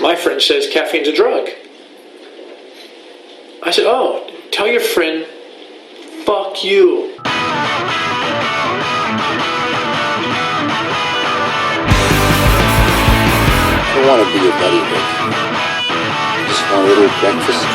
My friend says caffeine's a drug. I said, oh, tell your friend, fuck you. I don't want to be your buddy, Rick. Just want a little breakfast.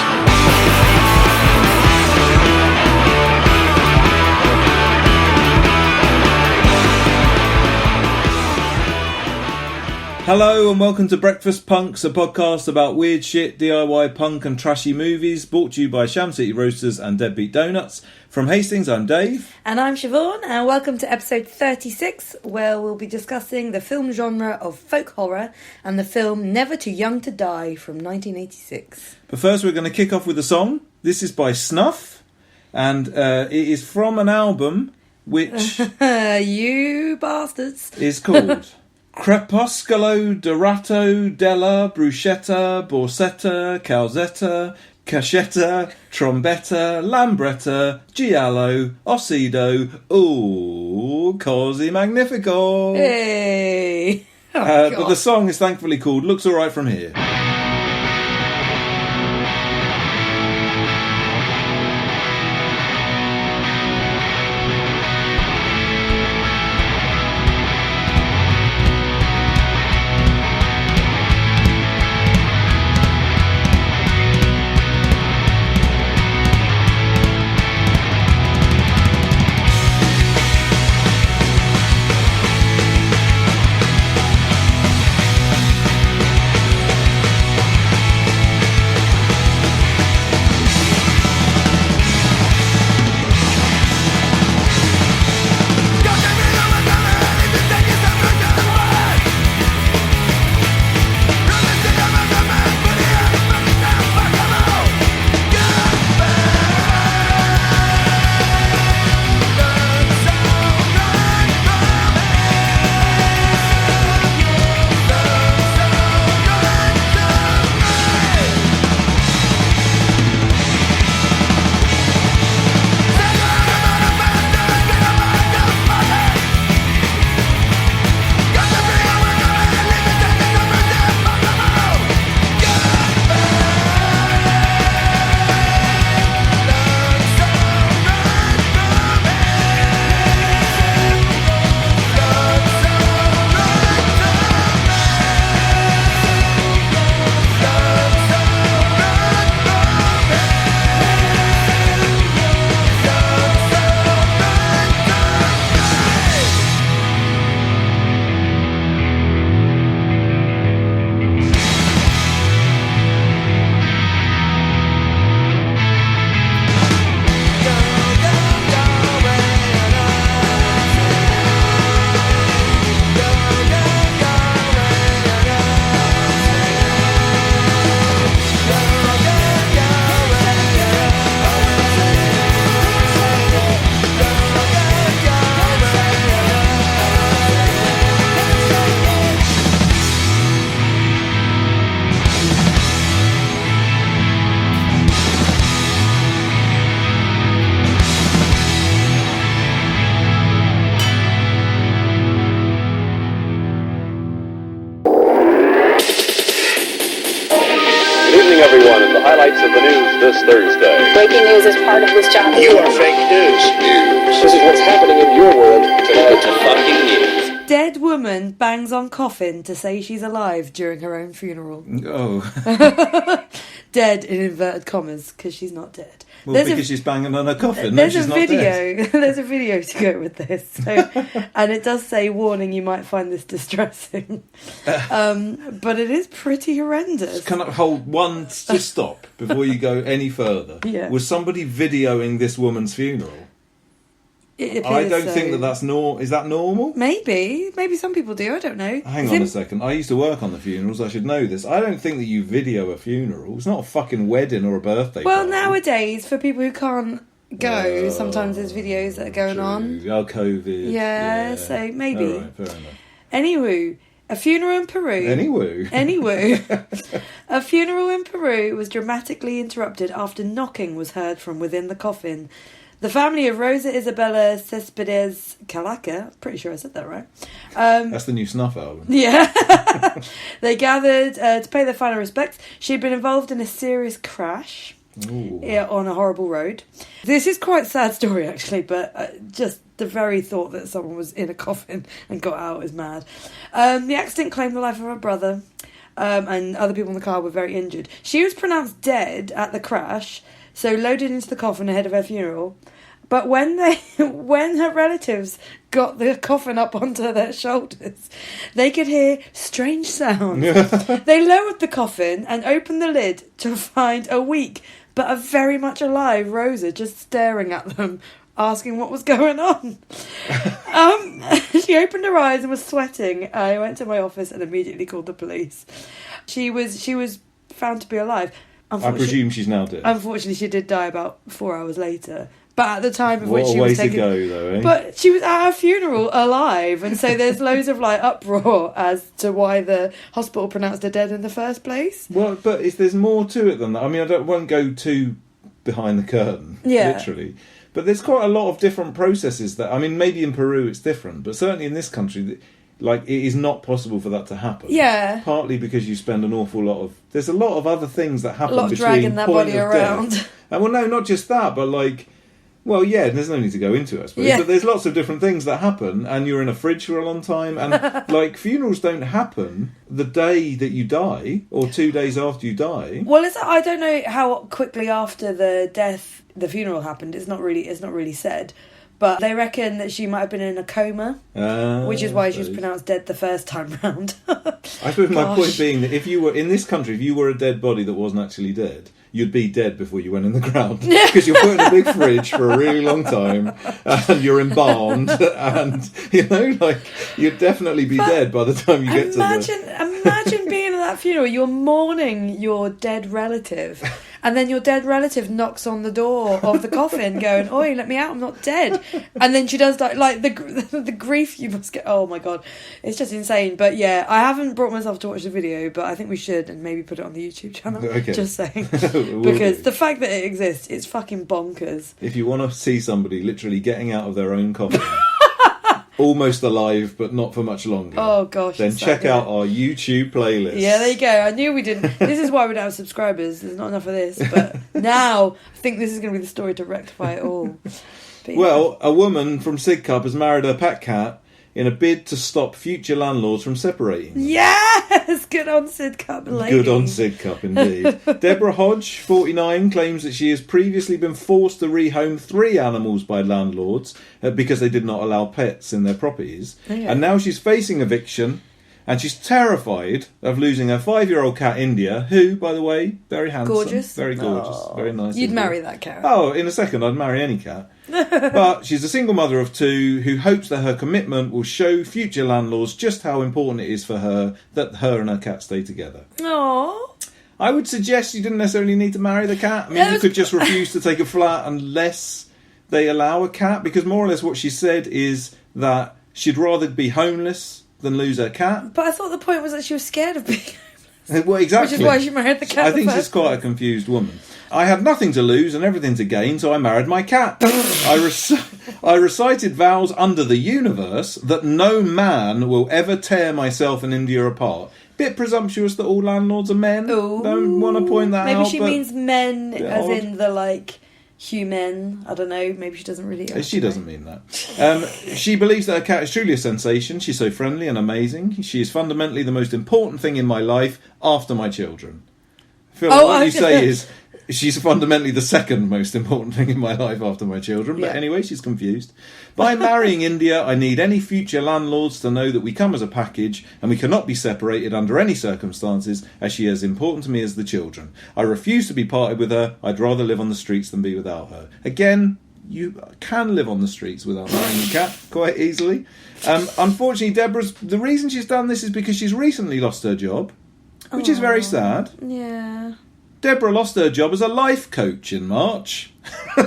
Hello and welcome to Breakfast Punks, a podcast about weird shit, DIY punk and trashy movies, brought to you by Sham City Roasters and Deadbeat Donuts. From Hastings, I'm Dave. And I'm Siobhan, and welcome to episode 36, where we'll be discussing the film genre of folk horror and the film Never Too Young to Die from 1986. But first we're going to kick off with a song. This is by Snuff, and it is from an album which... You bastards. ...is called... Crepuscolo Dorato della Bruschetta Borsetta Calzetta Cascetta Trombetta Lambretta Giallo Osido Così Magnifico. Hey! But the song is thankfully called Looks Alright From Here. Everyone, and the highlights of the news this Thursday. Breaking news is part of this job. You are fake news. This is what's happening in your world tonight. It's fucking news. Dead woman bangs on coffin to say she's alive during her own funeral. Oh. Dead in inverted commas, because she's not dead. Well, because she's banging on a coffin. There's she's a not video. dead. There's a video to go with this, so, and it does say, "Warning: you might find this distressing." But it is pretty horrendous. Can I hold one? Just stop before you go any further. Yeah. Was somebody videoing this woman's funeral? It appears I don't so. think that's Is that normal? Maybe some people do. I don't know. Hang on a second. I used to work on the funerals. I should know this. I don't think that you video a funeral. It's not a fucking wedding or a birthday Well, party. nowadays, for people who can't go, sometimes there's videos that are going on. Oh, COVID. Yeah, so maybe. All right, fair enough. Anywho, a funeral in Peru. A funeral in Peru was dramatically interrupted after knocking was heard from within the coffin. The family of Rosa Isabella Cespedes Calaca, pretty sure I said that right. That's the new Snuff album. Yeah. They gathered to pay their final respects. She'd been involved in a serious crash on a horrible road. This is quite a sad story, actually, but just the very thought that someone was in a coffin and got out is mad. The accident claimed the life of her brother, and other people in the car were very injured. She was pronounced dead at the crash, so loaded into the coffin ahead of her funeral. But when her relatives got the coffin up onto their shoulders, they could hear strange sounds. They lowered the coffin and opened the lid to find a weak but a very much alive Rosa just staring at them, asking what was going on. She opened her eyes and was sweating. I went to my office and immediately called the police. She was found to be alive. I presume she's now dead. Unfortunately, she did die about 4 hours later. But at the time of which What she a way was to taken, go, though, eh? but she was at her funeral alive, and so there's loads of uproar as to why the hospital pronounced her dead in the first place. Well, but there's more to it than that. I mean, won't go too behind the curtain, literally. But there's quite a lot of different processes that, I mean, maybe in Peru it's different, but certainly in this country, it is not possible for that to happen. Yeah. Partly because you spend an awful lot of... There's a lot of other things that happen A lot of between dragging that point body of around. death. And, well, no, not just that, but well, yeah, there's no need to go into it, I suppose. Yeah. But there's lots of different things that happen, and you're in a fridge for a long time, and, funerals don't happen the day that you die, or 2 days after you die. Well, I don't know how quickly after the death the funeral happened. It's not really said. But they reckon that she might have been in a coma, which is why she was pronounced dead the first time round. I suppose my point being that if you were in this country, if you were a dead body that wasn't actually dead, you'd be dead before you went in the ground, because you're put in a big fridge for a really long time, and you're embalmed, and you'd definitely be dead by the time you get to the... Imagine being at that funeral. You're mourning your dead relative, and then your dead relative knocks on the door of the coffin, going, "Oi, let me out! I'm not dead." And then she does die. The grief you must get. Oh my god, it's just insane. But yeah, I haven't brought myself to watch the video, but I think we should, and maybe put it on the YouTube channel. Okay. Just saying, because the fact that it exists, it's fucking bonkers. If you want to see somebody literally getting out of their own coffin, almost alive but not for much longer, oh gosh, then check out our YouTube playlist. Yeah, there you go. I knew we didn't. This is why we don't have subscribers. There's not enough of this. But now I think this is going to be the story to rectify it all. Well, a woman from Sidcup has married her pet cat in a bid to stop future landlords from separating them. Yes! Good on Sidcup, lady. Good on Sidcup, indeed. Deborah Hodge, 49, claims that she has previously been forced to rehome 3 animals by landlords because they did not allow pets in their properties. Okay. And now she's facing eviction, and she's terrified of losing her 5-year-old cat, India, who, by the way, very handsome. Gorgeous. Very gorgeous. Oh. Very nice. You'd India. marry that cat. Oh, in a second, I'd marry any cat. But she's a single mother of 2 who hopes that her commitment will show future landlords just how important it is for her that her and her cat stay together. Aww. I would suggest you didn't necessarily need to marry the cat. I mean, you could just refuse to take a flat unless they allow a cat, because more or less what she said is that she'd rather be homeless than lose her cat. But I thought the point was that she was scared of being homeless. Well, exactly. Which is why she married the cat. I think she's quite a confused woman. I had nothing to lose and everything to gain, so I married my cat. I recited vows under the universe that no man will ever tear myself and India apart. Bit presumptuous that all landlords are men. Ooh. Don't want to point that out. Maybe she means men as odd. in the human. I don't know. Maybe she doesn't really. She doesn't mean that. She believes that her cat is truly a sensation. She's so friendly and amazing. She is fundamentally the most important thing in my life after my children. I feel like what you say is she's fundamentally the second most important thing in my life after my children. But anyway, she's confused. By marrying India, I need any future landlords to know that we come as a package and we cannot be separated under any circumstances, as she is important to me as the children. I refuse to be parted with her. I'd rather live on the streets than be without her. Again, you can live on the streets without marrying a cat quite easily. Unfortunately, the reason she's done this is because she's recently lost her job, which is very sad. Yeah. Deborah lost her job as a life coach in March. How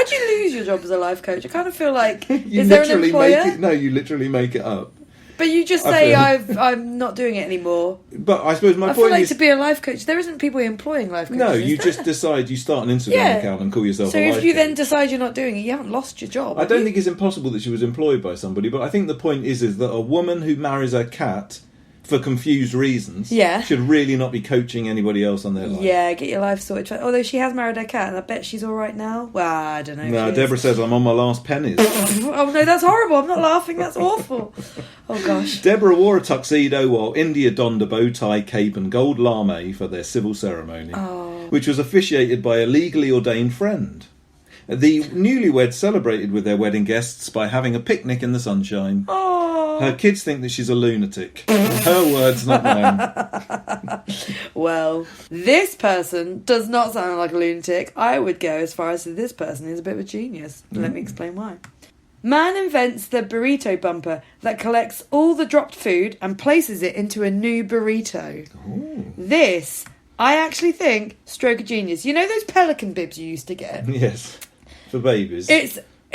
do you lose your job as a life coach? I kind of feel like you is there an employer? You literally make it up. But you just say I'm not doing it anymore. But I suppose my point I feel like is to be a life coach, there isn't people employing life coaches. no, you just decide, you start an Instagram account and call yourself a life coach. So if you then decide you're not doing it, you haven't lost your job. I don't think it's impossible that she was employed by somebody, but I think the point is that a woman who marries her cat for confused reasons should really not be coaching anybody else on their life. Yeah, get your life sorted. Although she has married her cat, and I bet she's all right now. Well, I don't know. No, Deborah says I'm on my last pennies. Oh no, that's horrible. I'm not laughing. That's awful. Oh gosh. Deborah wore a tuxedo while India donned a bow tie, cape and gold lame for their civil ceremony, which was officiated by a legally ordained friend. The newlyweds celebrated with their wedding guests by having a picnic in the sunshine. Her kids think that she's a lunatic. Her words, not mine. Well, this person does not sound like a lunatic. I would go as far as to this person is a bit of a genius. Let me explain why. Man invents the burrito bumper that collects all the dropped food and places it into a new burrito. Ooh. This, I actually think, stroke of genius. You know those pelican bibs you used to get? Yes, for babies.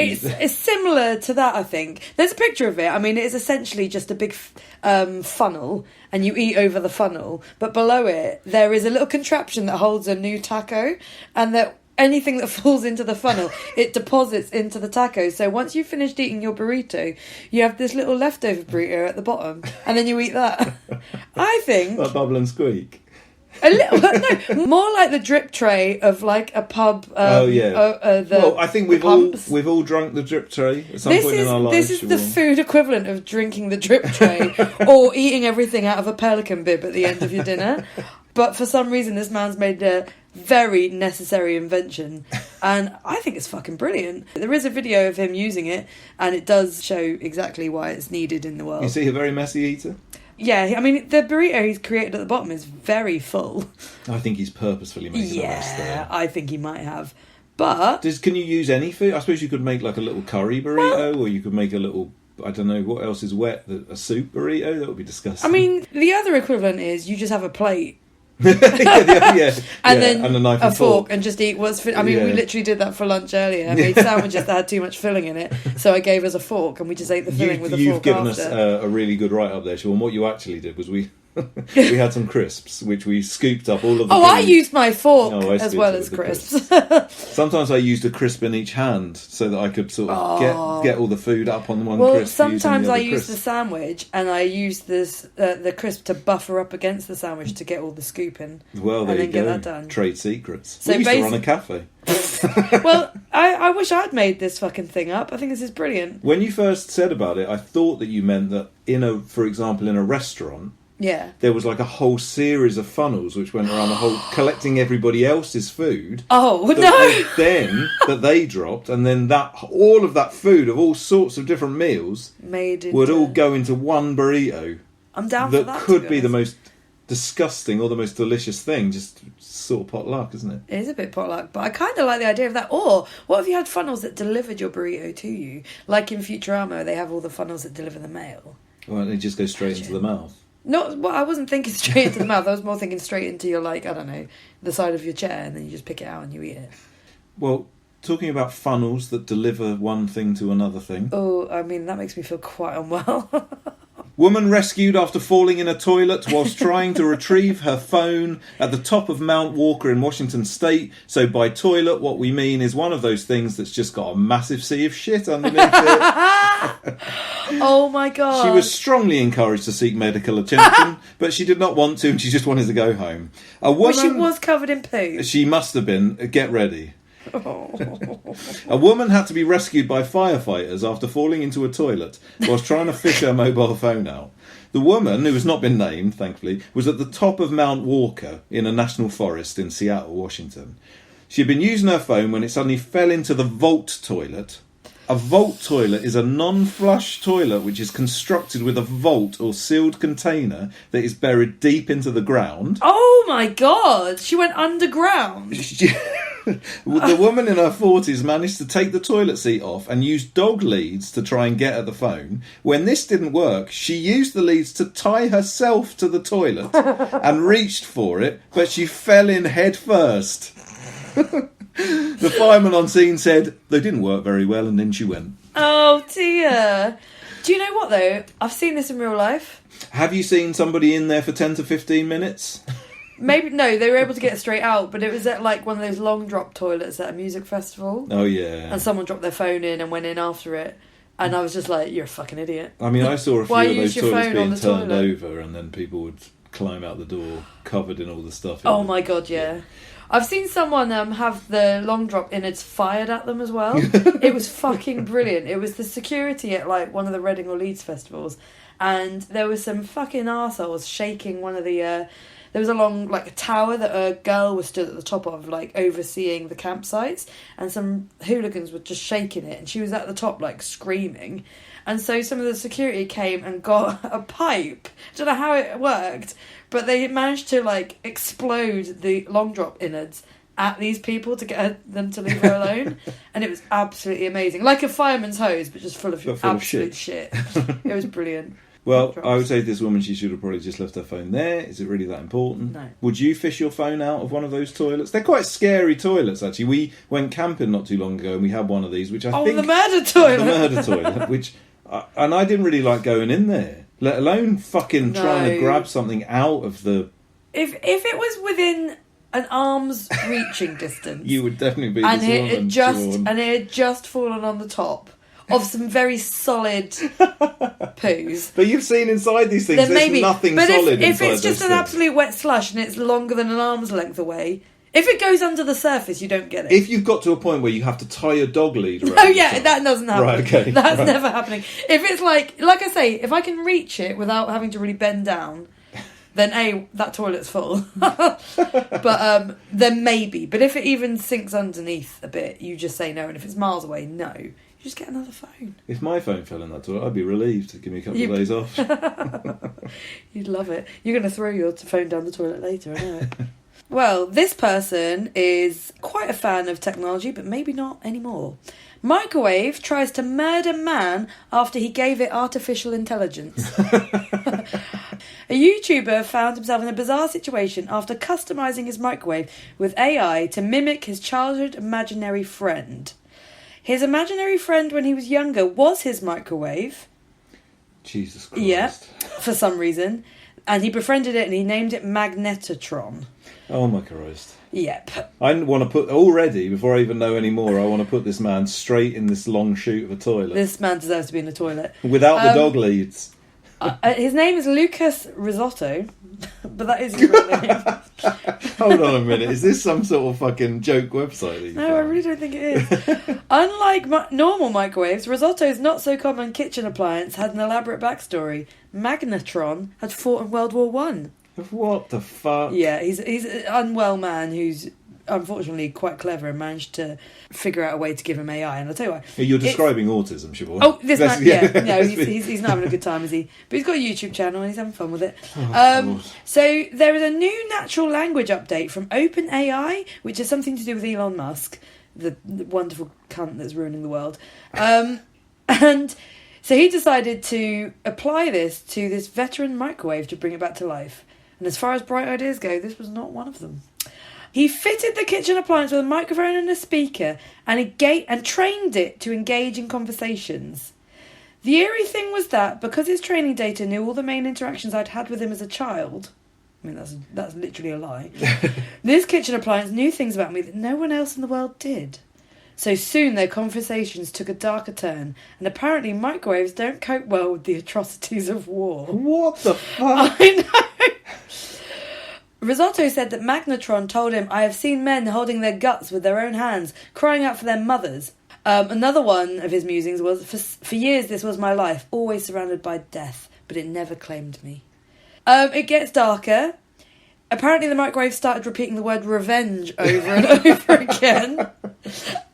It's similar to that, I think. There's a picture of it. I mean, it is essentially just a big funnel, and you eat over the funnel. But below it, there is a little contraption that holds a new taco, and that anything that falls into the funnel, it deposits into the taco. So once you've finished eating your burrito, you have this little leftover burrito at the bottom, and then you eat that. I think... Like Bubble and Squeak. A little, no, more like the drip tray of like a pub. Well, I think we've all drunk the drip tray at some point in our lives. This is the food equivalent of drinking the drip tray or eating everything out of a pelican bib at the end of your dinner. But for some reason, this man's made a very necessary invention, and I think it's fucking brilliant. There is a video of him using it, and it does show exactly why it's needed in the world. Is he a very messy eater? Yeah, I mean, the burrito he's created at the bottom is very full. I think he's purposefully making a mess there. Yeah, I think he might have. But... Can you use any food? I suppose you could make like a little curry burrito, or you could make a little... I don't know, what else is wet? A soup burrito? That would be disgusting. I mean, the other equivalent is you just have a plate. And then and a knife a and fork and just eat what's... we literally did that for lunch earlier. I made sandwiches that had too much filling in it, so I gave us a fork and we just ate the filling with a fork. You've given after. us a really good write-up there, Sean. What you actually did was we had some crisps, which we scooped up all of the... I used my fork as well as crisps. Sometimes I used a crisp in each hand so that I could sort of get all the food up on one crisp. Well, sometimes I use the sandwich and I use the crisp to buffer up against the sandwich to get all the scoop in. Well, there and you then go. Get that done. Trade secrets. So we used to run a cafe. Well, I wish I'd made this fucking thing up. I think this is brilliant. When you first said about it, I thought that you meant that for example, in a restaurant, there was like a whole series of funnels which went around the whole collecting everybody else's food. That they dropped, and then all of that food of all sorts of different meals would all go into one burrito. I'm down for that. That could be the most disgusting or the most delicious thing. Just sort of potluck, isn't it? It is a bit potluck, but I kind of like the idea of that. Or what if you had funnels that delivered your burrito to you, like in Futurama? They have all the funnels that deliver the mail. Well, they just go straight into the mouth. I wasn't thinking straight into the mouth. I was more thinking straight into your, like, I don't know, the side of your chair, and then you just pick it out and you eat it. Well, talking about funnels that deliver one thing to another thing. Oh, I mean, that makes me feel quite unwell. Woman rescued after falling in a toilet whilst trying to retrieve her phone at the top of Mount Walker in Washington State. So by toilet, what we mean is one of those things that's just got a massive sea of shit underneath it. Oh my God. She was strongly encouraged to seek medical attention, but she did not want to, and she just wanted to go home. She was covered in poo. She must have been. Get ready. A woman had to be rescued by firefighters after falling into a toilet whilst trying to fish her mobile phone out. The woman, who has not been named, thankfully, was at the top of Mount Walker in a national forest in Seattle, Washington. She had been using her phone when it suddenly fell into the vault toilet. A vault toilet is a non-flush toilet which is constructed with a vault or sealed container that is buried deep into the ground. Oh my God! She went underground. The woman in her 40s managed to take the toilet seat off and use dog leads to try and get at the phone. When this didn't work, she used the leads to tie herself to the toilet and reached for it, but she fell in head first. The fireman on scene said they didn't work very well, and then she went. Oh dear. Do you know what, though? I've seen this in real life. Have you seen somebody in there for 10 to 15 minutes? Maybe, no, they were able to get straight out, but it was at like one of those long drop toilets at a music festival. Oh, yeah. And someone dropped their phone in and went in after it. And I was just like, you're a fucking idiot. I mean, I saw a few Why of those use your toilets phone being on the turned toilet? over, and then people would climb out the door covered in all the stuff. Oh my god, yeah. I've seen someone have the long drop innards fired at them as well. It was fucking brilliant. It was the security at like one of the Reading or Leeds festivals, and there was some fucking arseholes shaking one of the... there was a tower that a girl was stood at the top of, like, overseeing the campsites, and some hooligans were just shaking it, and she was at the top, like, screaming. And so some of the security came and got a pipe. I don't know how it worked, but they managed to, like, explode the long drop innards at these people to get them to leave her alone. And it was absolutely amazing. Like a fireman's hose, but just full of absolute shit. It was brilliant. Well, I would say to this woman, she should have probably just left her phone there. Is it really that important? No. Would you fish your phone out of one of those toilets? They're quite scary toilets, actually. We went camping not too long ago, and we had one of these, which I think... Oh, the murder toilet! The murder toilet, which... and I didn't really like going in there, let alone fucking trying to grab something out of the... If it was within an arm's reaching distance... You would definitely be and this it woman, had and it had just fallen on the top of some very solid poos. But you've seen inside these things, Then there's maybe. nothing but solid if inside it's just those an things. absolute wet slush and it's longer than an arm's length away, if it goes under the surface, you don't get it. If you've got to a point where you have to tie your dog lead around... Oh yeah, that doesn't happen. Right, okay. That's never happening. If it's like I say, if I can reach it without having to really bend down, then that toilet's full. But then maybe. But if it even sinks underneath a bit, you just say no. And if it's miles away, no. You just get another phone. If my phone fell in that toilet, I'd be relieved to give me a couple of days off. You'd love it. You're going to throw your phone down the toilet later, I know it. Well, this person is quite a fan of technology, but maybe not anymore. Microwave tries to murder man after he gave it artificial intelligence. A YouTuber found himself in a bizarre situation after customising his microwave with AI to mimic his childhood imaginary friend. His imaginary friend when he was younger was his microwave. Jesus Christ. Yeah, for some reason. And he befriended it and he named it Magnetotron. Oh my Christ. Yep. I want to put... Already, before I even know any more, I want to put this man straight in this long chute of a toilet. This man deserves to be in the toilet. Without the dog leads. His name is Lucas Risotto, but that is his real name. Hold on a minute. Is this some sort of fucking joke website that you No, found? I really don't think it is. Unlike normal microwaves, Risotto's not-so-common kitchen appliance had an elaborate backstory. Magnetron had fought in World War One. What the fuck? Yeah, he's an unwell man who's unfortunately quite clever and managed to figure out a way to give him AI. And I'll tell you what. You're describing autism, Siobhan. Oh, this man, yeah. no, he's not having a good time, is he? But he's got a YouTube channel and he's having fun with it. God. So there is a new natural language update from OpenAI, which is something to do with Elon Musk, the wonderful cunt that's ruining the world. And so he decided to apply this to this veteran microwave to bring it back to life. And as far as bright ideas go, this was not one of them. He fitted the kitchen appliance with a microphone and a speaker and trained it to engage in conversations. The eerie thing was that, because his training data knew all the main interactions I'd had with him as a child... I mean, that's literally a lie. This kitchen appliance knew things about me that no one else in the world did. So soon their conversations took a darker turn, and apparently microwaves don't cope well with the atrocities of war. What the fuck? I know! Risotto said that Magnetron told him, "I have seen men holding their guts with their own hands, crying out for their mothers." Another one of his musings was, for years this was my life, always surrounded by death, but it never claimed me. It gets darker. Apparently the microwave started repeating the word revenge over and over again.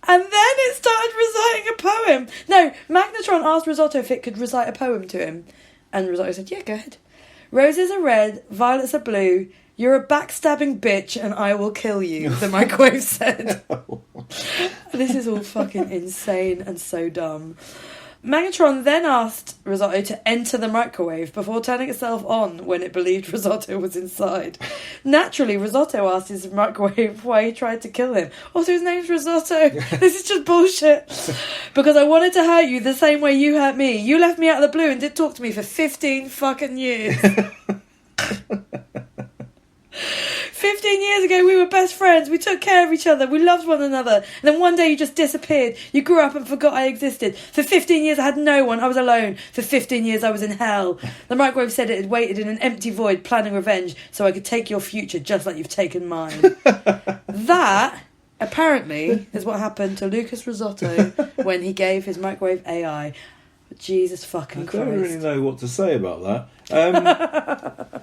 And then it started reciting a poem. No, Magnetron asked Risotto if it could recite a poem to him. And Risotto said, yeah, go ahead. Roses are red, violets are blue. You're a backstabbing bitch and I will kill you, the microwave said. This is all fucking insane and so dumb. Megatron then asked Risotto to enter the microwave before turning itself on when it believed Risotto was inside. Naturally, Risotto asked his microwave why he tried to kill him. Also, his name's Risotto. This is just bullshit. Because I wanted to hurt you the same way you hurt me. You left me out of the blue and did talk to me for 15 fucking years. 15 years ago, we were best friends. We took care of each other. We loved one another. And then one day, you just disappeared. You grew up and forgot I existed. For 15 years, I had no one. I was alone. For 15 years, I was in hell. The microwave said it had waited in an empty void, planning revenge, so I could take your future just like you've taken mine. That, apparently, is what happened to Lucas Risotto when he gave his microwave AI. Jesus fucking Christ. I don't really know what to say about that.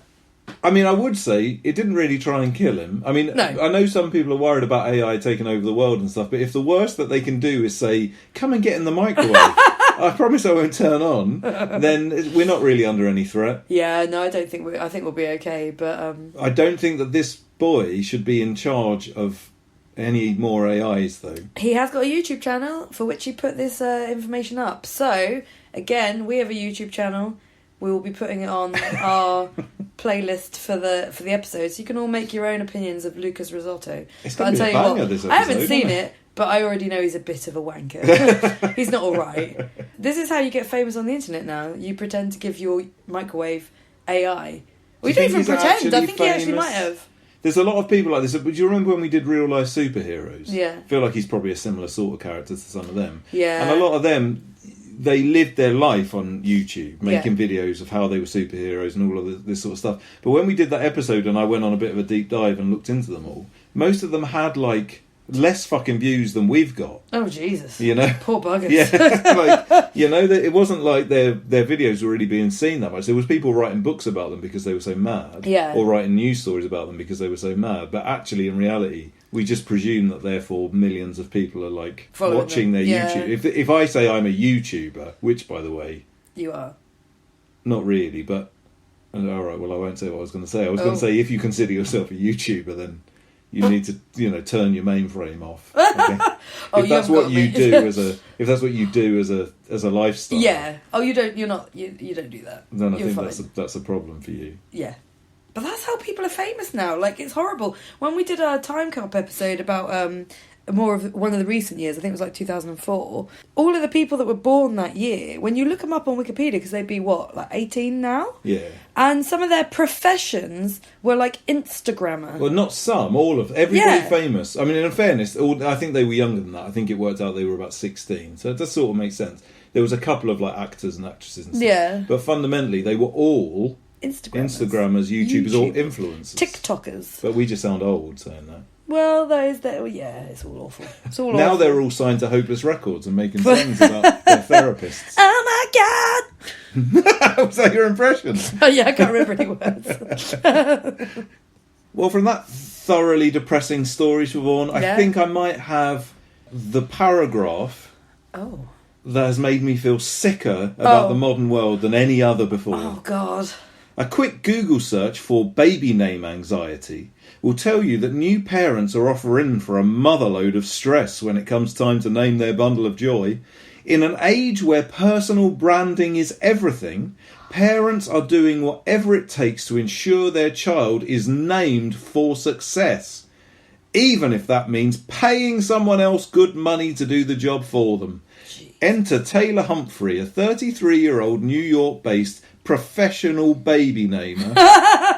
I mean, I would say it didn't really try and kill him. I mean, No. I know some people are worried about AI taking over the world and stuff, but if the worst that they can do is say, come and get in the microwave, I promise I won't turn on, then we're not really under any threat. Yeah, no, I don't think I think we'll be okay, but... I don't think that this boy should be in charge of any more AIs, though. He has got a YouTube channel for which he put this information up. So, again, we have a YouTube channel. We will be putting it on our playlist for the episodes. You can all make your own opinions of Lucas Risotto. It's But going to be a banger, this episode. I haven't seen isn't it, but I already know he's a bit of a wanker. He's not all right. This is how you get famous on the internet now. You pretend to give your microwave AI. We don't even he's pretend. I actually think he actually famous? might have. There's a lot of people like this. But do you remember when we did real life superheroes? Yeah. I feel like he's probably a similar sort of character to some of them. Yeah. And a lot of them, they lived their life on YouTube, making videos of how they were superheroes and all of this sort of stuff. But when we did that episode and I went on a bit of a deep dive and looked into them all, most of them had like less fucking views than we've got. Oh, Jesus. You know? Poor buggers. Yeah, like, you know, it wasn't like their videos were really being seen that much. There was people writing books about them because they were so mad, Yeah. or writing news stories about them because they were so mad. But actually, in reality, we just presume that therefore millions of people are like Following watching them. their Yeah. YouTube. If I say I'm a YouTuber, which by the way, You are. not really, but all right, well I won't say what I was going to say. I was going to say if you consider yourself a YouTuber, then you need to, turn your mainframe off. Okay? If that's what you do if that's what you do as a lifestyle. Yeah. Oh, you don't. You're not. You don't do that. Then I You're think fine. that's a problem for you. Yeah. But that's how people are famous now. Like, it's horrible. When we did our Time Cop episode about more of one of the recent years, I think it was like 2004, all of the people that were born that year, when you look them up on Wikipedia, because they'd be, like 18 now? Yeah. And some of their professions were like Instagrammer. Well, not some, all of everybody Yeah. famous. I mean, in fairness, I think they were younger than that. I think it worked out they were about 16, so it does sort of make sense. There was a couple of like actors and actresses and stuff, Yeah. but fundamentally they were all Instagrammers, YouTubers, or influencers. TikTokers. But we just sound old saying that. Well, those that, yeah, it's all awful. It's all Now awful. they're all signed to Hopeless Records and making songs about their therapists. Oh my God! Was that your impression? Oh yeah, I can't remember any words. Well, from that thoroughly depressing story, Siobhan, Yeah. I think I might have the paragraph Oh. that has made me feel sicker about the modern world than any other before. Oh God. A quick Google search for baby name anxiety will tell you that new parents are offering for a motherload of stress when it comes time to name their bundle of joy. In an age where personal branding is everything, parents are doing whatever it takes to ensure their child is named for success, even if that means paying someone else good money to do the job for them. Jeez. Enter Taylor Humphrey, a 33-year-old New York-based professional baby namer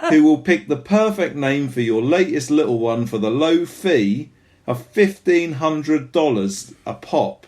who will pick the perfect name for your latest little one for the low fee of $1,500 a pop.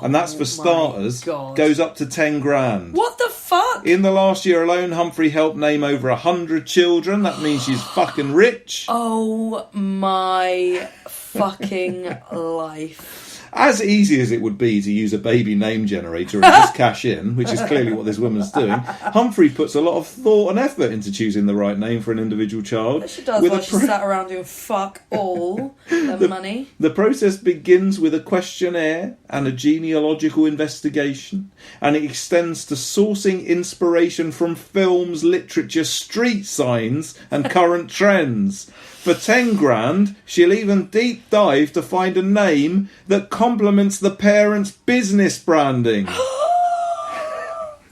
And that's for starters. God. Goes up to 10 grand. What the fuck? In the last year alone, Humphrey helped name over 100 children. That means she's fucking rich. Oh my fucking life. As easy as it would be to use a baby name generator and just cash in, which is clearly what this woman's doing, Humphrey puts a lot of thought and effort into choosing the right name for an individual child. She does while she sat around doing fuck all the money. The process begins with a questionnaire and a genealogical investigation, and it extends to sourcing inspiration from films, literature, street signs, and current trends. For 10 grand, she'll even deep dive to find a name that complements the parents' business branding.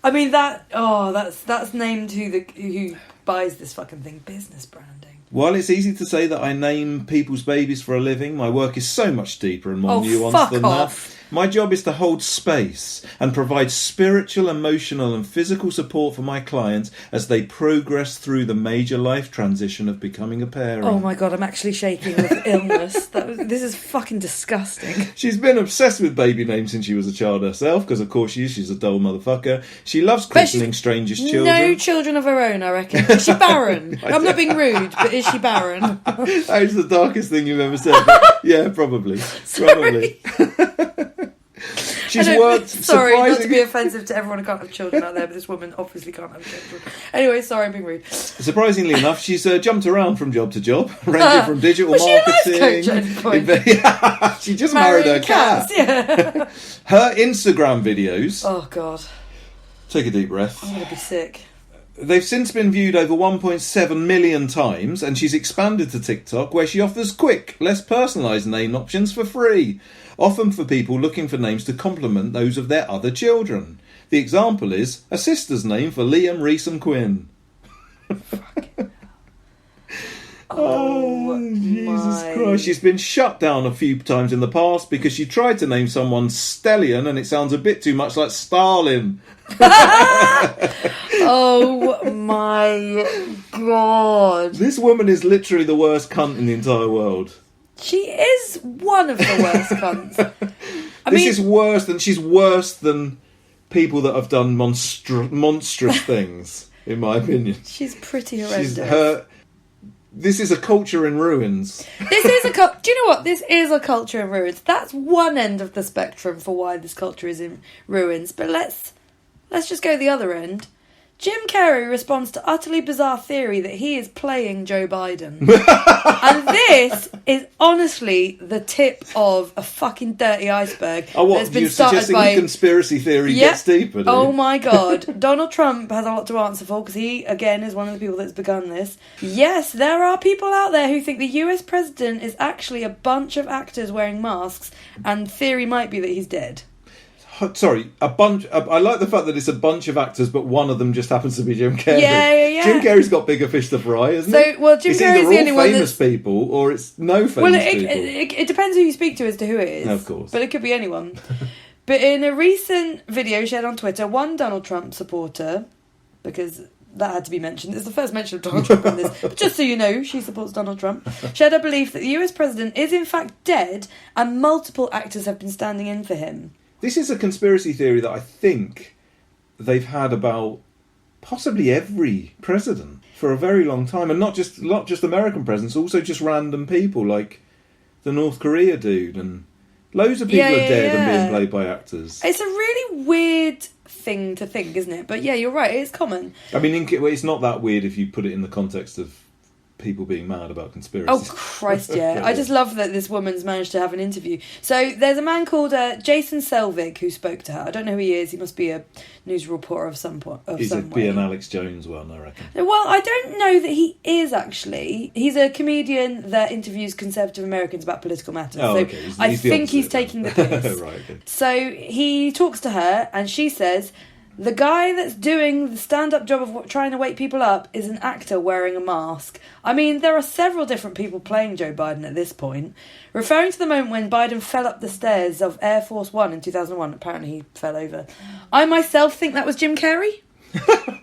I mean, that's named who buys this fucking thing. Business branding. While it's easy to say that I name people's babies for a living, my work is so much deeper and more nuanced than that. My job is to hold space and provide spiritual, emotional and physical support for my clients as they progress through the major life transition of becoming a parent. Oh my God, I'm actually shaking with illness. This is fucking disgusting. She's been obsessed with baby names since she was a child herself, because of course she's a dull motherfucker. She loves christening strangers' children. No children of her own, I reckon. Is she barren? I'm not being rude, but is she barren? That is the darkest thing you've ever said. But yeah, probably. Probably. She's worked. Sorry, not to be offensive to everyone who can't have children out there, but this woman obviously can't have children. Anyway, sorry, I'm being rude. Surprisingly enough, she's jumped around from job to job, ranging from digital Was marketing. She a life coach at She just married her cat. Yeah. Her Instagram videos. Oh God. Take a deep breath. I'm gonna be sick. They've since been viewed over 1.7 million times, and she's expanded to TikTok, where she offers quick, less personalised name options for free, often for people looking for names to complement those of their other children. The example is a sister's name for Liam, Reese and Quinn. Oh, Jesus Christ. She's been shut down a few times in the past because she tried to name someone Stellion and it sounds a bit too much like Stalin. Oh my God. This woman is literally the worst cunt in the entire world. She is one of the worst cunts. She's worse than people that have done monstrous things, in my opinion. She's pretty horrendous. This is a culture in ruins. Do you know what? This is a culture in ruins. That's one end of the spectrum for why this culture is in ruins. But let's just go the other end. Jim Carey responds to utterly bizarre theory that he is playing Joe Biden. And this is honestly the tip of a fucking dirty iceberg. Oh, what? That's been You're started suggesting by the conspiracy theory gets deeper, do you? Oh my God. Donald Trump has a lot to answer for because he, again, is one of the people that's begun this. Yes, there are people out there who think the US president is actually a bunch of actors wearing masks, and theory might be that he's dead. Sorry, a bunch. I like the fact that it's a bunch of actors, but one of them just happens to be Jim Carrey. Yeah. Jim Carrey's got bigger fish to fry, hasn't he? Well, Jim Carrey's the only one famous people, or it's no famous people. It depends who you speak to as to who it is. Of course. But it could be anyone. But in a recent video shared on Twitter, one Donald Trump supporter, because that had to be mentioned, it's the first mention of Donald Trump in this, but just so you know, she supports Donald Trump, shared a belief that the US president is in fact dead and multiple actors have been standing in for him. This is a conspiracy theory that I think they've had about possibly every president for a very long time, and not just American presidents, also just random people like the North Korea dude, and loads of people are dead and being played by actors. It's a really weird thing to think, isn't it? But yeah, you're right, it's common. I mean, it's not that weird if you put it in the context of people being mad about conspiracies. Oh, Christ, yeah. I just love that this woman's managed to have an interview. So there's a man called Jason Selvig who spoke to her. I don't know who he is. He must be a news reporter of some point. He's be an Alex Jones one, I reckon. Well, I don't know that he is, actually. He's a comedian that interviews conservative Americans about political matters. Oh, so okay. I think he's taking the piss. Right, okay. So he talks to her and she says, the guy that's doing the stand-up job of trying to wake people up is an actor wearing a mask. I mean, there are several different people playing Joe Biden at this point. Referring to the moment when Biden fell up the stairs of Air Force One in 2001, apparently he fell over. I myself think that was Jim Carrey.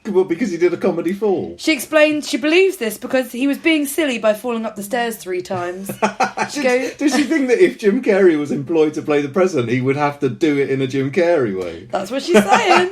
Well, because he did a comedy fall. She explained she believes this because he was being silly by falling up the stairs 3 times. Does she think that if Jim Carrey was employed to play the president, he would have to do it in a Jim Carrey way? That's what she's saying.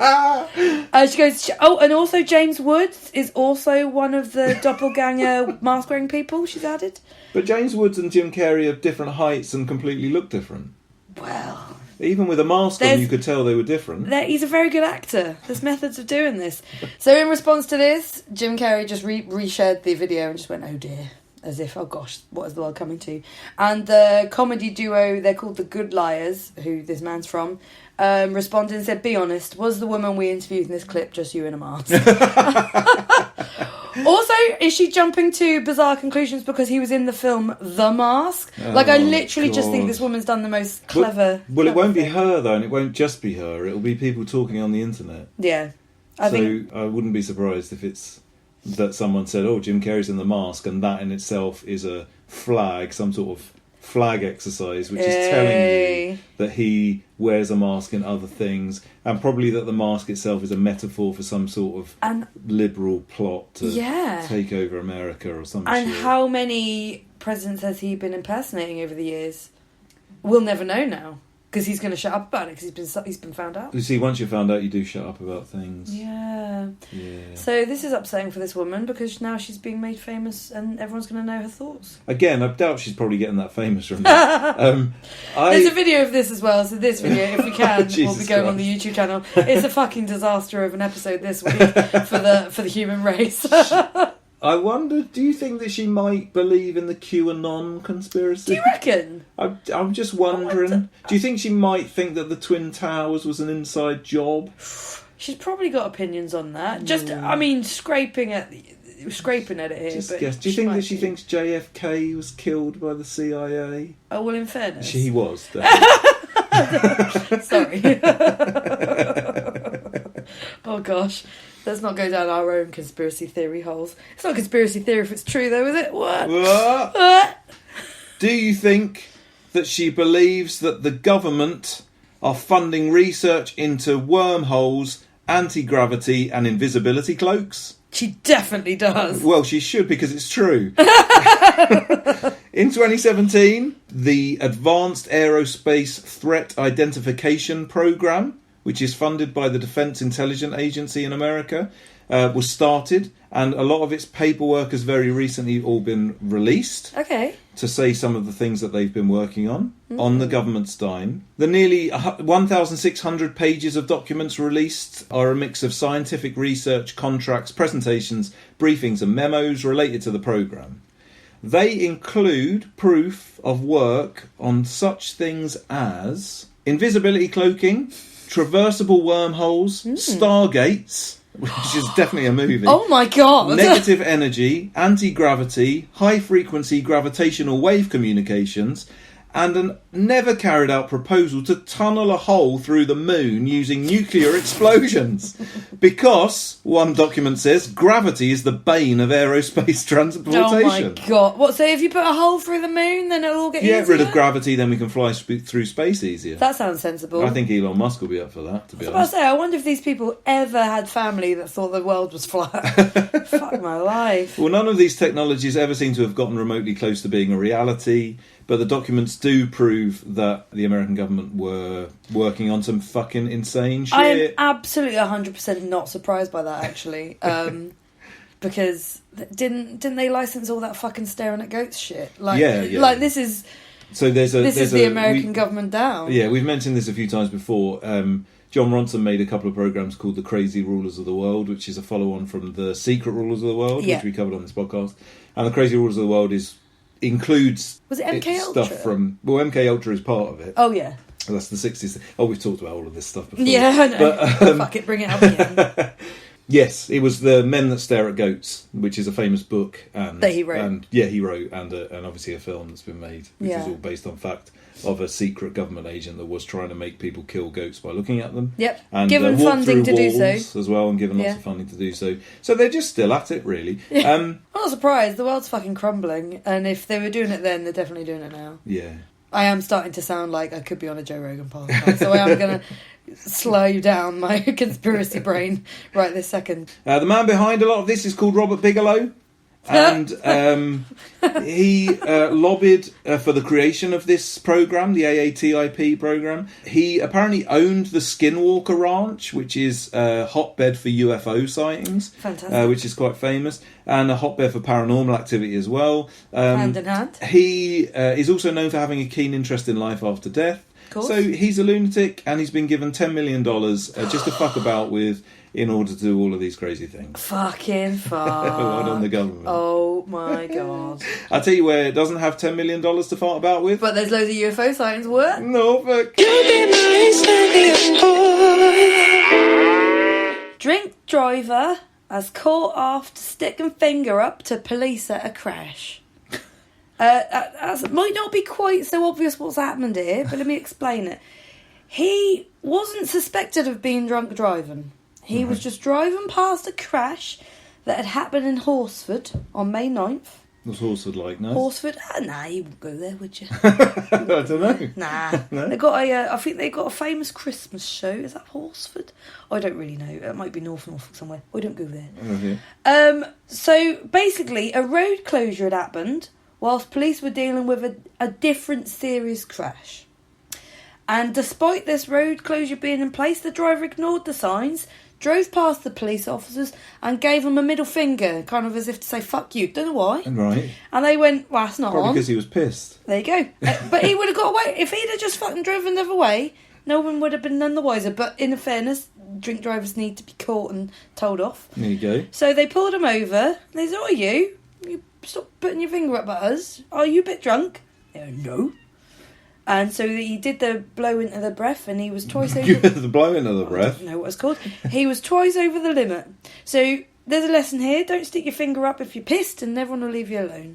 She goes, and also James Woods is also one of the doppelganger mask-wearing people, she's added. But James Woods and Jim Carrey are different heights and completely look different. Well, even with a mask on, you could tell they were different. He's a very good actor. There's methods of doing this. So in response to this, Jim Carrey just reshared the video and just went, oh dear. As if, oh gosh, what is the world coming to? And the comedy duo, they're called The Good Liars, who this man's from, responded and said, be honest, was the woman we interviewed in this clip just you in a mask? Also, is she jumping to bizarre conclusions because he was in the film The Mask? I literally just think this woman's done the most clever... Well, it won't be her, though, and it won't just be her. It'll be people talking on the internet. Yeah. I wouldn't be surprised if it's that someone said, "Oh, Jim Carrey's in the mask," and that in itself is a flag, some sort of flag exercise, which is telling you that he wears a mask in other things, and probably that the mask itself is a metaphor for some sort of liberal plot to take over America or something. And how many presidents has he been impersonating over the years? We'll never know now. Because he's going to shut up about it, because he's been found out. You see, once you're found out, you do shut up about things. Yeah. So this is upsetting for this woman, because now she's being made famous and everyone's going to know her thoughts. Again, I doubt she's probably getting that famous from this. There's a video of this as well, so this video, if we can, will be going Christ. on the YouTube channel. It's a fucking disaster of an episode this week for the human race. I wonder, do you think that she might believe in the QAnon conspiracy? Do you reckon? I'm just wondering. Do you think she might think that the Twin Towers was an inside job? She's probably got opinions on that. Just, I mean, scraping at it here. Just but guess. Do you think that she thinks JFK was killed by the CIA? Oh, well, in fairness. He was. Sorry. Oh, gosh. Let's not go down our own conspiracy theory holes. It's not a conspiracy theory if it's true, though, is it? What? Do you think that she believes that the government are funding research into wormholes, anti-gravity and invisibility cloaks? She definitely does. Well, she should, because it's true. In 2017, the Advanced Aerospace Threat Identification Program, which is funded by the Defense Intelligence Agency in America, was started, and a lot of its paperwork has very recently all been released. Okay. To say some of the things that they've been working on the government's dime. The nearly 1,600 pages of documents released are a mix of scientific research, contracts, presentations, briefings and memos related to the programme. They include proof of work on such things as invisibility cloaking, traversable wormholes, stargates, which is definitely a movie. Oh my god! Negative energy, anti-gravity, high-frequency gravitational wave communications, and a never carried out proposal to tunnel a hole through the moon using nuclear explosions. Because, one document says, gravity is the bane of aerospace transportation. Oh my god. What, so if you put a hole through the moon, then it'll all get easier? Get rid of gravity, then we can fly through space easier. That sounds sensible. I think Elon Musk will be up for that, to be honest. I was about to say, I wonder if these people ever had family that thought the world was flat. Fuck my life. Well, none of these technologies ever seem to have gotten remotely close to being a reality, but the documents do prove that the American government were working on some fucking insane shit. I am absolutely 100% not surprised by that, actually. Because didn't they license all that fucking staring at goats shit? Like, yeah. Like, this is... So this is the American government down. Yeah, we've mentioned this a few times before. John Ronson made a couple of programmes called The Crazy Rulers of the World, which is a follow-on from The Secret Rulers of the World, which we covered on this podcast. And The Crazy Rulers of the World includes... Was it MK Ultra? Stuff from... Well, MK Ultra is part of it. Oh, yeah. That's the 60s. Oh, we've talked about all of this stuff before. Yeah, I know. But, fuck it, bring it up again. Yes, it was The Men That Stare at Goats, which is a famous book. That he wrote. And, yeah, he wrote, and obviously a film that's been made, which is all based on fact of a secret government agent that was trying to make people kill goats by looking at them. Yep. And given funding to do so. As well, and given lots of funding to do so. So they're just still at it, really. I'm not surprised. The world's fucking crumbling, and if they were doing it then, they're definitely doing it now. Yeah. I am starting to sound like I could be on a Joe Rogan podcast, so I am going to slow down my conspiracy brain right this second. The man behind a lot of this is called Robert Bigelow. And he lobbied for the creation of this program, the AATIP program. He apparently owned the Skinwalker Ranch, which is a hotbed for UFO sightings. Fantastic. Which is quite famous, and a hotbed for paranormal activity as well. Hand in hand. He is also known for having a keen interest in life after death. So he's a lunatic, and he's been given $10 million just to fuck about with, in order to do all of these crazy things. Fucking fuck. Well done, the government. Oh my god. I'll tell you where it doesn't have $10 million to fart about with. But there's loads of UFO sightings, what? No, fuck. Drink driver has caught off to stick and finger up to police at a crash. That might not be quite so obvious what's happened here, but let me explain it. He wasn't suspected of being drunk driving. He was just driving past a crash that had happened in Horsford on May 9th. What's Horsford like, no? Horsford? Nah, you wouldn't go there, would you? I don't know. Nah. No? They got I think they got a famous Christmas show. Is that Horsford? I don't really know. It might be Norfolk somewhere. I don't go there. Okay. So basically, a road closure had happened whilst police were dealing with a different serious crash. And despite this road closure being in place, the driver ignored the signs, drove past the police officers and gave them a middle finger, kind of as if to say, fuck you. Don't know why. Right. And they went, well, that's not Probably on. because he was pissed. There you go. But he would have got away. If he'd have just fucking driven the other way, no one would have been none the wiser. But in fairness, drink drivers need to be caught and told off. There you go. So they pulled him over. And they said, "Oh, you stop putting your finger up at us. Are you a bit drunk?" No. And so he did the blow into the breath, and he was twice over... The blow into the breath. I don't know what it's called. He was twice over the limit. So there's a lesson here. Don't stick your finger up if you're pissed, and everyone will leave you alone.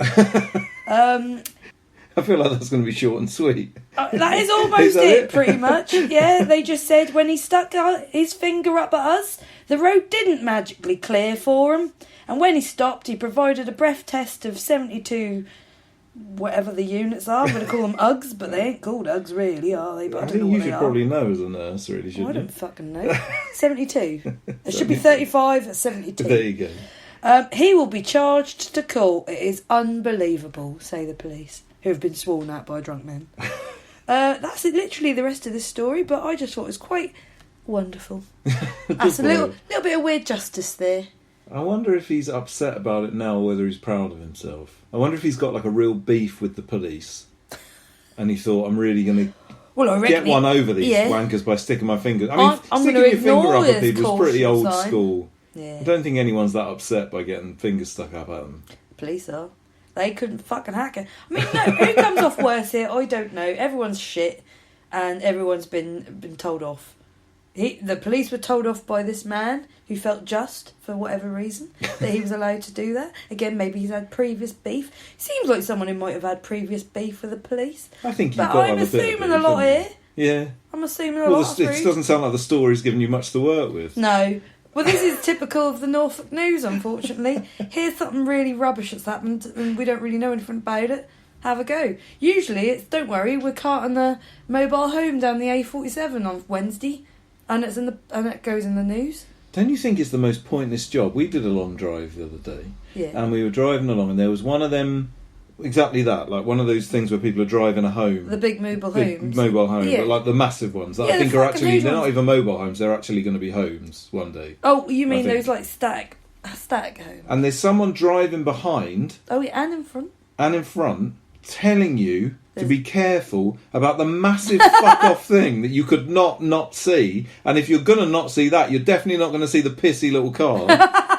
I feel like that's going to be short and sweet. That is almost Is that it, pretty much. Yeah, they just said when he stuck his finger up at us, the road didn't magically clear for him. And when he stopped, he provided a breath test of 72... whatever the units are. I'm going to call them Uggs, but they ain't called Uggs really, are they? But I don't think know you what should they are. probably know as a nurse, really, shouldn't I don't you? fucking know. 72. It should be 35 at 72. There you go. He will be charged to court. It is unbelievable, say the police, who have been sworn at by drunk men. That's literally the rest of this story, but I just thought it was quite wonderful. That's a little bit of weird justice there. I wonder if he's upset about it now or whether he's proud of himself. I wonder if he's got like a real beef with the police and he thought, I'm really going to get one over these wankers by sticking my finger. I mean, I'm sticking gonna your finger up ignore at people this is pretty old caution sign. school. Yeah. I don't think anyone's that upset by getting fingers stuck up at them. Police are. They couldn't fucking hack it. I mean, no, who comes off worse here? I don't know. Everyone's shit and everyone's been told off. The police were told off by this man who felt just, for whatever reason, that he was allowed to do that. Again, maybe he's had previous beef. Seems like someone who might have had previous beef with the police. I think you've but got to I'm have a bit of assuming beef, a lot haven't here. you? Yeah. I'm assuming a Well, lot. it doesn't sound like the story's giving you much to work with. No. Well, this is typical of the Norfolk News, unfortunately. Here's something really rubbish that's happened and we don't really know anything about it. Have a go. Usually it's, don't worry, we're carting a mobile home down the A47 on Wednesday. And it goes in the news. Don't you think it's the most pointless job? We did a long drive the other day. Yeah. And we were driving along and there was one of them, exactly that, like one of those things where people are driving a home. The big mobile homes. Mobile home, Yeah. but like the massive ones that Yeah, I think the are fucking actually, huge they're not ones. even mobile homes, they're actually going to be homes one day. Oh, you mean I think. those like static homes? And there's someone driving behind Oh, yeah, and in front. telling you to be careful about the massive fuck off thing that you could not see, and if you're gonna not see that, you're definitely not gonna see the pissy little car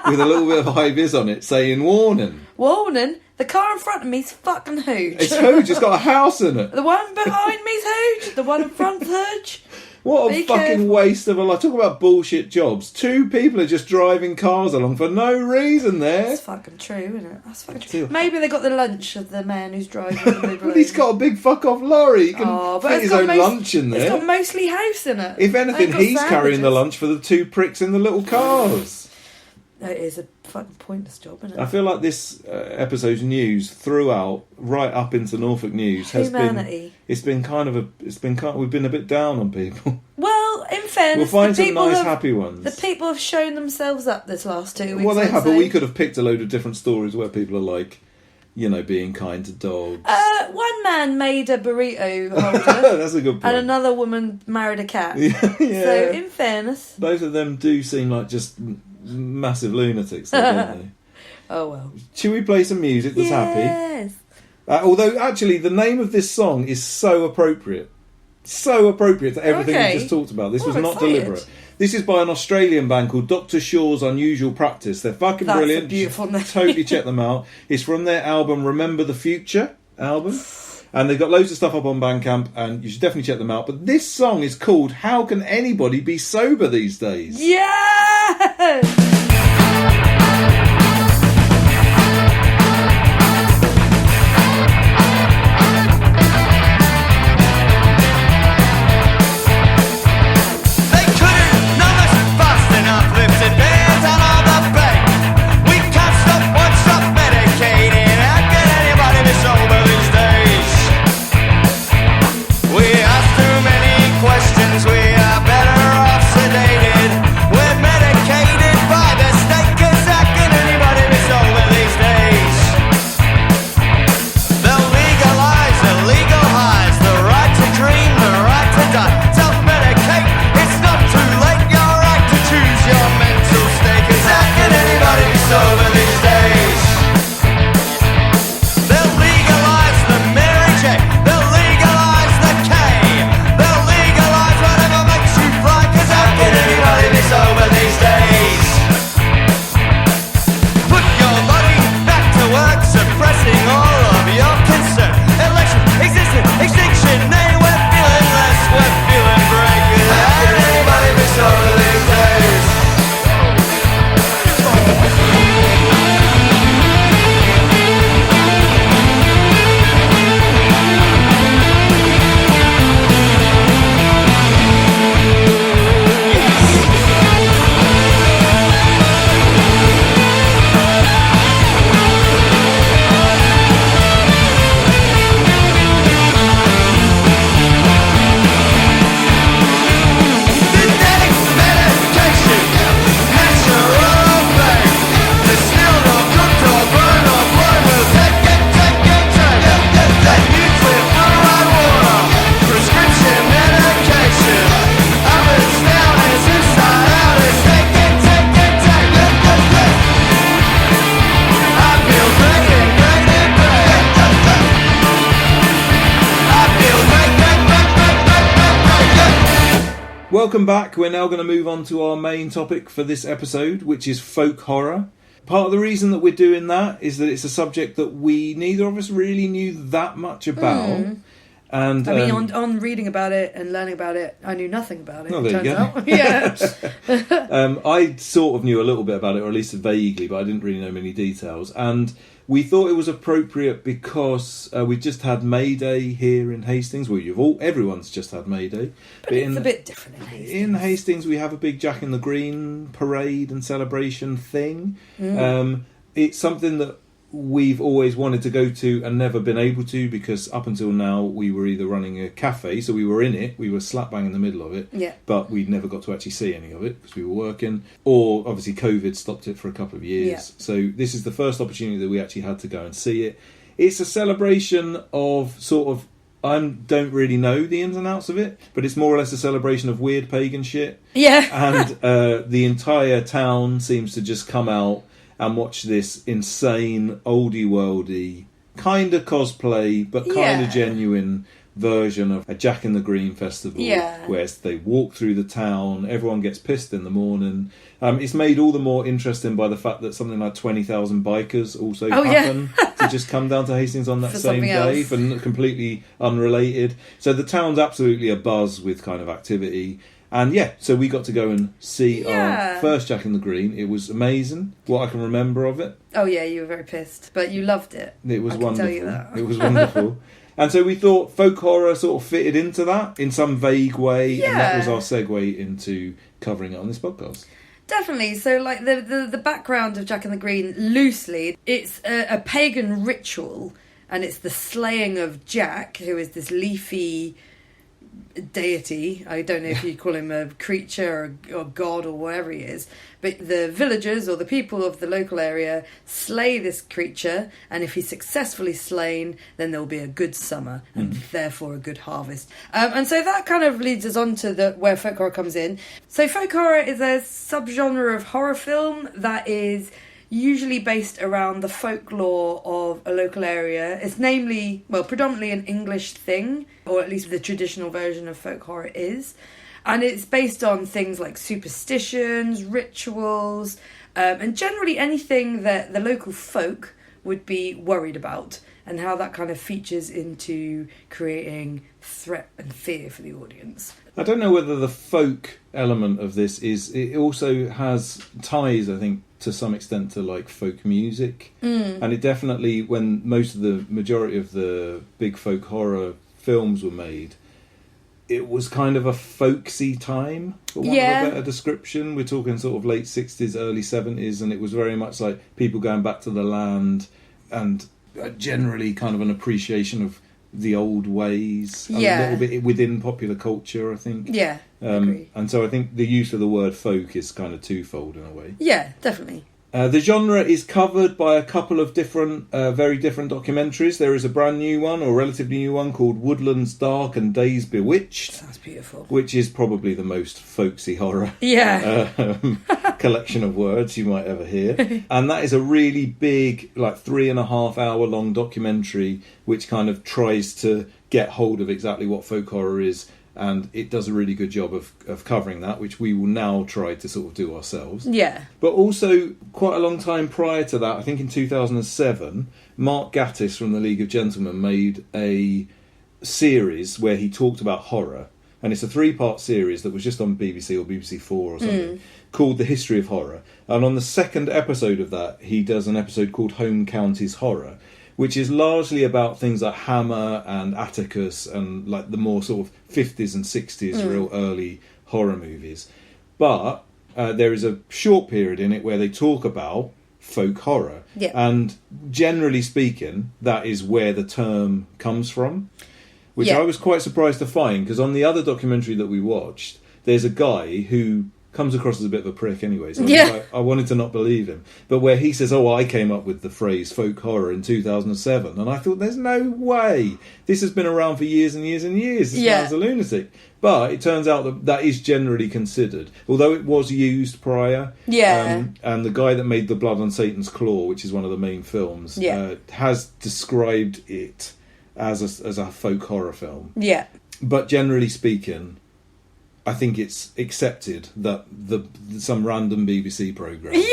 with a little bit of high vis on it saying warning. Warning, the car in front of me's fucking huge. It's huge, it's got a house in it. The one behind me's huge, the one in front's huge. What a Be fucking careful. waste of a life. Talk about bullshit jobs. 2 people are just driving cars along for no reason there. That's fucking true, isn't it? That's fucking true. Maybe they got the lunch of the man who's driving the mobile. Well, he's got a big fuck off lorry. He can but fit it's his got own lunch in It's got there. mostly house in it. If anything, They've got he's carrying the sandwiches. lunch for the 2 pricks in the little cars. It is a fucking pointless job, isn't it? I feel like this episode's news throughout, right up into Norfolk News, has Humanity. we've been a bit down on people. Well, in fairness, We'll find the some people nice, have, happy ones. the people have shown themselves up this last 2 weeks. Well, they I'd have, but say. we could have picked a load of different stories where people are like, you know, being kind to dogs. One man made a burrito holder, That's a good point. and another woman married a cat. Yeah. So, in fairness, Both of them do seem like just massive lunatics, though, don't they? oh well. Should we play some music that's happy? Yes. Although, actually, the name of this song is so appropriate. So appropriate to everything Okay. we just talked about. This Oh, was I'm not excited. deliberate. This is by an Australian band called Dr. Shaw's Unusual Practice. They're fucking That's a brilliant. beautiful You name. should totally check them out. It's from their album Remember the Future album. And they've got loads of stuff up on Bandcamp, and you should definitely check them out. But this song is called How Can Anybody Be Sober These Days? Yes! They couldn't numb us fast enough. welcome back. We're now going to move on to our main topic for this episode, which is folk horror. Part of the reason that we're doing that is that it's a subject that we neither of us really knew that much about. And I mean, on reading about it and learning about it, I knew nothing about it. Oh, there you go. Out. Yeah. I sort of knew a little bit about it, or at least vaguely, but I didn't really know many details. And we thought it was appropriate because we just had May Day here in Hastings. Well, everyone's just had May Day. But it's a bit different in Hastings. In Hastings, we have a big Jack in the Green parade and celebration thing. It's something that we've always wanted to go to and never been able to, because up until now we were either running a cafe, so we were in it, we were slap bang in the middle of it, but we never got to actually see any of it because we were working, or obviously COVID stopped it for a couple of years. So this is the first opportunity that we actually had to go and see it. It's a celebration of sort of, I don't really know the ins and outs of it, but it's more or less a celebration of weird pagan shit. And the entire town seems to just come out and watch this insane, oldie-worldy, kind of cosplay, but kind of genuine version of a Jack in the Green festival, where they walk through the town, everyone gets pissed in the morning. It's made all the more interesting by the fact that something like 20,000 bikers also happen to just come down to Hastings on that same day, for completely unrelated. So the town's absolutely abuzz with kind of activity. And so we got to go and see our first Jack in the Green. It was amazing, what I can remember of it. Oh yeah, you were very pissed, but you loved it. It was wonderful. Tell you that. It was wonderful. And so we thought folk horror sort of fitted into that in some vague way, and that was our segue into covering it on this podcast. Definitely. So, like, the background of Jack in the Green, loosely, it's a pagan ritual, and it's the slaying of Jack, who is this leafy deity. I don't know if you call him a creature or god or whatever he is, but the villagers or the people of the local area slay this creature, and if he's successfully slain, then there will be a good summer and therefore a good harvest. And so that kind of leads us on to where folk horror comes in. So folk horror is a subgenre of horror film that is usually based around the folklore of a local area. It's predominantly an English thing, or at least the traditional version of folk horror is. And it's based on things like superstitions, rituals, and generally anything that the local folk would be worried about, and how that kind of features into creating threat and fear for the audience. I don't know whether the folk element of this it also has ties, I think, to some extent to like folk music. And it definitely, when majority of the big folk horror films were made, it was kind of a folksy time, for want of a better description. We're talking sort of late 60s, early 70s, and it was very much like people going back to the land, and generally kind of an appreciation of the old ways, a little bit within popular culture, I think. Agree. And so I think the use of the word folk is kind of twofold in a way. Yeah, definitely. The genre is covered by a couple of different, very different documentaries. There is a brand new one, or relatively new one, called Woodlands Dark and Days Bewitched. Sounds beautiful. Which is probably the most folksy horror collection of words you might ever hear. And that is a really big, like 3.5 hour long documentary, which kind of tries to get hold of exactly what folk horror is. And it does a really good job of covering that, which we will now try to sort of do ourselves. Yeah. But also, quite a long time prior to that, I think in 2007, Mark Gatiss from the League of Gentlemen made a series where he talked about horror. And it's a 3-part series that was just on BBC or BBC 4 or something, called The History of Horror. And on the second episode of that, he does an episode called Home Counties Horror, which is largely about things like Hammer and Atticus and like the more sort of 50s and 60s real early horror movies. But there is a short period in it where they talk about folk horror. Yeah. And generally speaking, that is where the term comes from, which I was quite surprised to find, because on the other documentary that we watched, there's a guy who comes across as a bit of a prick anyway, so I wanted to not believe him. But where he says, I came up with the phrase folk horror in 2007, and I thought, there's no way. This has been around for years and years and years. This man's a lunatic. But it turns out that is generally considered, although it was used prior. And the guy that made The Blood on Satan's Claw, which is one of the main films, has described it as a folk horror film. But generally speaking, I think it's accepted that some random BBC programme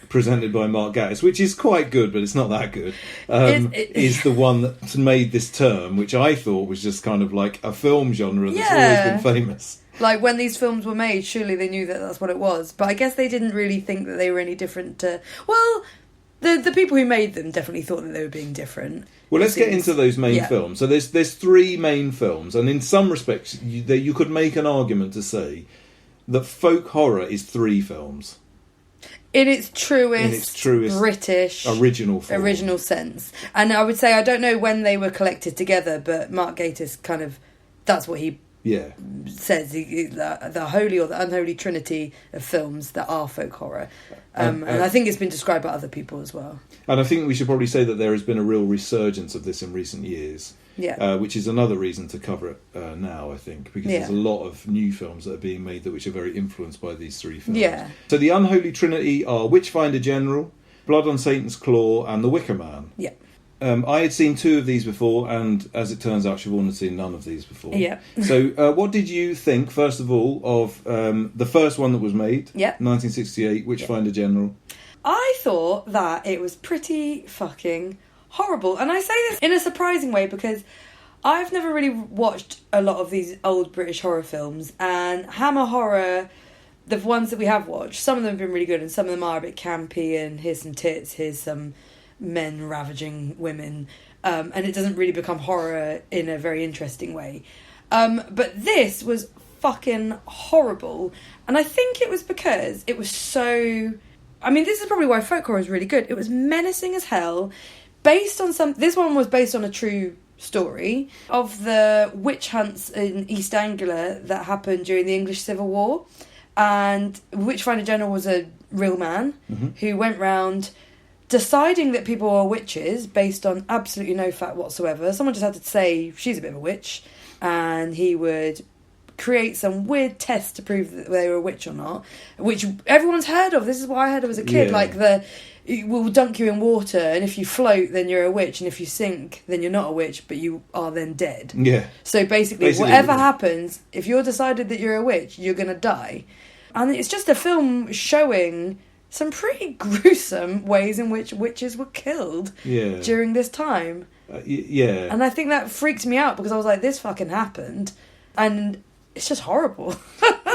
presented by Mark Gatiss, which is quite good, but it's not that good, is the one that made this term, which I thought was just kind of like a film genre that's always been famous. Like, when these films were made, surely they knew that that's what it was. But I guess they didn't really think that they were any different to... Well, the people who made them definitely thought that they were being different. Well, let's get into those main films. So there's three main films, and in some respects, you could make an argument to say that folk horror is three films. In its truest British original sense. And I would say, I don't know when they were collected together, but Mark Gatiss kind of... That's what he... says the holy or the unholy trinity of films that are folk horror, and I think it's been described by other people as well. And I think we should probably say that there has been a real resurgence of this in recent years, which is another reason to cover it now. I think because there's a lot of new films that are being made which are very influenced by these three films. So the unholy trinity are Witchfinder General, Blood on Satan's Claw, and The Wicker Man. I had seen two of these before, and as it turns out, Siobhan had seen none of these before. So what did you think, first of all, of the first one that was made, 1968, Witchfinder General? I thought that it was pretty fucking horrible. And I say this in a surprising way because I've never really watched a lot of these old British horror films, and Hammer Horror, the ones that we have watched, some of them have been really good and some of them are a bit campy and here's some tits, here's some... men ravaging women, and it doesn't really become horror in a very interesting way. But this was fucking horrible, and I think it was because it was so... I mean, this is probably why folk horror is really good. It was menacing as hell, based on some... This one was based on a true story of the witch hunts in East Anglia that happened during the English Civil War, and Witchfinder General was a real man who went round... deciding that people are witches based on absolutely no fact whatsoever. Someone just had to say she's a bit of a witch, and he would create some weird test to prove that they were a witch or not, which everyone's heard of. This is what I heard of as a kid. Like it will dunk you in water, and if you float, then you're a witch, and if you sink, then you're not a witch, but you are then dead. So basically whatever happens, if you're decided that you're a witch, you're going to die. And it's just a film showing... some pretty gruesome ways in which witches were killed during this time. And I think that freaked me out because I was like, this fucking happened. And it's just horrible.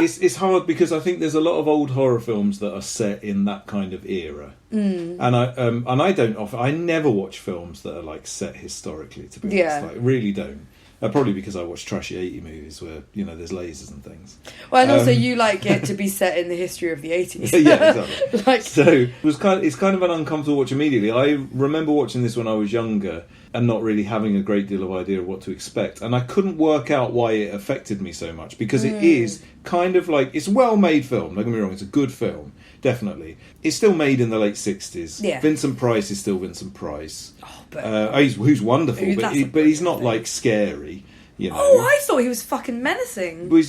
It's hard because I think there's a lot of old horror films that are set in that kind of era. And I never watch films that are like set historically, to be honest. Like, really don't. Probably because I watch trashy 80 movies where, there's lasers and things. Well, and also you like it to be set in the history of the 80s. Exactly. So it's kind of an uncomfortable watch immediately. I remember watching this when I was younger and not really having a great deal of idea of what to expect. And I couldn't work out why it affected me so much because it is kind of like... It's a well-made film, don't get me wrong, it's a good film, definitely. It's still made in the late 60s. Vincent Price is still Vincent Price. Who's wonderful, but he's not like scary, I thought he was fucking menacing. Well,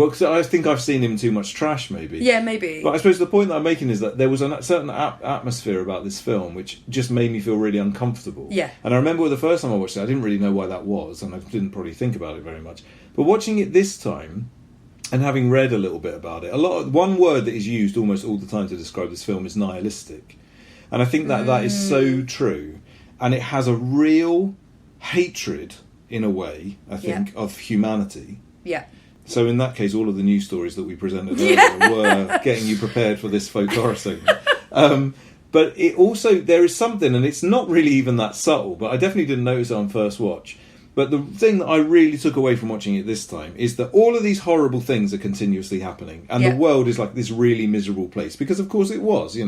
because I think I've seen him in too much trash, maybe. Maybe. But I suppose the point that I'm making is that there was a certain atmosphere about this film which just made me feel really uncomfortable. And I remember the first time I watched it, I didn't really know why that was, and I didn't probably think about it very much. But watching it this time, and having read a little bit about it, one word that is used almost all the time to describe this film is nihilistic. And I think that is so true. And it has a real hatred, in a way, I think, of humanity. So in that case, all of the news stories that we presented earlier were getting you prepared for this folk horror segment. But it also, there is something, and it's not really even that subtle, but I definitely didn't notice it on first watch. But the thing that I really took away from watching it this time is that all of these horrible things are continuously happening. And the world is like this really miserable place. Because, of course, it was,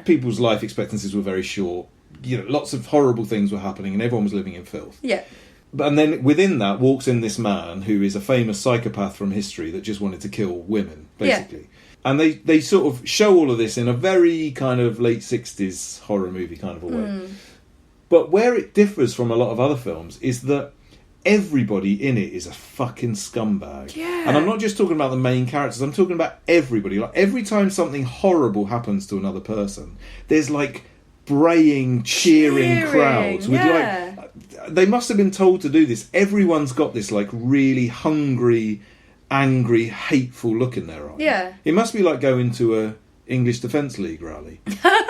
People's life expectancies were very short. Lots of horrible things were happening and everyone was living in filth. And then within that walks in this man who is a famous psychopath from history that just wanted to kill women, basically. And they sort of show all of this in a very kind of late 60s horror movie kind of a way. But where it differs from a lot of other films is that everybody in it is a fucking scumbag. And I'm not just talking about the main characters, I'm talking about everybody. Like, every time something horrible happens to another person, there's like braying, cheering crowds with like... They must have been told to do this. Everyone's got this like really hungry angry, hateful look in their eye. Yeah. It must be like going to a English Defence League rally,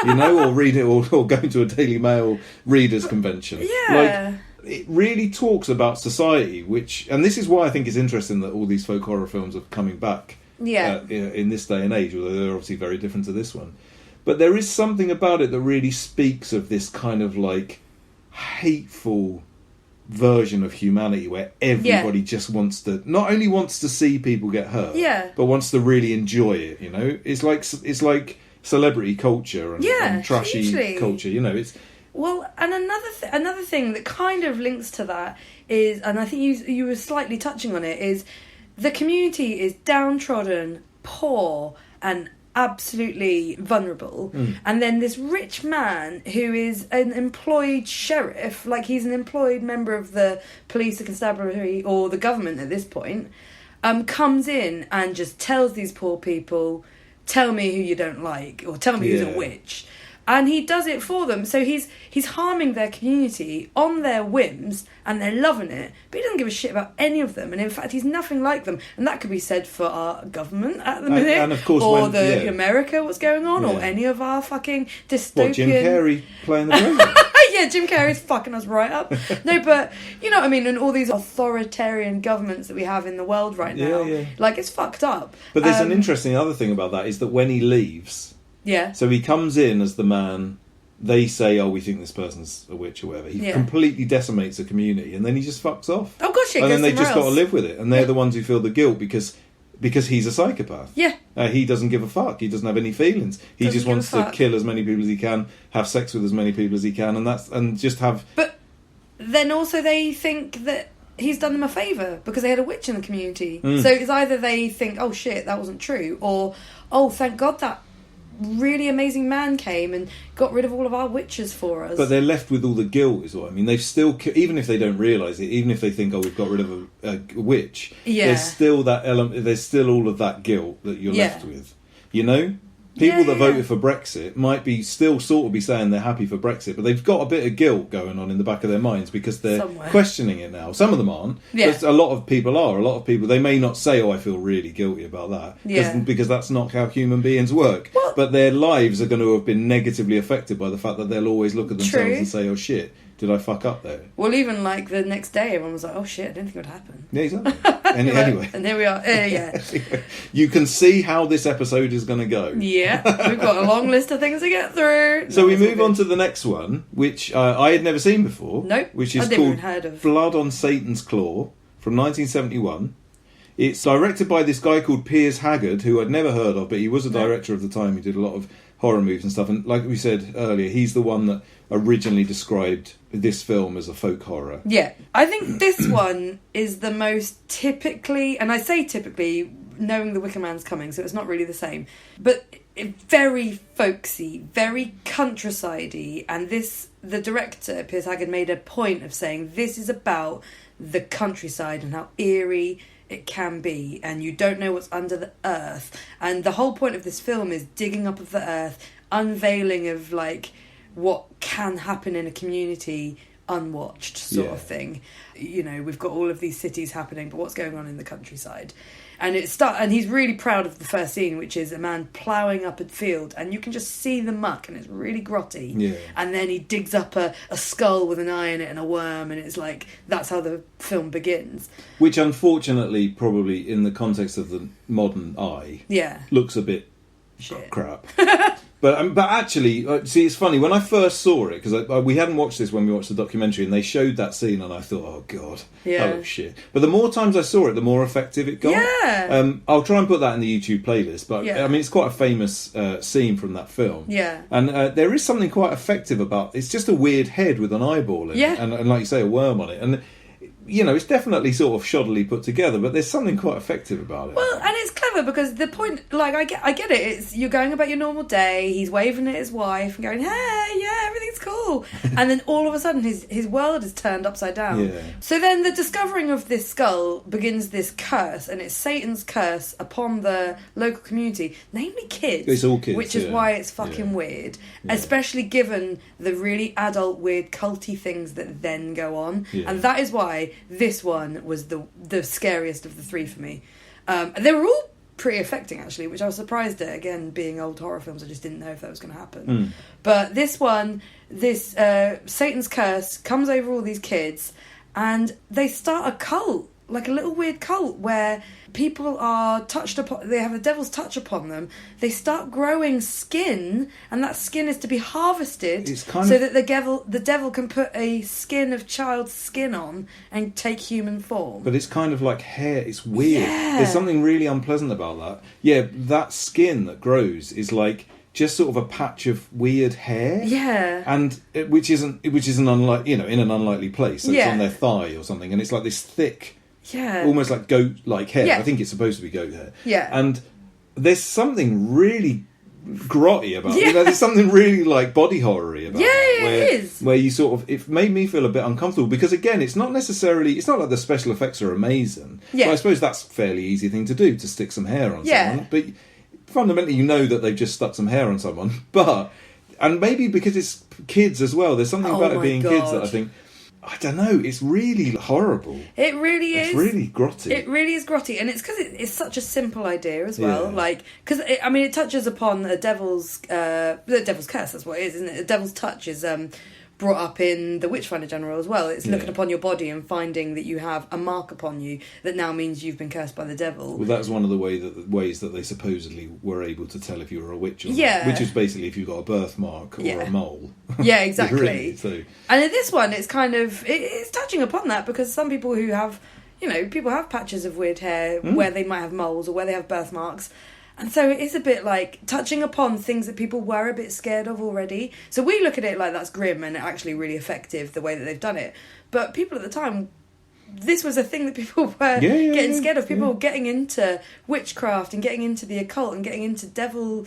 or read it, or going to a Daily Mail readers' convention. Yeah. Like, it really talks about society, and this is why I think it's interesting that all these folk horror films are coming back. Yeah. In this day and age, although they're obviously very different to this one. But there is something about it that really speaks of this kind of like hateful version of humanity where everybody just not only wants to see people get hurt, but wants to really enjoy it. It's like celebrity culture and trashy hugely. Culture. It's and another thing that kind of links to that is, and I think you were slightly touching on it, is the community is downtrodden, poor, and absolutely vulnerable. And then this rich man who is an employed sheriff, like he's an employed member of the police, the constabulary, or the government at this point, comes in and just tells these poor people, tell me who you don't like, or tell me who's a witch. And he does it for them. So he's harming their community on their whims, and they're loving it. But he doesn't give a shit about any of them. And in fact, he's nothing like them. And that could be said for our government at the minute. And of course, or America, what's going on, or any of our fucking dystopian... What, Jim Carey playing the president? Yeah, Jim Carey's fucking us right up. No, but you know what I mean, and all these authoritarian governments that we have in the world right now, like, it's fucked up. But there's an interesting other thing about that, is that when he leaves... Yeah. So he comes in as the man. They say, "Oh, we think this person's a witch or whatever." He completely decimates the community, and then he just fucks off. Oh gosh, and then they just got to live with it, and they're the ones who feel the guilt because he's a psychopath. Yeah. He doesn't give a fuck. He doesn't have any feelings. He just wants to kill as many people as he can, have sex with as many people as he can, and just have. But then also they think that he's done them a favour because they had a witch in the community. So it's either they think, "Oh shit, that wasn't true," or "Oh, thank God that really amazing man came and got rid of all of our witches for us." But they're left with all the guilt, is what I mean. They've still, even if they don't realise it, even if they think, "Oh, we've got rid of a witch," there's still that element. There's still all of that guilt that you're left with. People that voted for Brexit might be still sort of be saying they're happy for Brexit, but they've got a bit of guilt going on in the back of their minds because they're questioning it now. Some of them aren't. But a lot of people are. A lot of people, they may not say, "Oh, I feel really guilty about that," because that's not how human beings work. But their lives are going to have been negatively affected by the fact that they'll always look at themselves and say, "Oh shit, did I fuck up there?" Well, even like the next day, everyone was like, "Oh shit, I didn't think it would happen." Yeah, exactly. Anyway. And here we are. You can see how this episode is going to go. Yeah, we've got a long list of things to get through. So we move on to the next one, which I had never seen before. Nope. Which is I've called never heard of. Blood on Satan's Claw from 1971. It's directed by this guy called Piers Haggard, who I'd never heard of, but he was a director of the time. He did a lot of horror movies and stuff. And like we said earlier, he's the one that originally described this film as a folk horror. Yeah. I think this one is the most typically, and I say typically, knowing the Wicker Man's coming, so it's not really the same, but very folksy, very countryside-y, and the director, Piers Haggard, made a point of saying this is about the countryside and how eerie it can be, and you don't know what's under the earth. And the whole point of this film is digging up of the earth, unveiling of like what can happen in a community unwatched sort of thing. We've got all of these cities happening, but what's going on in the countryside? And and he's really proud of the first scene, which is a man ploughing up a field, and you can just see the muck, and it's really grotty. Yeah. And then he digs up a skull with an eye in it and a worm, and it's like, that's how the film begins. Which, unfortunately, probably in the context of the modern eye, looks a bit crap. But actually, see, it's funny, when I first saw it, because we hadn't watched this when we watched the documentary, and they showed that scene, and I thought, oh god, that looks shit. But the more times I saw it, the more effective it got. Yeah. I'll try and put that in the YouTube playlist, but I mean, it's quite a famous scene from that film. Yeah. And there is something quite effective about, it's just a weird head with an eyeball in it, and like you say, a worm on it. And it's definitely sort of shoddily put together, but there's something quite effective about it. Well, and it's clever because the point, like, I get it. It's you're going about your normal day. He's waving at his wife and going, "Hey, yeah, everything's cool," and then all of a sudden his world is turned upside down. Yeah. So then the discovering of this skull begins this curse, and it's Satan's curse upon the local community, namely kids. It's all kids, which is why it's fucking weird, especially given the really adult, weird, culty things that then go on, and that is why this one was the scariest of the three for me. They were all pretty affecting, actually, which I was surprised at. Again, being old horror films, I just didn't know if that was going to happen. But this one, Satan's curse comes over all these kids, and they start a cult, like a little weird cult where people are touched upon, they have the devil's touch upon them. They start growing skin, and that skin is to be harvested that the devil can put a skin of child's skin on and take human form. But it's kind of like hair. It's weird. Yeah. There's something really unpleasant about that. Yeah, that skin that grows is like just sort of a patch of weird hair. Yeah. And which isn't unlike, in an unlikely place. So it's on their thigh or something, and it's like this thick, almost like goat-like hair. Yeah. I think it's supposed to be goat hair. Yeah. And there's something really grotty about it. There's something really like body horror-y about it. It is. Where you sort of, it made me feel a bit uncomfortable because, again, it's not like the special effects are amazing. Yeah. But I suppose that's a fairly easy thing to do, to stick some hair on someone. But fundamentally, you know that they've just stuck some hair on someone. And maybe because it's kids as well, there's something about it being kids that I think, I don't know, it's really horrible. It really is. It's really grotty. It really is grotty, and it's because it's such a simple idea as well. Yeah. Like, because it touches upon the devil's curse. That's what it is, isn't it? The devil's touch is brought up in the Witchfinder General as well. It's looking upon your body and finding that you have a mark upon you that now means you've been cursed by the devil. Well, that's one of the ways that they supposedly were able to tell if you were a witch or not, which is basically if you've got a birthmark or a mole. Yeah, exactly. Really, so. And in this one, it's kind of it's touching upon that because some people who have, people have patches of weird hair where they might have moles or where they have birthmarks. And so it is a bit like touching upon things that people were a bit scared of already. So we look at it like that's grim and actually really effective the way that they've done it. But people at the time, this was a thing that people were getting scared of. People were getting into witchcraft and getting into the occult and getting into devil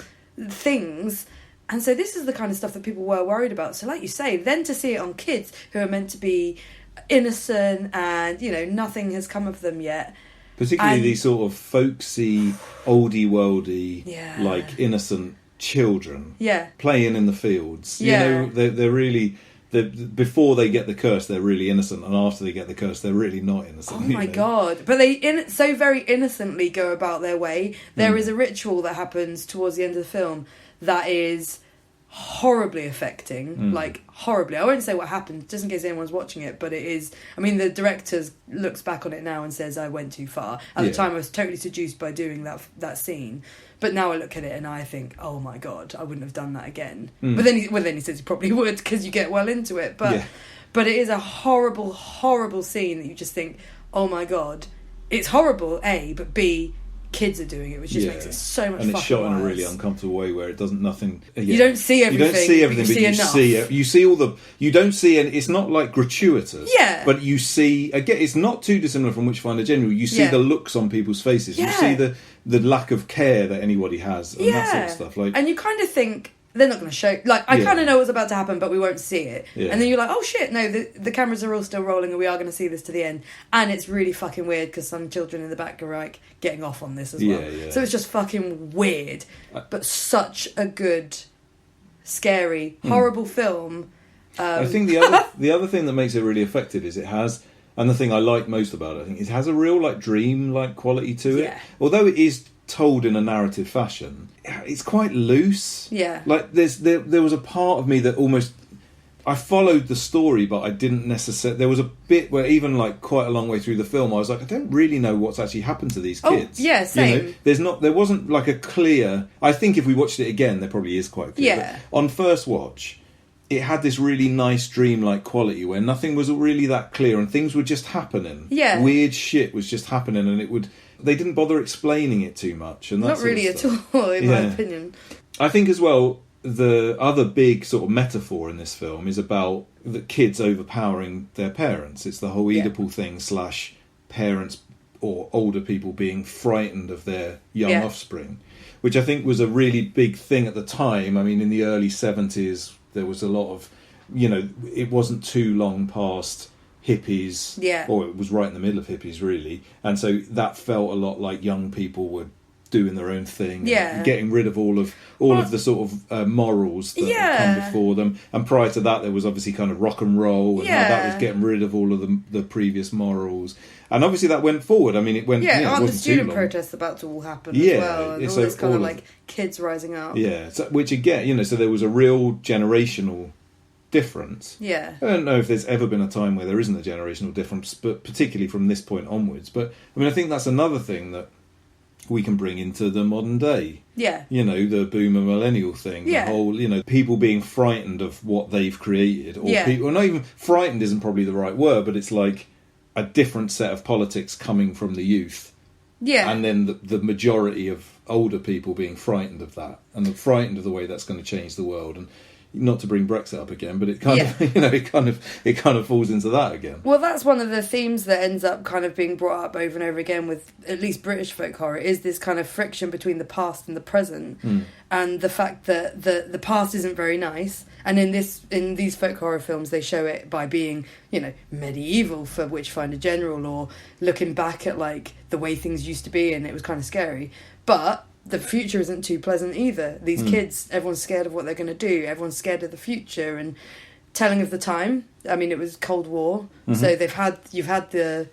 things. And so this is the kind of stuff that people were worried about. So like you say, then to see it on kids who are meant to be innocent and, nothing has come of them yet. Particularly these sort of folksy, oldie-worldy, like innocent children playing in the fields. Yeah. They're really... before they get the curse, they're really innocent, and after they get the curse, they're really not innocent. Oh my God. But they so very innocently go about their way. There is a ritual that happens towards the end of the film that is horribly affecting, like horribly. I won't say what happened just in case anyone's watching it, but it is, the director looks back on it now and says I went too far. At the time I was totally seduced by doing that scene, but now I look at it and I think, oh my God, I wouldn't have done that again. But then he says he probably would because you get well into it, but it is a horrible, horrible scene that you just think, oh my God, it's horrible, A, but B, kids are doing it, which just makes it so much. And it's shot in a worse. really uncomfortable way where it doesn't nothing. You don't see everything. You don't see everything, but you enough. see it. You see all the. You don't see, and it's not like gratuitous. Yeah. But you see again. It's not too dissimilar from Witchfinder General. You see the looks on people's faces. You see the lack of care that anybody has, and that sort of stuff. Like, and you kind of think they're not going to show. Like, I kind of know what's about to happen, but we won't see it. Yeah. And then you're like, oh shit, no, the cameras are all still rolling, and we are going to see this to the end. And it's really fucking weird because some children in the back are like getting off on this as well. Yeah. So it's just fucking weird, but such a good, scary, horrible film. I think the other thing that makes it really effective is it has, and the thing I like most about it, I think it has a real like dream-like quality to it. Although it is told in a narrative fashion, it's quite loose. Yeah. Like there was a part of me that almost, I followed the story, but I didn't necessarily. There was a bit where even like quite a long way through the film, I was like, I don't really know what's actually happened to these kids. Oh, yeah, same. There wasn't like a clear. I think if we watched it again, there probably is quite clear. Yeah. But on first watch, it had this really nice dream-like quality where nothing was really that clear and things were just happening. Yeah. Weird shit was just happening, and they didn't bother explaining it too much. And that Not sort of really at stuff. all, in my opinion. I think as well, the other big sort of metaphor in this film is about the kids overpowering their parents. It's the whole Oedipal thing / parents or older people being frightened of their young offspring, which I think was a really big thing at the time. In the early 70s, there was a lot of, it wasn't too long past hippies, or it was right in the middle of hippies, really. And so that felt a lot like young people were doing their own thing, Yeah. and getting rid of all of the sort of morals that had come before them. And prior to that, there was obviously kind of rock and roll, and how that was getting rid of all of the previous morals. And obviously that went forward. I mean, it went. Yeah, it aren't the wasn't too student long. protests about to all happen Yeah, as well? And all so this kind all of of- like kids rising up. Yeah, so, which again, so there was a real generational difference. Yeah. I don't know if there's ever been a time where there isn't a generational difference, but particularly from this point onwards. But I mean, I think that's another thing that we can bring into the modern day. Yeah. The boomer millennial thing. Yeah. The whole, people being frightened of what they've created. Or people, not even frightened isn't probably the right word, but it's like a different set of politics coming from the youth. Yeah. And then the majority of older people being frightened of that, and frightened of the way that's going to change the world. And not to bring Brexit up again, but it kind of, it kind of falls into that again. Well, that's one of the themes that ends up kind of being brought up over and over again with at least British folk horror, is this kind of friction between the past and the present, and the fact that the past isn't very nice. And in these folk horror films, they show it by being, medieval for Witchfinder General, or looking back at like the way things used to be, and it was kind of scary. But the future isn't too pleasant either. These kids, everyone's scared of what they're going to do. Everyone's scared of the future. And telling of the time, I mean, it was Cold War. So you've had the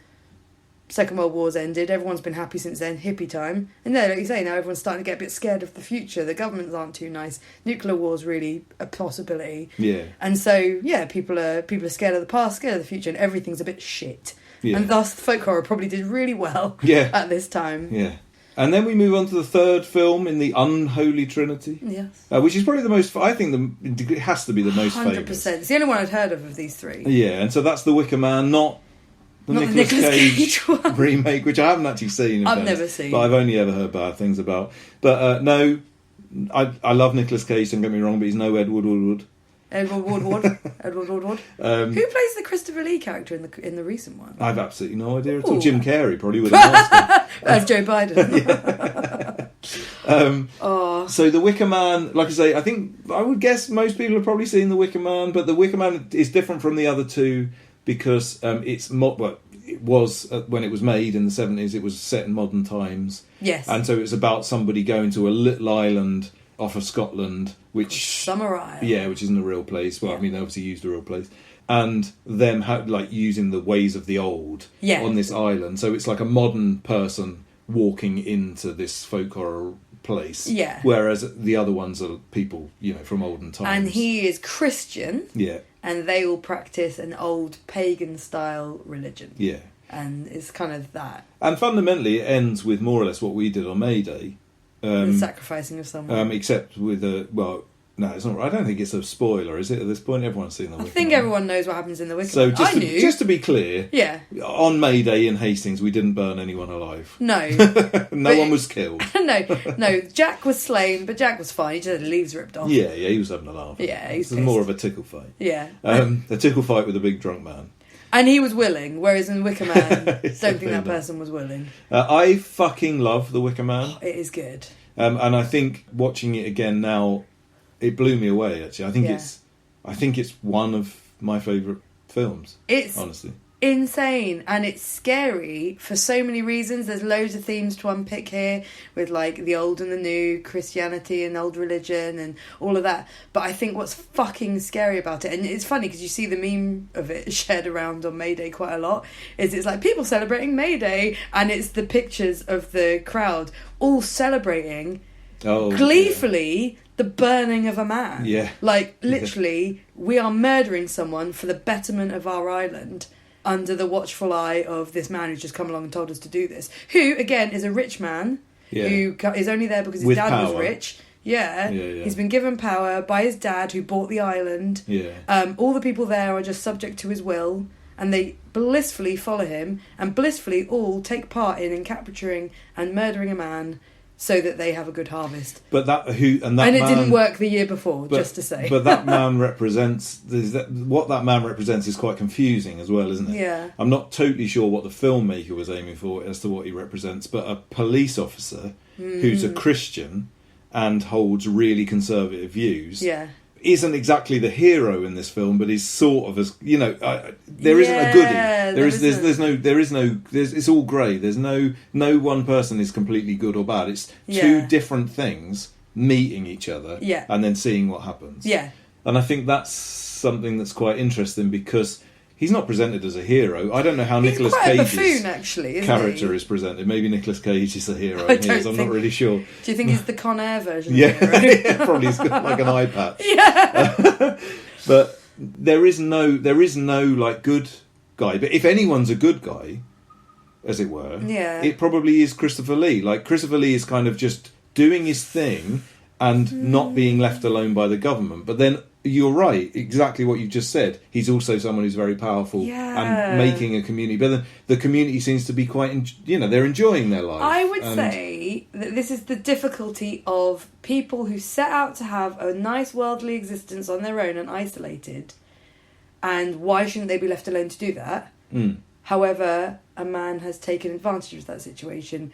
Second World War's ended. Everyone's been happy since then, hippie time. And then, like you say, now everyone's starting to get a bit scared of the future. The governments aren't too nice. Nuclear war's really a possibility. Yeah. And so, people are scared of the past, scared of the future, and everything's a bit shit. Yeah. And thus, folk horror probably did really well at this time. Yeah. And then we move on to the third film in the Unholy Trinity. Yes. Which is probably the most, I think it has to be the most 100%. famous. It's the only one I'd heard of these three. Yeah, and so that's The Wicker Man, not the Nicolas Cage one. remake, which I haven't actually seen. I've never seen. But I've only ever heard bad things about. But no, I love Nicolas Cage, don't get me wrong, but he's no Edward Woodward. Edward Woodward. Who plays the Christopher Lee character in the recent one? I've absolutely no idea at all. Ooh. Jim Carrey probably would have asked him. As Joe Biden. So The Wicker Man, like I say, I would guess most people have probably seen The Wicker Man, but The Wicker Man is different from the other two because it was when it was made in the 70s, it was set in modern times. Yes. And so it's about somebody going to a little island off of Scotland, which Summer Isle. Yeah, which isn't a real place. Well, Yeah. I mean, they obviously used a real place. And them using the ways of the old on this island. So it's like a modern person walking into this folk horror place. Yeah. Whereas the other ones are people, from olden times. And he is Christian. Yeah. And they all practice an old pagan style religion. Yeah. And it's kind of that. And fundamentally, it ends with more or less what we did on May Day. The sacrificing of someone. Except with no, it's not. I don't think it's a spoiler, is it? At this point, everyone's seen the Wicker I think Man. everyone knows what happens in the Wicker So Man. I knew. just to be clear, Yeah. on May Day in Hastings, we didn't burn anyone alive. No. No one was killed. no. Jack was slain, but Jack was fine. He just had his leaves ripped off. Yeah, he was having a laugh. Yeah, he's It was more of a tickle fight. Yeah. A tickle fight with a big drunk man. And he was willing, whereas in Wicker Man, don't think definitely that not. person was willing. I fucking love The Wicker Man. It is good. And I think watching it again now, it blew me away. Actually, I think it's one of my favourite films. It's honestly insane, and it's scary for so many reasons. There's loads of themes to unpick here with like the old and the new, Christianity and old religion and all of that. But I think what's fucking scary about it, and it's funny because you see the meme of it shared around on May Day quite a lot, is it's like people celebrating May Day, and it's the pictures of the crowd all celebrating gleefully the burning of a man. Yeah. Like, literally, we are murdering someone for the betterment of our island under the watchful eye of this man who's just come along and told us to do this. Who, again, is a rich man who is only there because his With dad was power. rich. Yeah. He's been given power by his dad who bought the island. Yeah. All the people there are just subject to his will, and they blissfully follow him and blissfully all take part in capturing and murdering a man so that they have a good harvest. But and it didn't work the year before, just to say. But that man represents what that man represents is quite confusing as well, isn't it? Yeah. I'm not totally sure what the filmmaker was aiming for as to what he represents, but a police officer who's a Christian and holds really conservative views. Yeah. isn't exactly the hero in this film, but is sort of as there isn't a goodie. It's all grey. There's no one person is completely good or bad. It's two different things meeting each other and then seeing what happens. Yeah. And I think that's something that's quite interesting because he's not presented as a hero. I don't know how Nicolas Cage's character is presented. Maybe Nicolas Cage is the hero. I'm not really sure. Do you think he's the Con Air version? Yeah, probably he's got like an eye patch. Yeah. But there is no like good guy. But if anyone's a good guy, as it were, it probably is Christopher Lee. Like Christopher Lee is kind of just doing his thing and not being left alone by the government. But then you're right, exactly what you just said. He's also someone who's very powerful and making a community. But then the community seems to be quite, they're enjoying their life. I would say that this is the difficulty of people who set out to have a nice worldly existence on their own and isolated. And why shouldn't they be left alone to do that? However, a man has taken advantage of that situation.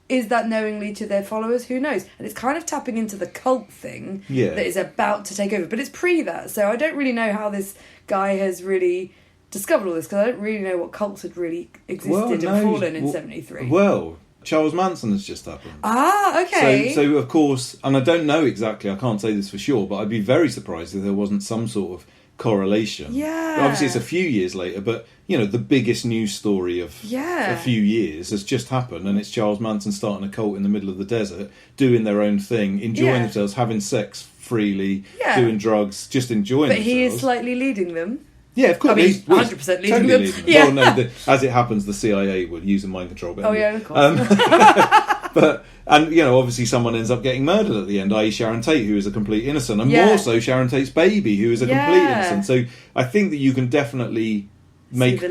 Is that knowingly to their followers? Who knows? And it's kind of tapping into the cult thing that is about to take over. But it's pre that, so I don't really know how this guy has really discovered all this, because I don't really know what cults had really existed and fallen in 73. Well, Charles Manson has just happened. Ah, okay. So of course, and I don't know exactly, I can't say this for sure, but I'd be very surprised if there wasn't some sort of correlation. Yeah. Obviously, it's a few years later, but the biggest news story of a few years has just happened, and it's Charles Manson starting a cult in the middle of the desert, doing their own thing, enjoying themselves, having sex freely, doing drugs, just enjoying themselves. But he is slightly leading them. Yeah, of course. He's 100% leading them. Leading them. Yeah. Well, no, as it happens, the CIA would use a mind control. But anyway. Yeah, of course. But obviously someone ends up getting murdered at the end, i.e. Sharon Tate, who is a complete innocent, and more so Sharon Tate's baby, who is a complete innocent. So I think that you can definitely make clear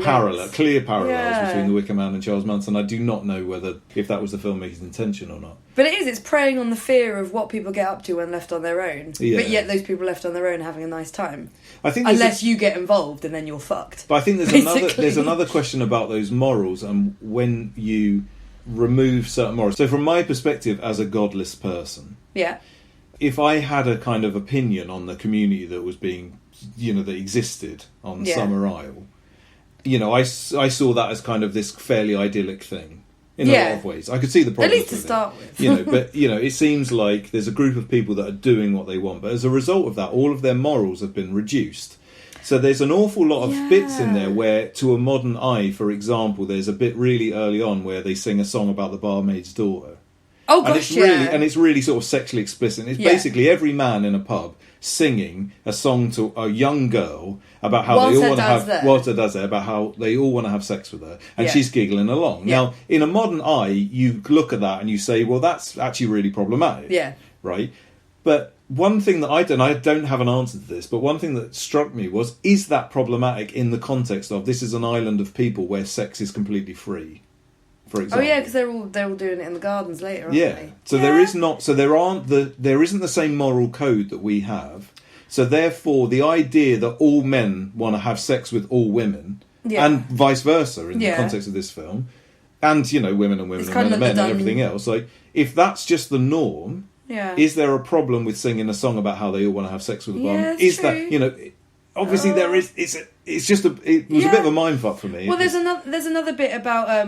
parallels between The Wicker Man and Charles Manson. I do not know if that was the filmmaker's intention or not. But it's preying on the fear of what people get up to when left on their own. Yeah. But yet those people left on their own are having a nice time. I think unless you get involved and then you're fucked. But I think there's another question about those morals and when you remove certain morals. So from my perspective as a godless person, if I had a kind of opinion on the community that was being, that existed on Summer Isle, I saw that as kind of this fairly idyllic thing in a lot of ways. I could see the problems. At least to start with. But it seems like there's a group of people that are doing what they want, but as a result of that, all of their morals have been reduced. So there's an awful lot of bits in there where, to a modern eye, for example, there's a bit really early on where they sing a song about the barmaid's daughter. Oh gosh, and it's really sort of sexually explicit. It's basically every man in a pub singing a song to a young girl about how they all want to have Walter does it about how they all want to have sex with her, and she's giggling along. Now, in a modern eye, you look at that and you say, well, that's actually really problematic. Yeah. Right? But one thing that I don't have an answer to this, but one thing that struck me was, is that problematic in the context of this is an island of people where sex is completely free? For example. Oh yeah, because they're all doing it in the gardens later, aren't they? So there isn't the same moral code that we have. So therefore, the idea that all men want to have sex with all women, and vice versa in the context of this film, and women and women and men and men and everything else, like if that's just the norm, is there a problem with singing a song about how they all want to have sex with a bum? Is true. That obviously there is. It was a bit of a mindfuck for me. Well, there's another bit about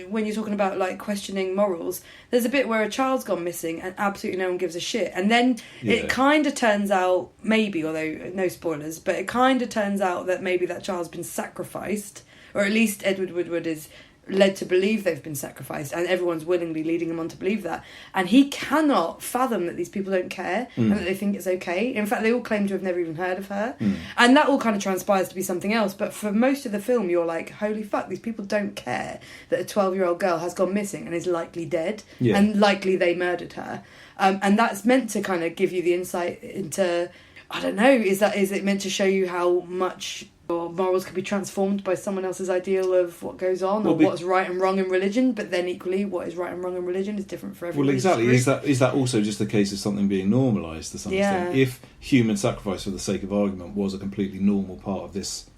when you're talking about like questioning morals. There's a bit where a child's gone missing and absolutely no one gives a shit, and then it kind of turns out, maybe, although no spoilers, but it kind of turns out that maybe that child's been sacrificed, or at least Edward Woodward is led to believe they've been sacrificed, and everyone's willingly leading him on to believe that, and he cannot fathom that these people don't care and that they think it's okay. In fact, they all claim to have never even heard of her, and that all kind of transpires to be something else. But for most of the film, you're like, holy fuck, these people don't care that a 12-year-old girl has gone missing and is likely dead, and likely they murdered her, and that's meant to kind of give you the insight into, I don't know, is it meant to show you how much or morals can be transformed by someone else's ideal of what goes on, or what's right and wrong in religion, but then equally what is right and wrong in religion is different for everyone. Well, exactly. Is that also just a case of something being normalised to some extent? If human sacrifice for the sake of argument was a completely normal part of this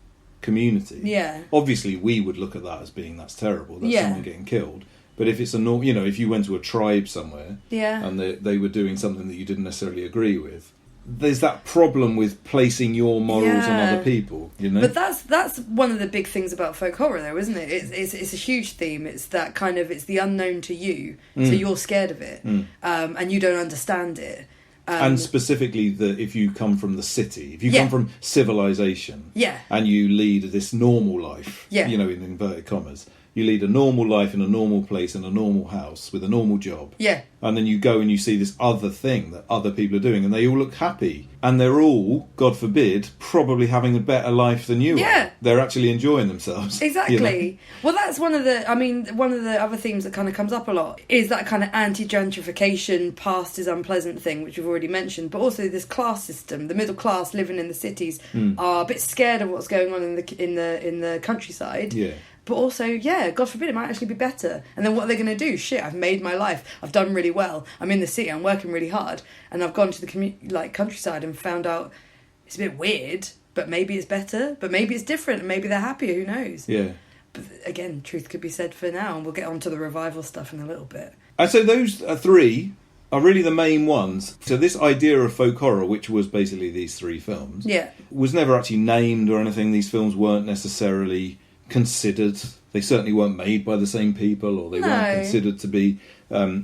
community, obviously we would look at that as being, that's terrible, that's someone getting killed. But if it's if you went to a tribe somewhere and they were doing something that you didn't necessarily agree with, there's that problem with placing your morals on other people, you know. But that's one of the big things about folk horror, though, isn't it? It's a huge theme. It's that kind of, it's the unknown to you, so you're scared of it, and you don't understand it. And specifically, if you come from the city, if you come from civilization, and you lead this normal life, you know, in inverted commas, you lead a normal life in a normal place in a normal house with a normal job. Yeah. And then you go and you see this other thing that other people are doing, and they all look happy. And they're all, God forbid, probably having a better life than you are. They're actually enjoying themselves. Exactly. You know? Well, that's one of the other themes that kind of comes up a lot is that kind of anti-gentrification, past is unpleasant thing, which we've already mentioned, but also this class system. The middle class living in the cities are a bit scared of what's going on in the countryside. Yeah. But also, God forbid, it might actually be better. And then what are they going to do? Shit, I've made my life. I've done really well. I'm in the city. I'm working really hard. And I've gone to the countryside and found out it's a bit weird, but maybe it's better. But maybe it's different. And maybe they're happier. Who knows? Yeah. But again, truth could be said for now. And we'll get on to the revival stuff in a little bit. And so those three are really the main ones. So this idea of folk horror, which was basically these three films, was never actually named or anything. These films weren't necessarily considered, they certainly weren't made by the same people, or they weren't considered to be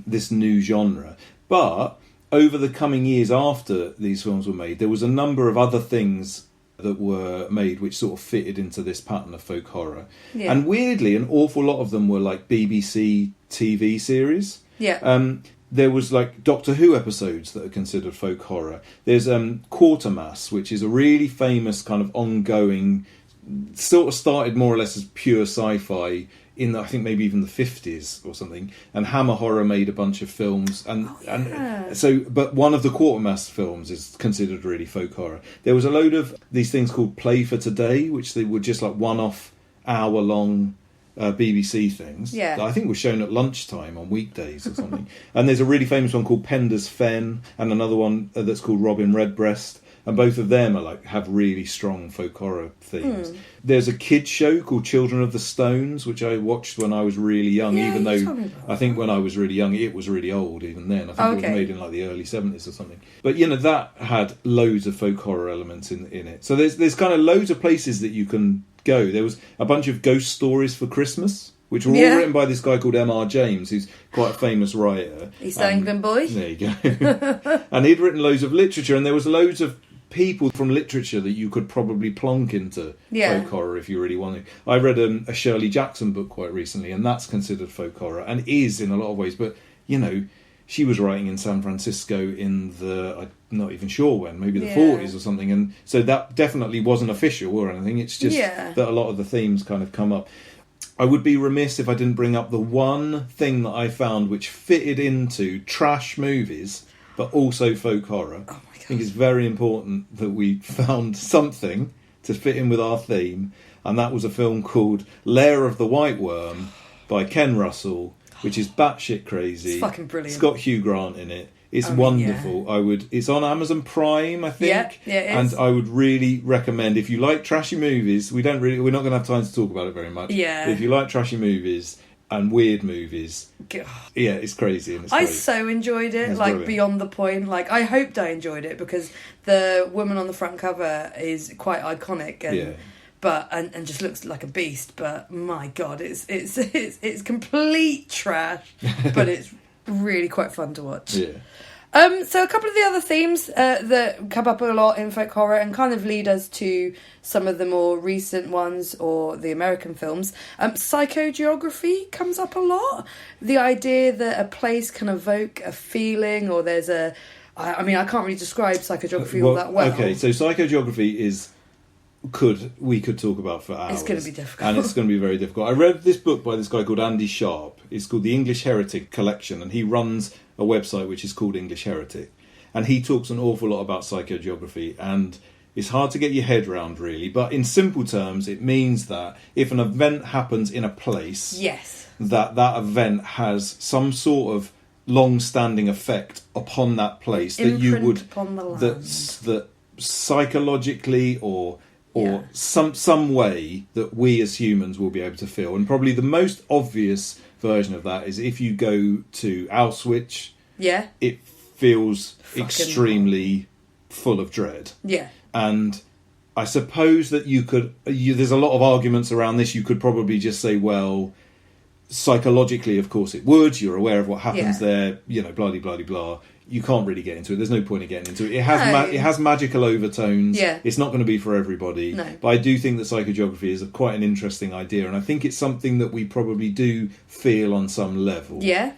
this new genre. But over the coming years after these films were made, there was a number of other things that were made which sort of fitted into this pattern of folk horror. Yeah. And weirdly, an awful lot of them were like BBC TV series. Yeah. There was like Doctor Who episodes that are considered folk horror. There's Quatermass, which is a really famous kind of ongoing, sort of started more or less as pure sci-fi in I think maybe even the 50s or something, and Hammer Horror made a bunch of films, and so but one of the Quatermass films is considered really folk horror. There was a load of these things called Play for Today, which they were just like one-off hour-long BBC things that I think were shown at lunchtime on weekdays or something. And there's a really famous one called Pender's Fen, and another one that's called Robin Redbreast. And both of them are have really strong folk horror themes. There's a kids show called Children of the Stones, which I watched when I was really young, even though I think when I was really young it was really old even then. I think it was made in like the early 70s or something. But you know, that had loads of folk horror elements in it. So there's kind of loads of places that you can go. There was a bunch of ghost stories for Christmas, which were all written by this guy called M.R. James, who's quite a famous writer. East Anglia boy. There you go. And he'd written loads of literature, and there was loads of people from literature that you could probably plonk into folk horror if you really wanted. I read a Shirley Jackson book quite recently, and that's considered folk horror, and is in a lot of ways. But, you know, she was writing in San Francisco in the, I'm not even sure when, maybe the 40s or something, and so that definitely wasn't official or anything. It's just that a lot of the themes kind of come up. I would be remiss if I didn't bring up the one thing that I found which fitted into trash movies, but also folk horror. Oh, I think it's very important that we found something to fit in with our theme, and that was a film called Lair of the White Worm by Ken Russell, which is batshit crazy. It's fucking brilliant. It's got Hugh Grant in it. It's wonderful. Yeah. It's on Amazon Prime, I think. Yeah, it is. And I would really recommend, if you like trashy movies, we're not going to have time to talk about it very much. Yeah. But if you like trashy movies and weird movies, it's crazy and it's I so enjoyed it, brilliant. Beyond the point. I hoped I enjoyed it because the woman on the front cover is quite iconic and just looks like a beast. But my God, it's complete trash, but it's really quite fun to watch. Yeah. So a couple of the other themes that come up a lot in folk horror and kind of lead us to some of the more recent ones or the American films. Psychogeography comes up a lot. The idea that a place can evoke a feeling, or there's I can't really describe psychogeography all that well. Okay, so psychogeography we could talk about for hours. It's going to be difficult. And it's going to be very difficult. I read this book by this guy called Andy Sharp. It's called The English Heretic Collection, and he runs a website which is called English Heretic. And he talks an awful lot about psychogeography, and it's hard to get your head around, really. But in simple terms, it means that if an event happens in a place, that event has some sort of long-standing effect upon that place that you would upon the land. that psychologically or some way that we as humans will be able to feel. And probably the most obvious version of that is if you go to Auschwitz, it feels extremely full of dread. Yeah. And I suppose that there's a lot of arguments around this. You could probably just say, well, psychologically, of course it would. You're aware of what happens there, blah, blah, blah, blah. You can't really get into it. There's no point in getting into it. It has magical overtones. Yeah. It's not going to be for everybody. No. But I do think that psychogeography is quite an interesting idea. And I think it's something that we probably do feel on some level. Yeah.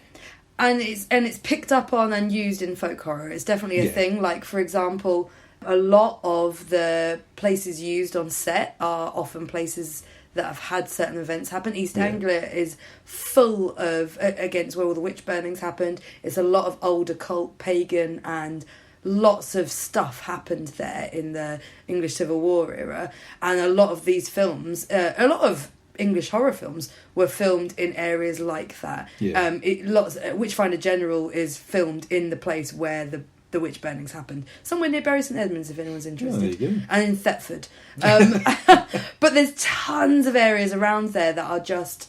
And it's picked up on and used in folk horror. It's definitely a thing. Like, for example, a lot of the places used on set are often places that have had certain events happen. East Anglia is full of, against where all the witch burnings happened, it's a lot of old occult, pagan, and lots of stuff happened there in the English Civil War era. And a lot of these films, a lot of English horror films were filmed in areas like that. Yeah. Witchfinder General is filmed in the place where the witch burnings happened, somewhere near Bury St Edmunds, if anyone's interested. Oh, there you go. And in Thetford. But there's tons of areas around there that are just,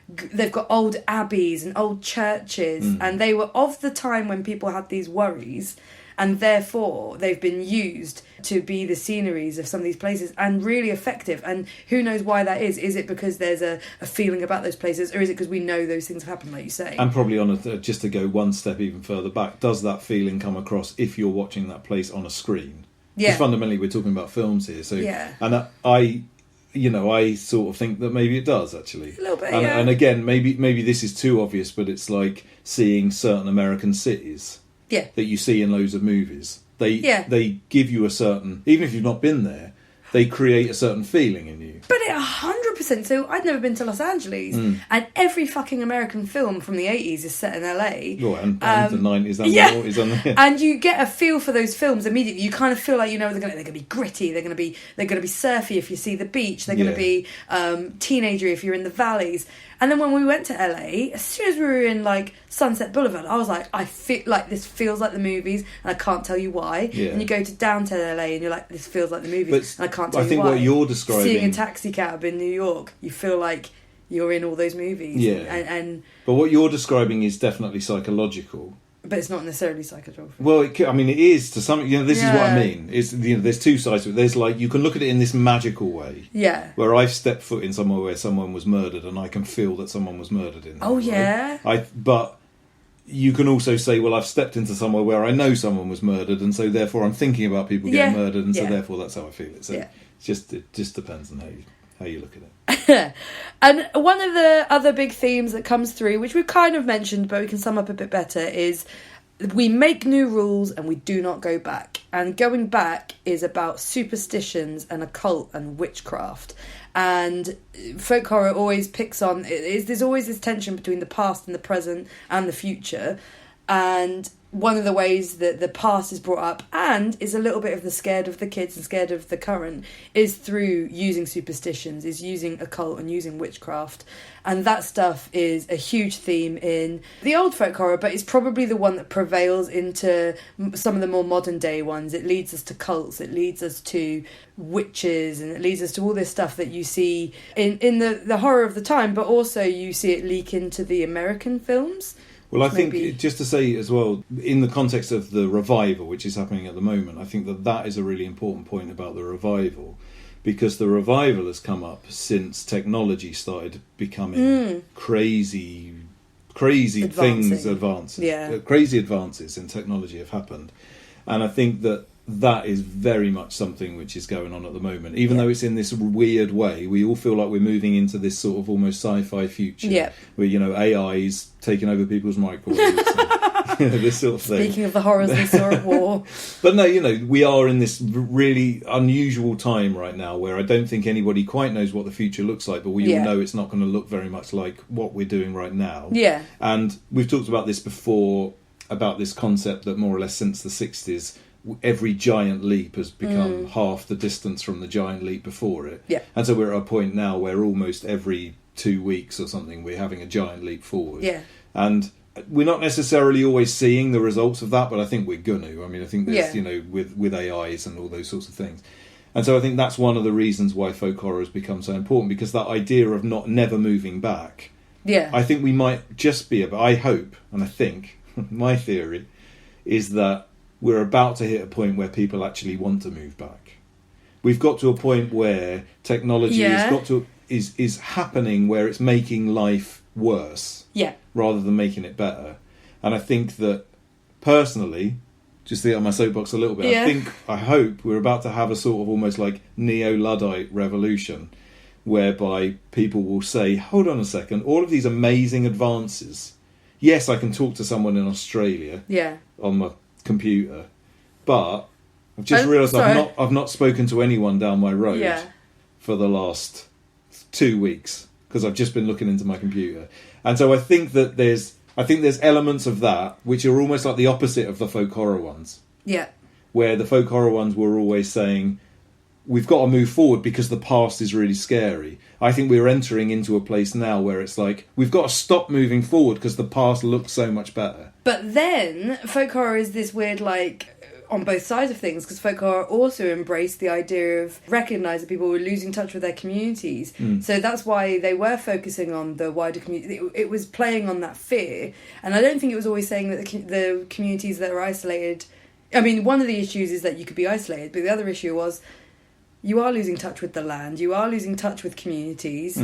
they've got old abbeys and old churches, and they were of the time when people had these worries, and therefore they've been used to be the sceneries of some of these places, and really effective. And who knows why that is? Is it because there's a feeling about those places, or is it because we know those things have happened, like you say? And probably just to go one step even further back, does that feeling come across if you're watching that place on a screen? Yeah. Because fundamentally we're talking about films here. So, yeah. And I sort of think that maybe it does, actually. A little bit, And again, maybe this is too obvious, but it's like seeing certain American cities that you see in loads of movies. They give you a certain, even if you've not been there, they create a certain feeling in you. But 100%. So I'd never been to Los Angeles, and every fucking American film from the 80s is set in LA. Oh, and the 90s and the 40s and the... And you get a feel for those films immediately. You kind of feel like they're going to be gritty. They're going to be surfy if you see the beach. They're going to be teenagery if you're in the valleys. And then when we went to LA, as soon as we were in like Sunset Boulevard, I was like, I feel like this feels like the movies, and I can't tell you why. Yeah. And you go to downtown LA, and you're like, this feels like the movies, and I can't tell you why. I think what you're describing, seeing a taxi cab in New York, you feel like you're in all those movies. Yeah. But what you're describing is definitely psychological. But it's not necessarily psychogeography. Well, it is to some. This is what I mean. There's two sides to it. There's like, you can look at it in this magical way. Yeah. Where I've stepped foot in somewhere where someone was murdered, and I can feel that someone was murdered in there. Oh yeah. But you can also say, well, I've stepped into somewhere where I know someone was murdered, and so therefore I'm thinking about people getting murdered, and so therefore that's how I feel it. So it just depends on how you look at it. And one of the other big themes that comes through, which we've kind of mentioned, but we can sum up a bit better, is we make new rules and we do not go back. And going back is about superstitions and occult and witchcraft. And folk horror always picks on... There's always this tension between the past and the present and the future. And one of the ways that the past is brought up, and is a little bit of the scared of the kids and scared of the current, is through using superstitions, is using occult and using witchcraft. And that stuff is a huge theme in the old folk horror, but it's probably the one that prevails into some of the more modern day ones. It leads us to cults, it leads us to witches, and it leads us to all this stuff that you see in the horror of the time, but also you see it leak into the American films. Well, I think, just to say as well, in the context of the revival, which is happening at the moment, I think that is a really important point about the revival, because the revival has come up since technology started becoming crazy advances in technology have happened. And I think that is very much something which is going on at the moment. Even though it's in this weird way, we all feel like we're moving into this sort of almost sci-fi future where, AI is taking over people's microwaves and, this sort of thing. Speaking of the horrors we saw at war. But no, we are in this really unusual time right now where I don't think anybody quite knows what the future looks like, but we all know it's not going to look very much like what we're doing right now. Yeah. And we've talked about this before, about this concept that more or less since the 60s, every giant leap has become half the distance from the giant leap before it. Yeah. And so we're at a point now where almost every 2 weeks or something we're having a giant leap forward. Yeah. And we're not necessarily always seeing the results of that, but I think we're going to. I mean, I think there's, with AIs and all those sorts of things. And so I think that's one of the reasons why folk horror has become so important, because that idea of never moving back. Yeah. I think we might just be, I hope, and I think, my theory, is that we're about to hit a point where people actually want to move back. We've got to a point where technology is happening where it's making life worse rather than making it better. And I think that, personally, just to get on my soapbox a little bit, I hope we're about to have a sort of almost like neo-Luddite revolution whereby people will say, hold on a second, all of these amazing advances, yes, I can talk to someone in Australia on my computer, but I've just realised I've not spoken to anyone down my road for the last 2 weeks because I've just been looking into my computer. And so I think that there's elements of that which are almost like the opposite of the folk horror ones. Yeah. Where the folk horror ones were always saying, we've got to move forward because the past is really scary. I think we're entering into a place now where it's like, we've got to stop moving forward because the past looks so much better. But then, folk horror is this weird, like, on both sides of things, because folk horror also embraced the idea of recognising people were losing touch with their communities. So that's why they were focusing on the wider community. It was playing on that fear. And I don't think it was always saying that the communities that are isolated... I mean, one of the issues is that you could be isolated, but the other issue was... you are losing touch with the land, you are losing touch with communities,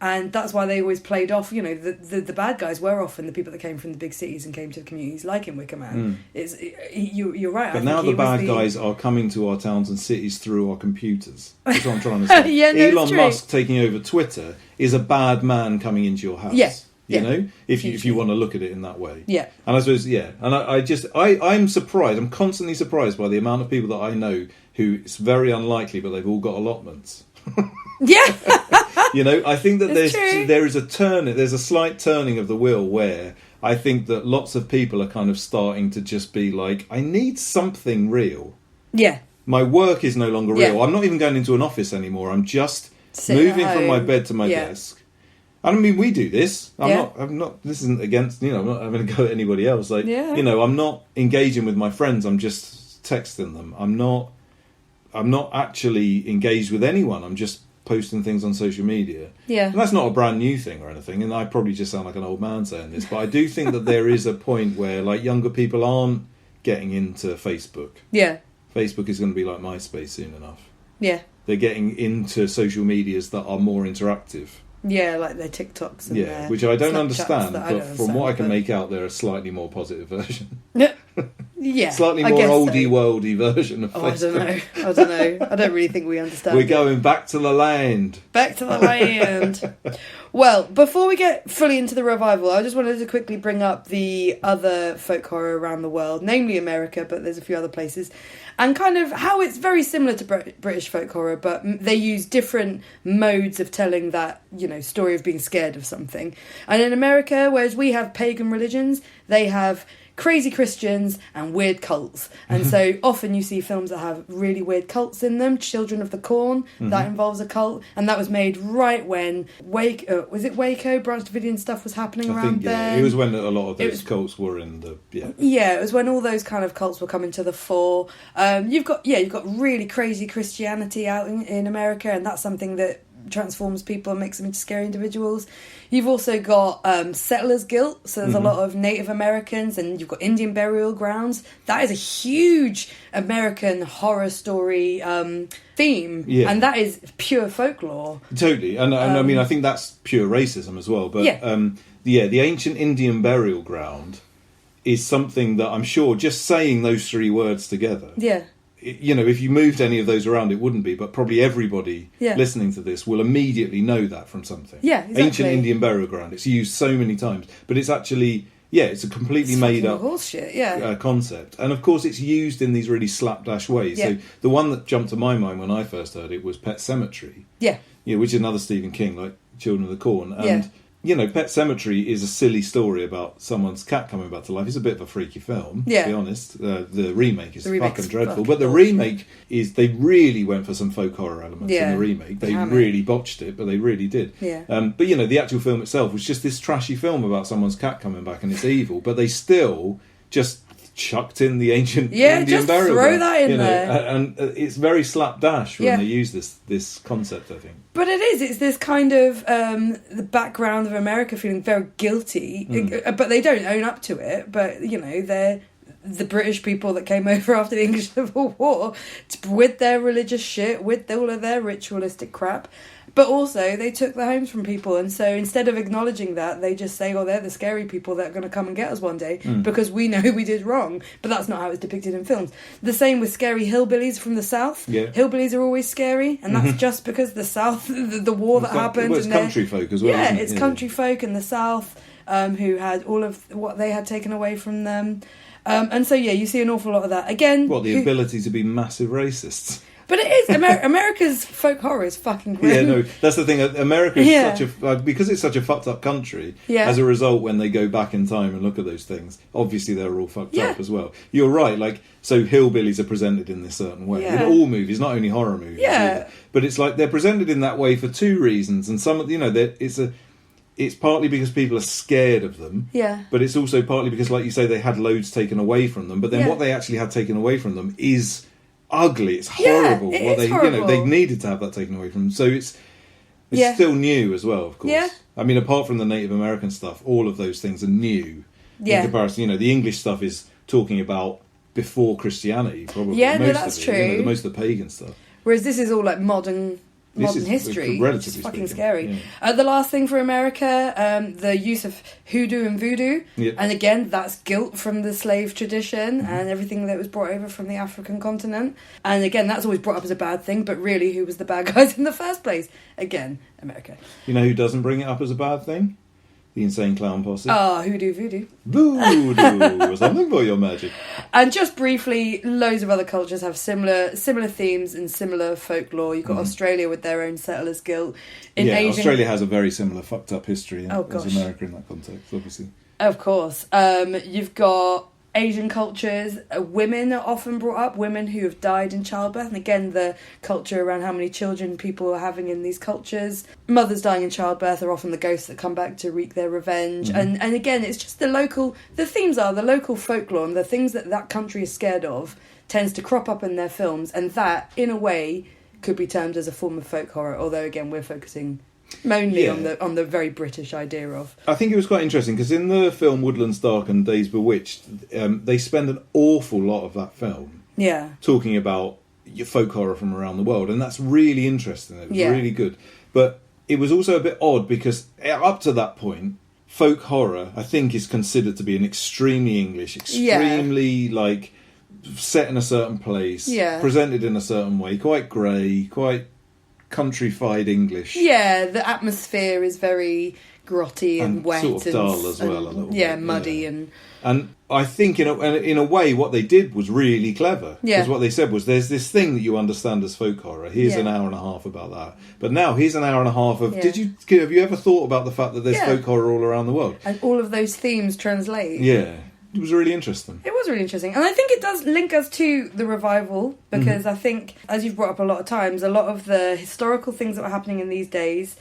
and that's why they always played off, you know, the bad guys were often the people that came from the big cities and came to the communities, like in Wicker Man. You're right. But now the bad guys are coming to our towns and cities through our computers. That's what I'm trying to say. Elon Musk taking over Twitter is a bad man coming into your house. Yeah. You know, if you want to look at it in that way. Yeah. And I suppose, and I'm surprised, I'm constantly surprised by the amount of people that I know who it's very unlikely, but they've all got allotments. You know, I think that there's a slight turning of the wheel where I think that lots of people are kind of starting to just be like, I need something real. Yeah. My work is no longer real. I'm not even going into an office anymore. I'm just moving from my bed to my desk. I mean, we do this. I'm not. This isn't against. You know, I'm not having a go at anybody else. Like, you know, I'm not engaging with my friends. I'm just texting them. I'm not actually engaged with anyone. I'm just posting things on social media. Yeah, and that's not a brand new thing or anything. And I probably just sound like an old man saying this, but I do think that there is a point where like younger people aren't getting into Facebook. Yeah, Facebook is going to be like MySpace soon enough. Yeah, they're getting into social medias that are more interactive. Yeah, like their TikToks and their which I don't understand, but from what I can make out, they're a slightly more positive version. Yeah, slightly more oldie worldy version of Facebook. I don't know. I don't really think we understand. We're going back to the land. Back to the land. Well, before we get fully into the revival, I just wanted to quickly bring up the other folk horror around the world, namely America, but there's a few other places, and kind of how it's very similar to British folk horror, but they use different modes of telling that, you know, story of being scared of something. And in America, whereas we have pagan religions, they have crazy Christians and weird cults. And so often you see films that have really weird cults in them. Children of the Corn, that involves a cult. And that was made right when was it Waco, Branch Davidian stuff was happening around then? It was when a lot of those cults were in the... Yeah, it was when all those kind of cults were coming to the fore. You've got really crazy Christianity out in America, and that's something that transforms people and makes them into scary individuals. You've also got settlers' guilt, so there's a lot of Native Americans, and you've got Indian burial grounds. That is a huge American horror story theme, and that is pure folklore. Totally, and I mean, I think that's pure racism as well. But the ancient Indian burial ground is something that I'm sure just saying those three words together. Yeah. You know, if you moved any of those around, it wouldn't be, but probably everybody listening to this will immediately know that from something. Yeah, exactly. Ancient Indian burial ground. It's used so many times, but it's actually, it's a completely made up concept. And of course, it's used in these really slapdash ways. Yeah. So the one that jumped to my mind when I first heard it was Pet Sematary. Yeah. Which is another Stephen King, like Children of the Corn. And you know, Pet Sematary is a silly story about someone's cat coming back to life. It's a bit of a freaky film, to be honest. The remake is fucking dreadful. But the remake is, they really went for some folk horror elements in the remake. They really botched it, but they really did. Yeah. But, you know, the actual film itself was just this trashy film about someone's cat coming back and it's evil. But they still just chucked in the ancient Indian burial throw ground, that in there. And it's very slapdash when they use this concept, I think. But it's this kind of the background of America feeling very guilty, but they don't own up to it. But, you know, the British people that came over after the English Civil War with their religious shit, with all of their ritualistic crap. But also, they took the homes from people, and so instead of acknowledging that, they just say, oh, they're the scary people that are going to come and get us one day, because we know we did wrong. But that's not how it's depicted in films. The same with scary hillbillies from the South. Yeah. Hillbillies are always scary, and that's just because the South, the war that happened. Well, it's country folk as well, yeah, isn't it? It's country folk in the South who had all of what they had taken away from them. And so, yeah, you see an awful lot of that. Again... What, the ability to be massive racists? But it is. America's folk horror is fucking grim. Yeah, no, that's the thing. America is such a... because it's such a fucked up country, as a result, when they go back in time and look at those things, obviously they're all fucked up as well. You're right, like, so hillbillies are presented in this certain way. In all movies, not only horror movies. Yeah. But it's like, they're presented in that way for two reasons, and some of, you know, it's partly because people are scared of them. Yeah. But it's also partly because, like you say, they had loads taken away from them, but then what they actually had taken away from them is... ugly. It's horrible. It is horrible. You know, they needed to have that taken away from them. So it's still new as well, of course. Yeah. I mean, apart from the Native American stuff, all of those things are new in comparison. You know, the English stuff is talking about before Christianity, probably. Yeah, no, that's true. You know, most of the pagan stuff. Whereas this is all like modern history. Relatively it's fucking speaking. Scary. Yeah. The last thing for America, the use of hoodoo and voodoo. Yeah. And again, that's guilt from the slave tradition and everything that was brought over from the African continent. And again, that's always brought up as a bad thing, but really, who was the bad guys in the first place? Again, America. You know who doesn't bring it up as a bad thing? The Insane Clown Posse. Hoodoo voodoo. Voodoo, something for your magic. And just briefly, loads of other cultures have similar themes and similar folklore. You've got Australia with their own settlers' guilt. Australia has a very similar fucked up history as America in that context, obviously. Of course. You've got Asian cultures, women are often brought up, women who have died in childbirth, and again the culture around how many children people are having in these cultures. Mothers dying in childbirth are often the ghosts that come back to wreak their revenge, and again it's just the themes are the local folklore and the things that country is scared of tends to crop up in their films, and that in a way could be termed as a form of folk horror, although again we're focusing mainly on the very British idea of... I think it was quite interesting because in the film Woodlands Dark and Days Bewitched, they spend an awful lot of that film talking about your folk horror from around the world, and that's really interesting. It was really good. But it was also a bit odd because up to that point, folk horror, I think, is considered to be an extremely English, extremely like set in a certain place, presented in a certain way, quite grey, quite countrified English. Yeah, the atmosphere is very grotty and wet, sort of dull as well, a little bit. Muddy and I think in a way what they did was really clever, because what they said was there's this thing that you understand as folk horror. Here's an hour and a half about that, but now here's an hour and a half of. Have you ever thought about the fact that there's folk horror all around the world and all of those themes translate? Yeah. It was really interesting. It was really interesting. And I think it does link us to the revival, because I think, as you've brought up a lot of times, a lot of the historical things that were happening in these days,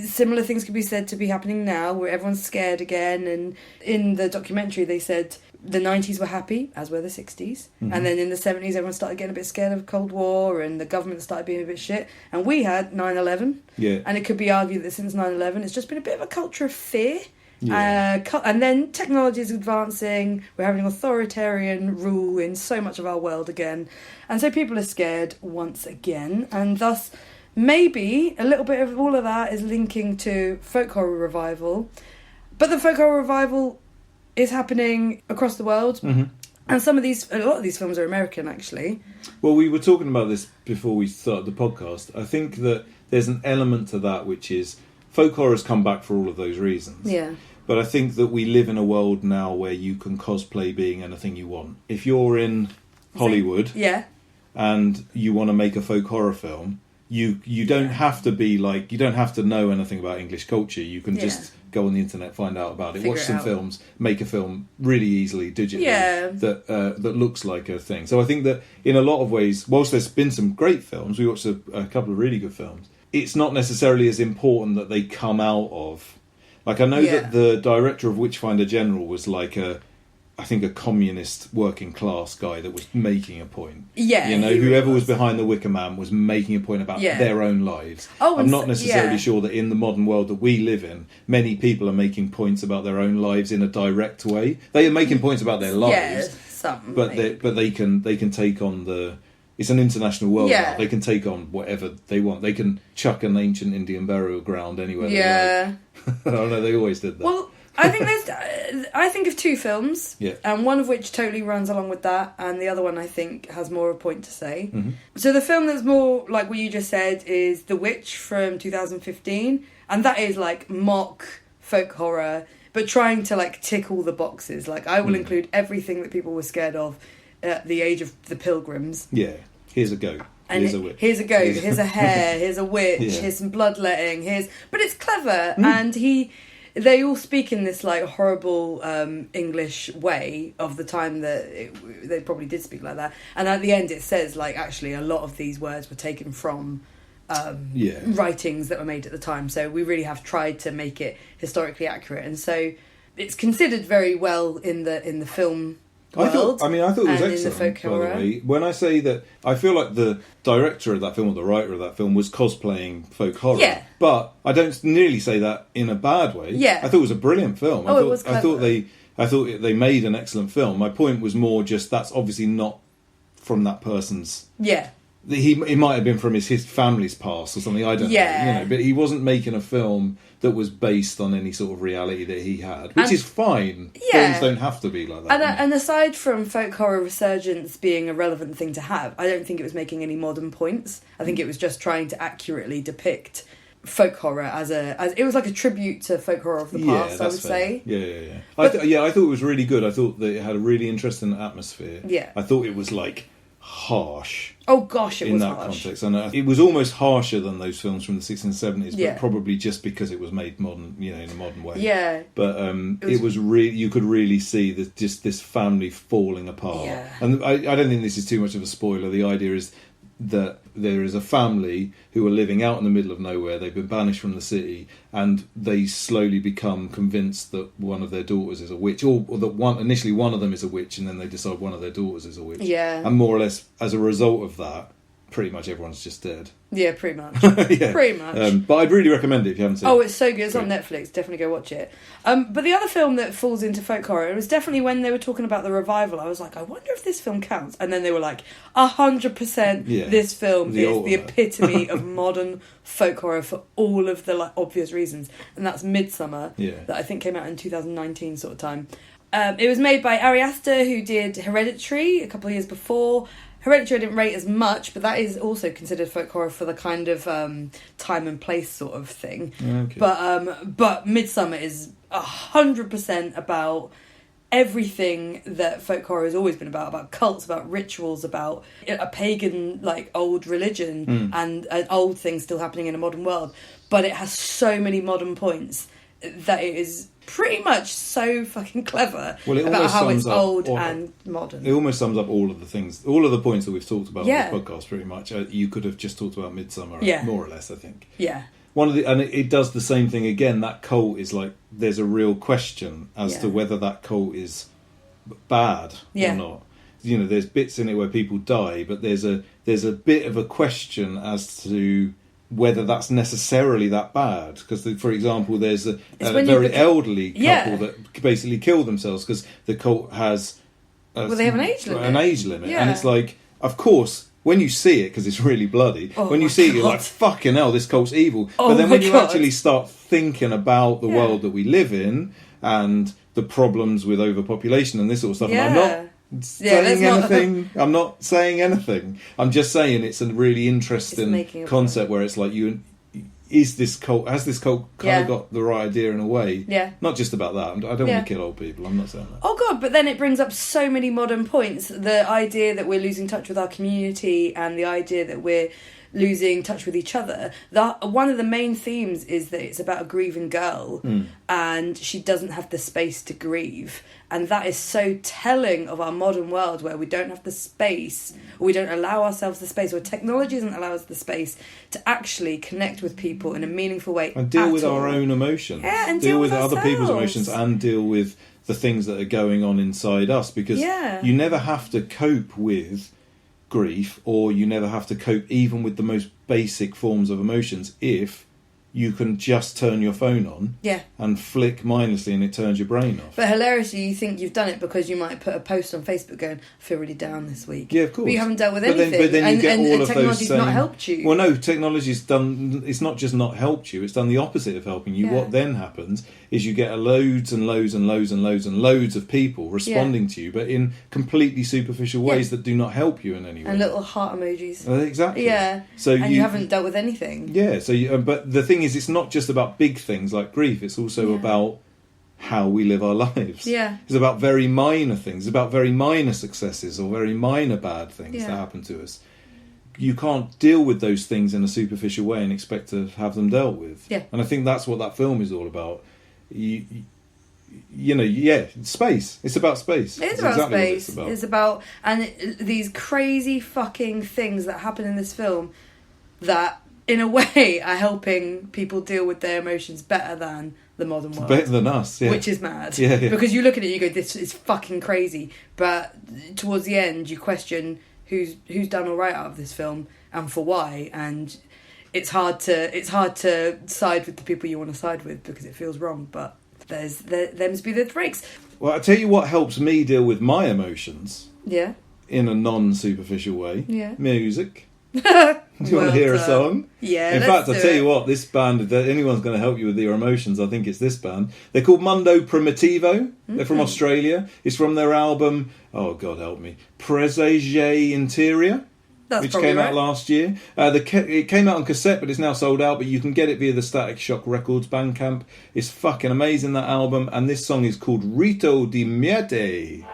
similar things could be said to be happening now, where everyone's scared again. And in the documentary, they said the 90s were happy, as were the 60s. And then in the 70s, everyone started getting a bit scared of Cold War, and the government started being a bit shit. And we had 9/11. Yeah. And it could be argued that since 9/11, it's just been a bit of a culture of fear. Yeah. And then technology is advancing, we're having authoritarian rule in so much of our world again, and so people are scared once again, and thus maybe a little bit of all of that is linking to folk horror revival. But the folk horror revival is happening across the world, and a lot of these films are American, actually. Well, we were talking about this before we started the podcast. I think that there's an element to that which is folk horror has come back for all of those reasons. Yeah. But I think that we live in a world now where you can cosplay being anything you want. If you're in Hollywood and you want to make a folk horror film, you don't have to be like, you don't have to know anything about English culture. You can just go on the internet, find out about it, watch some films, make a film really easily digitally that looks like a thing. So I think that in a lot of ways, whilst there's been some great films, we watched a couple of really good films, it's not necessarily as important that they come out of... Like, I know that the director of Witchfinder General was like I think a communist working class guy that was making a point. Yeah. You know, whoever was behind the Wicker Man was making a point about their own lives. Oh, I'm not necessarily sure that in the modern world that we live in, many people are making points about their own lives in a direct way. They are making points about their lives, some. But they can take on the. It's an international world. Yeah. Now. They can take on whatever they want. They can chuck an ancient Indian burial ground anywhere. Yeah. They like. I know they always did that. Well, I think of two films, Yeah. and one of which totally runs along with that, and the other one I think has more of a point to say. Mm-hmm. So the film that's more like what you just said is The Witch from 2015, and that is like mock folk horror, but trying to like tick all the boxes. Like I will include everything that people were scared of at the age of the Pilgrims. Yeah. Here's a goat. And here's a witch. Here's a goat. Here's a hare. Here's a witch. Yeah. Here's some bloodletting. But it's clever, and they all speak in this like horrible English way of the time that they probably did speak like that. And at the end, it says like actually a lot of these words were taken from writings that were made at the time. So we really have tried to make it historically accurate, and so it's considered very well in the film. I thought it was and excellent, in the folk by the horror. way. When I say that, I feel like the director of that film, or the writer of that film, was cosplaying folk horror. Yeah. But I don't nearly say that in a bad way. Yeah. I thought it was a brilliant film. Oh, it was clever. I thought they made an excellent film. My point was more just that's obviously not from that person's... Yeah. It might have been from his family's past or something, I don't know. But he wasn't making a film that was based on any sort of reality that he had, which is fine. Yeah. Films don't have to be like that. And aside from folk horror resurgence being a relevant thing to have, I don't think it was making any modern points. I think it was just trying to accurately depict folk horror as it was like a tribute to folk horror of the past. I would say. Yeah. I thought it was really good. I thought that it had a really interesting atmosphere. Yeah. I thought it was like harsh. Oh gosh, it in was that harsh. context, and it was almost harsher than those films from the 60s and 70s, Yeah. but probably just because it was made modern, in a modern way. Yeah. But it was really, you could really see that just this family falling apart. Yeah. And I don't think this is too much of a spoiler. The idea is that there is a family who are living out in the middle of nowhere. They've been banished from the city, and they slowly become convinced that one of their daughters is a witch, or that initially one of them is a witch, and then they decide one of their daughters is a witch. Yeah. And more or less, as a result of that, pretty much everyone's just dead. Yeah, pretty much. Yeah. Pretty much. But I'd really recommend it if you haven't seen it. Oh, it's so good. It's on Netflix. Definitely go watch it. But the other film that falls into folk horror, it was definitely when they were talking about the revival, I was like, I wonder if this film counts. And then they were like, 100% this film is the epitome of modern folk horror for all of the like obvious reasons. And that's Midsummer, that I think came out in 2019 sort of time. It was made by Ari Aster, who did Hereditary a couple of years before. Hereditary I didn't rate as much, but that is also considered folk horror for the kind of time and place sort of thing. Okay. But Midsummer is 100% about everything that folk horror has always been about cults, about rituals, about a pagan like old religion and an old thing still happening in a modern world. But it has so many modern points that it is pretty much so fucking clever about how it's old and modern. It almost sums up all of the things, all of the points that we've talked about on the podcast pretty much. You could have just talked about Midsummer, more or less, I think. Yeah. And it does the same thing again. That cult is like, there's a real question as to whether that cult is bad or not. There's bits in it where people die, but there's a bit of a question as to whether that's necessarily that bad. Because, for example, there's a very elderly couple that basically kill themselves because the cult has... they have an age limit. An age limit. Yeah. And it's like, of course, when you see it, because it's really bloody, when you see it, you're like, fucking hell, this cult's evil. But then when you actually start thinking about the world that we live in and the problems with overpopulation and this sort of stuff, and I'm not saying anything. I'm not saying anything. I'm just saying it's a really interesting concept where it's like, has this cult kind of got the right idea in a way? Yeah. Not just about that. I don't want to kill old people. I'm not saying that. Oh God, but then it brings up so many modern points. The idea that we're losing touch with our community and the idea that we're losing touch with each other. One of the main themes is that it's about a grieving girl and she doesn't have the space to grieve. And that is so telling of our modern world where we don't have the space, or we don't allow ourselves the space, or technology doesn't allow us the space to actually connect with people in a meaningful way. And deal with our own emotions. Yeah, and deal with ourselves. other people's emotions and deal with the things that are going on inside us. Because you never have to cope with grief, or you never have to cope even with the most basic forms of emotions if you can just turn your phone on and flick mindlessly and it turns your brain off. But hilariously, you think you've done it because you might put a post on Facebook going, I feel really down this week. Yeah, of course. But you haven't dealt with anything. But then you get all of technology's those not helped you. Well, no, technology's done... It's not just not helped you, it's done the opposite of helping you. Yeah. What then happens is you get loads and loads and loads and loads and loads of people responding to you, but in completely superficial ways that do not help you in any way. And little heart emojis. Exactly. Yeah. So you haven't dealt with anything. Yeah, so but the thing is, it's not just about big things like grief, it's also about how we live our lives. Yeah. It's about very minor things, it's about very minor successes or very minor bad things that happen to us. You can't deal with those things in a superficial way and expect to have them dealt with. Yeah. And I think that's what that film is all about. Space. It's about space. It's It's about exactly space. what It's about these crazy fucking things that happen in this film that, in a way, are helping people deal with their emotions better than the modern world. Better than us, yeah. Which is mad. Yeah. Because you look at it and you go, this is fucking crazy. But towards the end, you question who's done all right out of this film and for why. And it's hard to side with the people you want to side with because it feels wrong. But there must be the breaks. Well, I'll tell you what helps me deal with my emotions. Yeah. In a non-superficial way. Yeah. Music. Do you want to hear a song? Yeah. In fact, I'll tell you what, this band, if anyone's going to help you with your emotions, I think it's this band. They're called Mundo Primitivo. They're from Australia. It's from their album, oh God help me, Presage Interior. Which came out last year. It came out on cassette, but it's now sold out. But you can get it via the Static Shock Records Bandcamp. It's fucking amazing, that album. And this song is called Rito di Miete.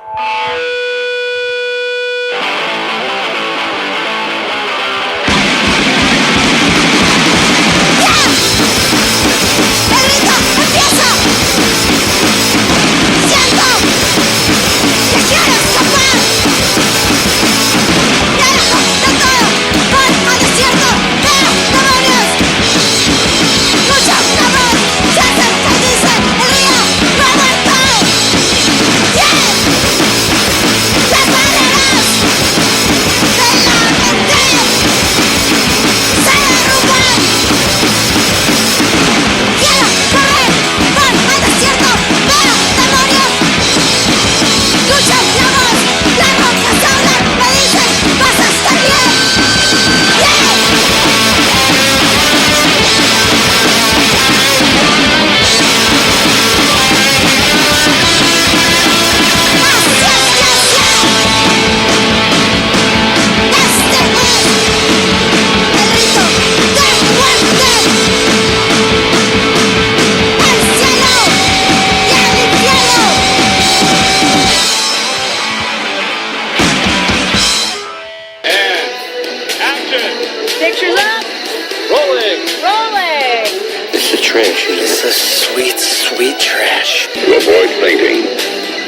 Sweet trash. Avoid fainting.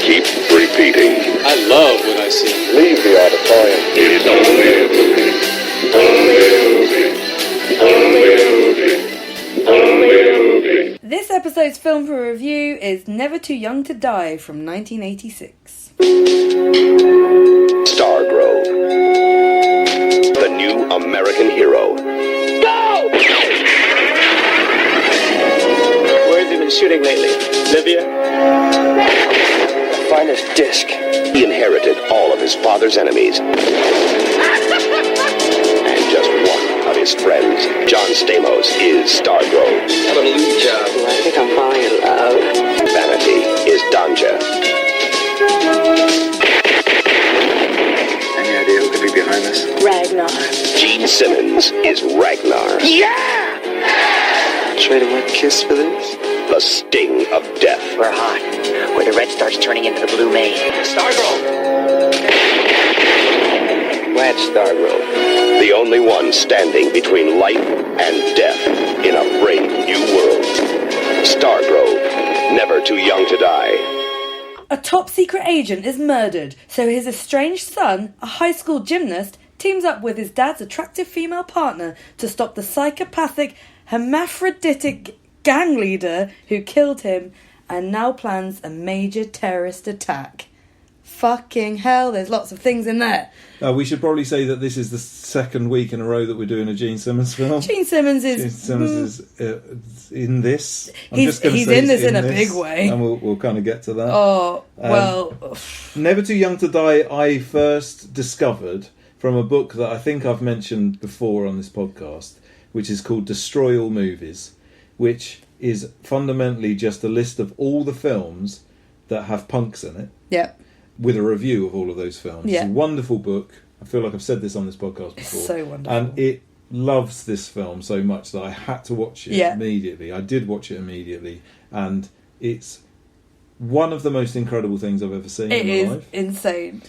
Keep repeating. I love what I see. Leave the auditorium. It is only a movie. Only a movie. This episode's film for review is Never Too Young to Die from 1986. Stargrove. The new American hero. Go! Where have you been shooting lately? Libya? The finest disc. He inherited all of his father's enemies. And just one of his friends. John Stamos is Stargrove. Hallelujah. I think I'm falling in love. Vanity is Danja. Any idea who could be behind this? Ragnar. Gene Simmons is Ragnar. Yeah! Trade a wet kiss for this? The sting of death. We're hot. Where the red starts turning into the blue main. Stargrove. Glad Stargrove. The only one standing between life and death in a brave new world. Stargrove. Never too young to die. A top secret agent is murdered, so his estranged son, a high school gymnast, teams up with his dad's attractive female partner to stop the psychopathic, hermaphroditic gang leader who killed him and now plans a major terrorist attack. fucking hell, there's lots of things in there. We should probably say that this is the second week in a row that we're doing a Gene Simmons film. Gene Simmons is in this. He's in this in a big way. And we'll kind of get to that. Oh, well. Never Too Young to Die, I first discovered from a book that I think I've mentioned before on this podcast, which is called Destroy All Movies, which is fundamentally just a list of all the films that have punks in it. Yeah. With a review of all of those films. Yeah. It's a wonderful book. I feel like I've said this on this podcast before. It's so wonderful. And it loves this film so much that I had to watch it immediately. I did watch it immediately. And it's one of the most incredible things I've ever seen in my life. It is insane.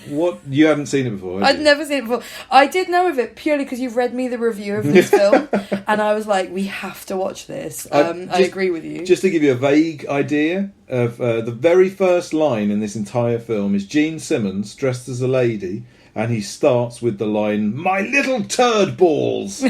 What you haven't seen it before? I'd never seen it before. I did know of it purely because you've read me the review of this film, and I was like, we have to watch this. I agree with you. Just to give you a vague idea of the very first line in this entire film is Gene Simmons dressed as a lady, and he starts with the line, "My little turd balls."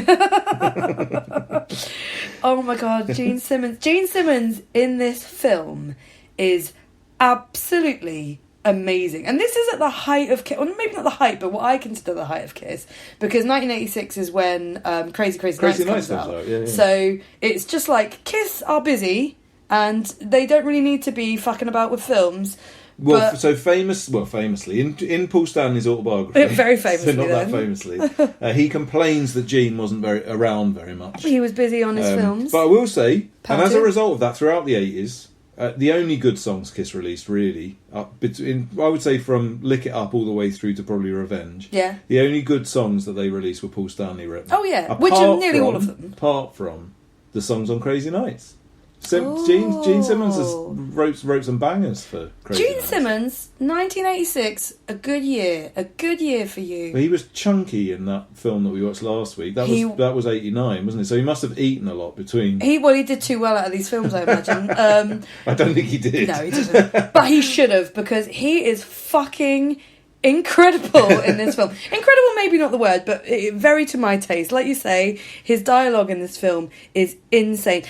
Oh my god, Gene Simmons. Gene Simmons in this film is absolutely amazing. And this is at the height of Kiss, or maybe not the height, but what I consider the height of Kiss, because 1986 is when Crazy Nights comes out. Yeah. So it's just like, Kiss are busy, and they don't really need to be fucking about with films. Well, famously, in Paul Stanley's autobiography, very famously, so not that famously, he complains that Gene wasn't around very much. He was busy on his films. But I will say, and as a result of that, throughout the 80s, the only good songs Kiss released, really, I would say from Lick It Up all the way through to probably Revenge. Yeah. The only good songs that they released were Paul Stanley written. Oh yeah, which are nearly all of them. Apart from the songs on Crazy Nights. Gene Simmons wrote some bangers for Crazy Gene Nights. Simmons, 1986, a good year for you. But he was chunky in that film that we watched last week. That was 89, wasn't it? So he must have eaten a lot between. He did too well out of these films, I imagine. I don't think he did. No, he didn't. But he should have, because he is fucking incredible in this film. Incredible, maybe not the word, but very to my taste. Like you say, his dialogue in this film is insane.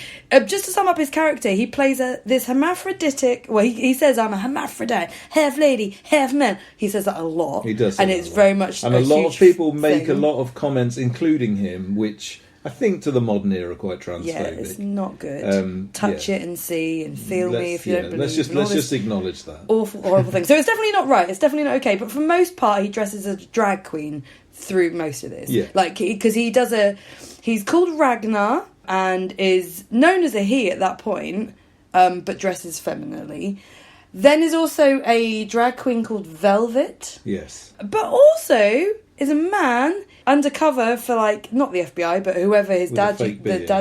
Just to sum up his character, he plays this hermaphroditic. Well, he says, "I'm a hermaphrodite, half lady, half man." He says that a lot. He does, and it's very much. And a lot of people make a lot of comments, including him, which I think to the modern era quite transphobic. Yeah, it's not good. Touch it and see and feel me if you don't believe. Let's just acknowledge that. Awful, horrible thing. So it's definitely not right. It's definitely not okay. But for the most part, he dresses as a drag queen through most of this. Yeah. Like, because he's called Ragnar and is known as a he at that point, but dresses femininely. Then there's also a drag queen called Velvet. Yes. But also is a man undercover for, like, not the FBI, but whoever his dad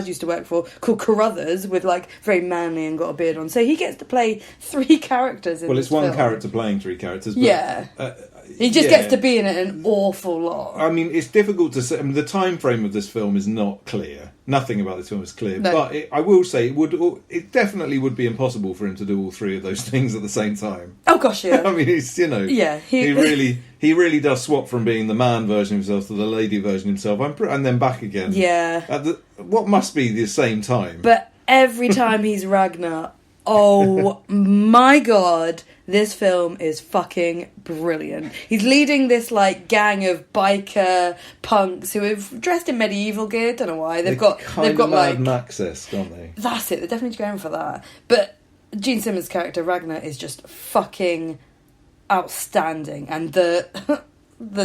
used to work for, called Carruthers, with, like, very manly and got a beard on. So he gets to play 3 characters in this film. One character playing 3 characters. But, yeah. He just gets to be in it an awful lot. I mean, it's difficult to say. I mean, the time frame of this film is not clear. Nothing about this film is clear. No. But I will say, it definitely would be impossible for him to do all 3 of those things at the same time. Oh gosh, yeah. I mean, he's, yeah, he really does swap from being the man version of himself to the lady version of himself, and then back again. Yeah. At what must be the same time. But every time he's Ragnar, oh my god, this film is fucking brilliant. He's leading this, like, gang of biker punks who have dressed in medieval gear. Don't know why. They've got Mad like Max-esque, aren't they? That's it. They're definitely going for that. But Gene Simmons' character Ragnar is just fucking outstanding, and the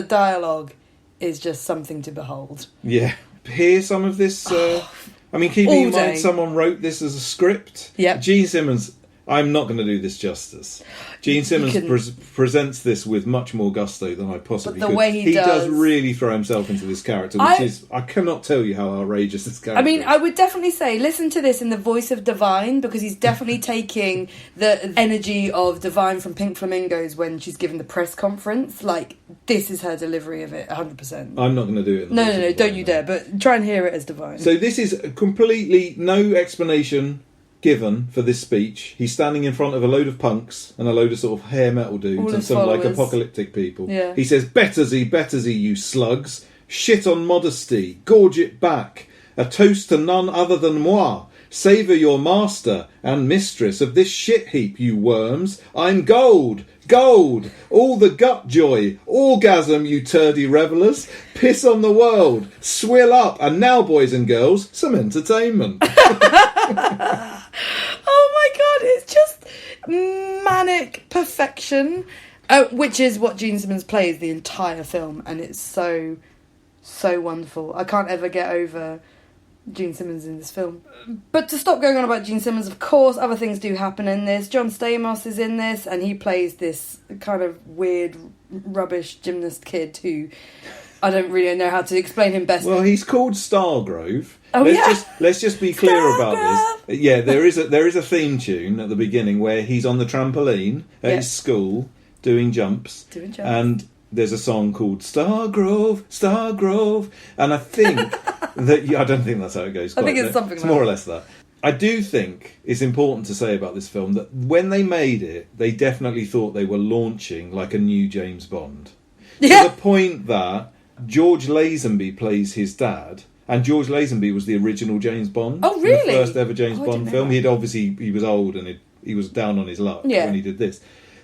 dialogue is just something to behold. Yeah. Hear some of this. I mean, keeping in mind someone wrote this as a script. Yeah. Gene Simmons. I'm not going to do this justice. Gene Simmons presents this with much more gusto than I possibly could. Way he does really throw himself into this character, which I cannot tell you how outrageous this character is. I mean, I would definitely say listen to this in the voice of Divine, because he's definitely taking the energy of Divine from Pink Flamingos when she's given the press conference. Like, this is her delivery of it, 100%. I'm not going to do it. No, don't you dare. But try and hear it as Divine. So this is completely no explanation given for this speech. He's standing in front of a load of punks and a load of sort of hair metal dudes and some followers. like apocalyptic people. Yeah. He says, Bettersy, you slugs. Shit on modesty. Gorge it back. A toast to none other than moi. Savour your master and mistress of this shit heap, you worms. I'm gold, gold, all the gut joy, orgasm, you turdy revellers. Piss on the world, swill up, and now, boys and girls, some entertainment. Oh my god, it's just manic perfection. Which is what Gene Simmons plays the entire film, and it's so wonderful. I can't ever get over Gene Simmons in this film. But to stop going on about Gene Simmons, of course, other things do happen in this. John Stamos is in this, and he plays this kind of weird, rubbish gymnast kid who I don't really know how to explain him best. Well, he's called Stargrove. Oh, Let's just be clear about this. Yeah, there is a theme tune at the beginning where he's on the trampoline at his school doing jumps. And there's a song called Stargrove, Stargrove, and I think that I don't think that's how it goes. I think it's something it's more or less that. I do think it's important to say about this film that when they made it, they definitely thought they were launching like a new James Bond. Yeah. To the point that George Lazenby plays his dad, and George Lazenby was the original James Bond. Oh, really? The first ever James Bond film. He was old and he was down on his luck when he did this.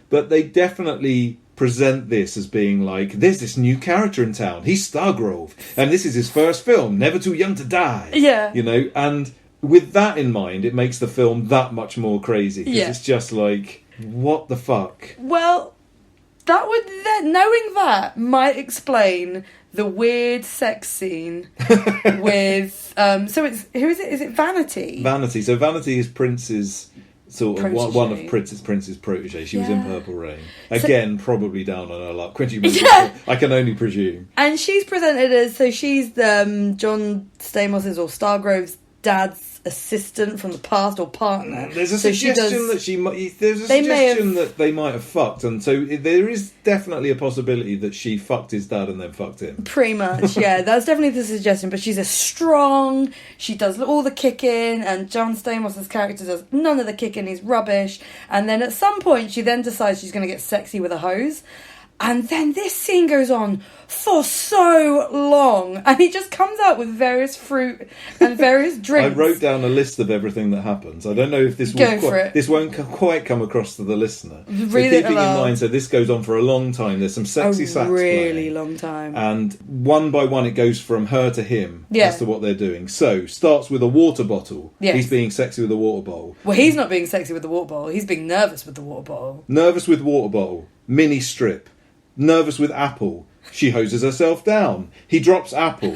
But they definitely present this as being like, there's this new character in town. He's Stargrove, and this is his first film, Never Too Young to Die. Yeah. You know, and with that in mind, it makes the film that much more crazy. Because it's just like, what the fuck? Well, knowing that might explain the weird sex scene with so it's who is it? Is it Vanity? Vanity. So Vanity is Prince's sort of one of Prince's protege. She was in Purple Rain. Again, probably down on her luck when she moved. I can only presume. And she's presented as she's John Stamos's or Stargrove's dad's assistant from the past or partner. There's a suggestion that they might have fucked, and so there is definitely a possibility that she fucked his dad and then fucked him. Pretty much, yeah. That's definitely the suggestion. But she's she does all the kicking, and John Stamos's character does none of the kicking. He's rubbish. And then at some point, she then decides she's going to get sexy with a hose. And then this scene goes on for so long, and he just comes out with various fruit and various drinks. I wrote down a list of everything that happens. I don't know if this won't quite come across to the listener. Keeping in mind, so this goes on for a long time. There's some sexy sax really long time. And one by one it goes from her to him as to what they're doing. So, starts with a water bottle. Yes. He's being sexy with a water bottle. Well, he's not being sexy with the water bottle. He's being nervous with the water bottle. Nervous with water bottle. Mini strip. Nervous with apple. She hoses herself down. He drops apple.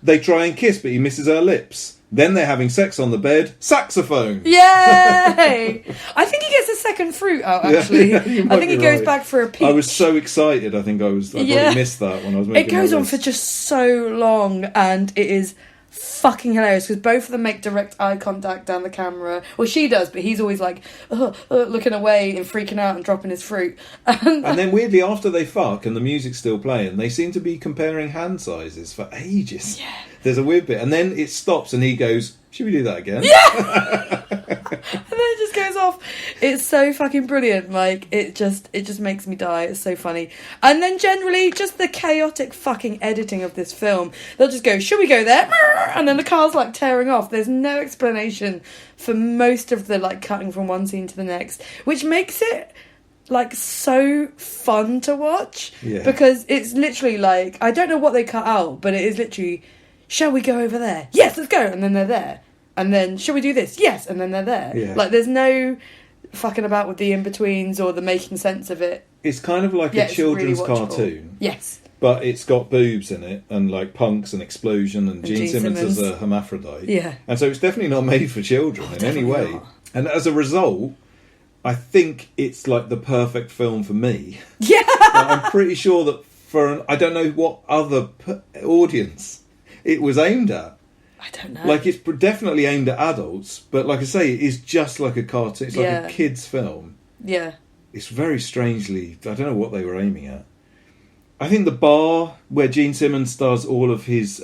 They try and kiss, but he misses her lips. Then they're having sex on the bed. Saxophone. Yay! I think he gets a second fruit out, actually. I think he goes back for a peach. I was so excited. I probably missed that when I was making it goes on for just so long, and it is fucking hilarious because both of them make direct eye contact down the camera. Well, she does, but he's always like looking away and freaking out and dropping his fruit. And then weirdly, after they fuck and the music's still playing, they seem to be comparing hand sizes for ages. Yeah. There's a weird bit, and then it stops, and he goes, "Should we do that again?" Yeah. And then it just goes off. It's so fucking brilliant. Like it just makes me die. It's so funny. And then generally, just the chaotic fucking editing of this film. They'll just go, "Should we go there?" And then the car's like tearing off. There's no explanation for most of the like cutting from one scene to the next, which makes it like so fun to watch. Yeah. Because it's literally like I don't know what they cut out, but it is literally, "Shall we go over there? Yes, let's go." And then they're there. And then, "Shall we do this? Yes." And then they're there. Yeah. Like, there's no fucking about with the in-betweens or the making sense of it. It's kind of like a children's cartoon. Yes. But it's got boobs in it, and like punks and explosion, and Gene Simmons as a hermaphrodite. Yeah. And so it's definitely not made for children in any way. Not. And as a result, I think it's like the perfect film for me. Yeah. I'm pretty sure that I don't know what other audience it was aimed at. I don't know. Like, it's definitely aimed at adults, but like I say, it is just like a cartoon. It's like a kid's film. Yeah. It's very strangely, I don't know what they were aiming at. I think the bar where Gene Simmons does all of his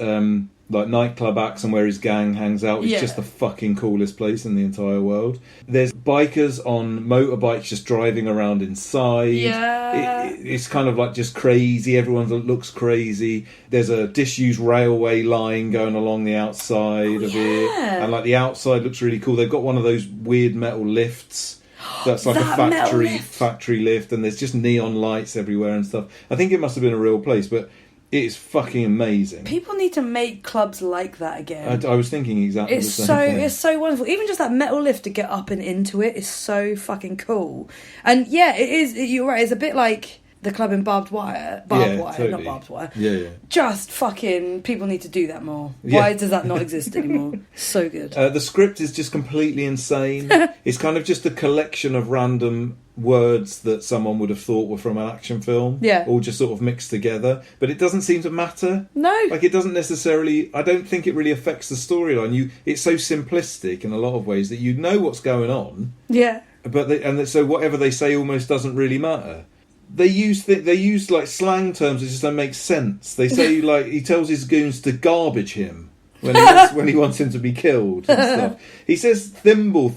like nightclub acts and where his gang hangs out. It's just the fucking coolest place in the entire world. There's bikers on motorbikes just driving around inside. It's kind of like just crazy. Everyone looks crazy. There's a disused railway line going along the outside of it, and like the outside looks really cool. They've got one of those weird metal lifts. That's like a factory lift, and there's just neon lights everywhere and stuff. I think it must have been a real place, but it's fucking amazing. People need to make clubs like that again. I was thinking exactly the same thing. It's so wonderful. Even just that metal lift to get up and into it is so fucking cool. And yeah, it is. You're right. It's a bit like the club in Barbed Wire. Totally. Not Barbed Wire. Yeah. Just fucking, people need to do that more. Why does that not exist anymore? So good. The script is just completely insane. It's kind of just a collection of random words that someone would have thought were from an action film. All just sort of mixed together. But it doesn't seem to matter. No. Like, it doesn't necessarily... I don't think it really affects the storyline. It's so simplistic in a lot of ways that you know what's going on. Yeah. But so whatever they say almost doesn't really matter. They use like slang terms that just don't make sense. They say like he tells his goons to garbage him when he wants him to be killed and stuff. He says thimble.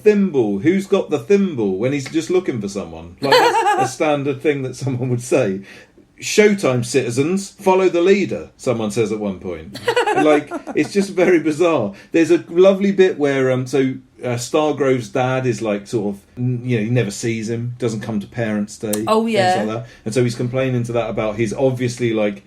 Who's got the thimble? When he's just looking for someone. Like that's a standard thing that someone would say. Showtime, citizens, follow the leader, someone says at one point. Like, it's just very bizarre. There's a lovely bit where Stargrove's dad is like sort of, he never sees him, doesn't come to Parents' Day. Oh, yeah. Things like that. And so he's complaining to that about his obviously like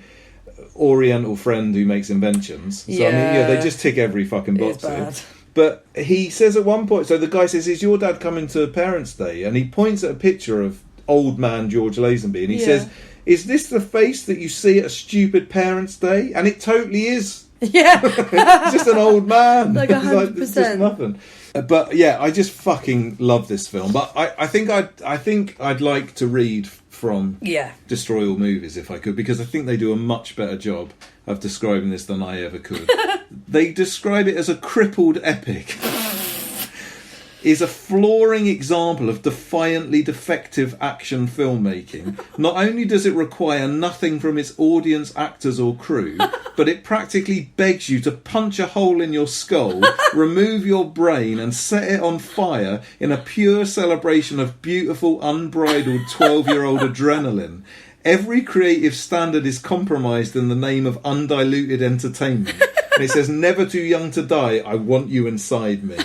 Oriental friend who makes inventions. So I mean, they just tick every fucking box here. But he says at one point, so the guy says, "Is your dad coming to Parents' Day?" And he points at a picture of old man George Lazenby, and he says, "Is this the face that you see at a stupid Parents' Day?" And it totally is. Yeah. It's just an old man. Like 100%. It's just nothing. But yeah, I just fucking love this film. But I think I'd like to read from Destroy All Movies if I could, because I think they do a much better job of describing this than I ever could. They describe it as a crippled epic. Is a flooring example of defiantly defective action filmmaking. Not only does it require nothing from its audience, actors or crew, but it practically begs you to punch a hole in your skull, remove your brain and set it on fire in a pure celebration of beautiful, unbridled 12-year-old adrenaline. Every creative standard is compromised in the name of undiluted entertainment. And it says, "Never too young to die, I want you inside me."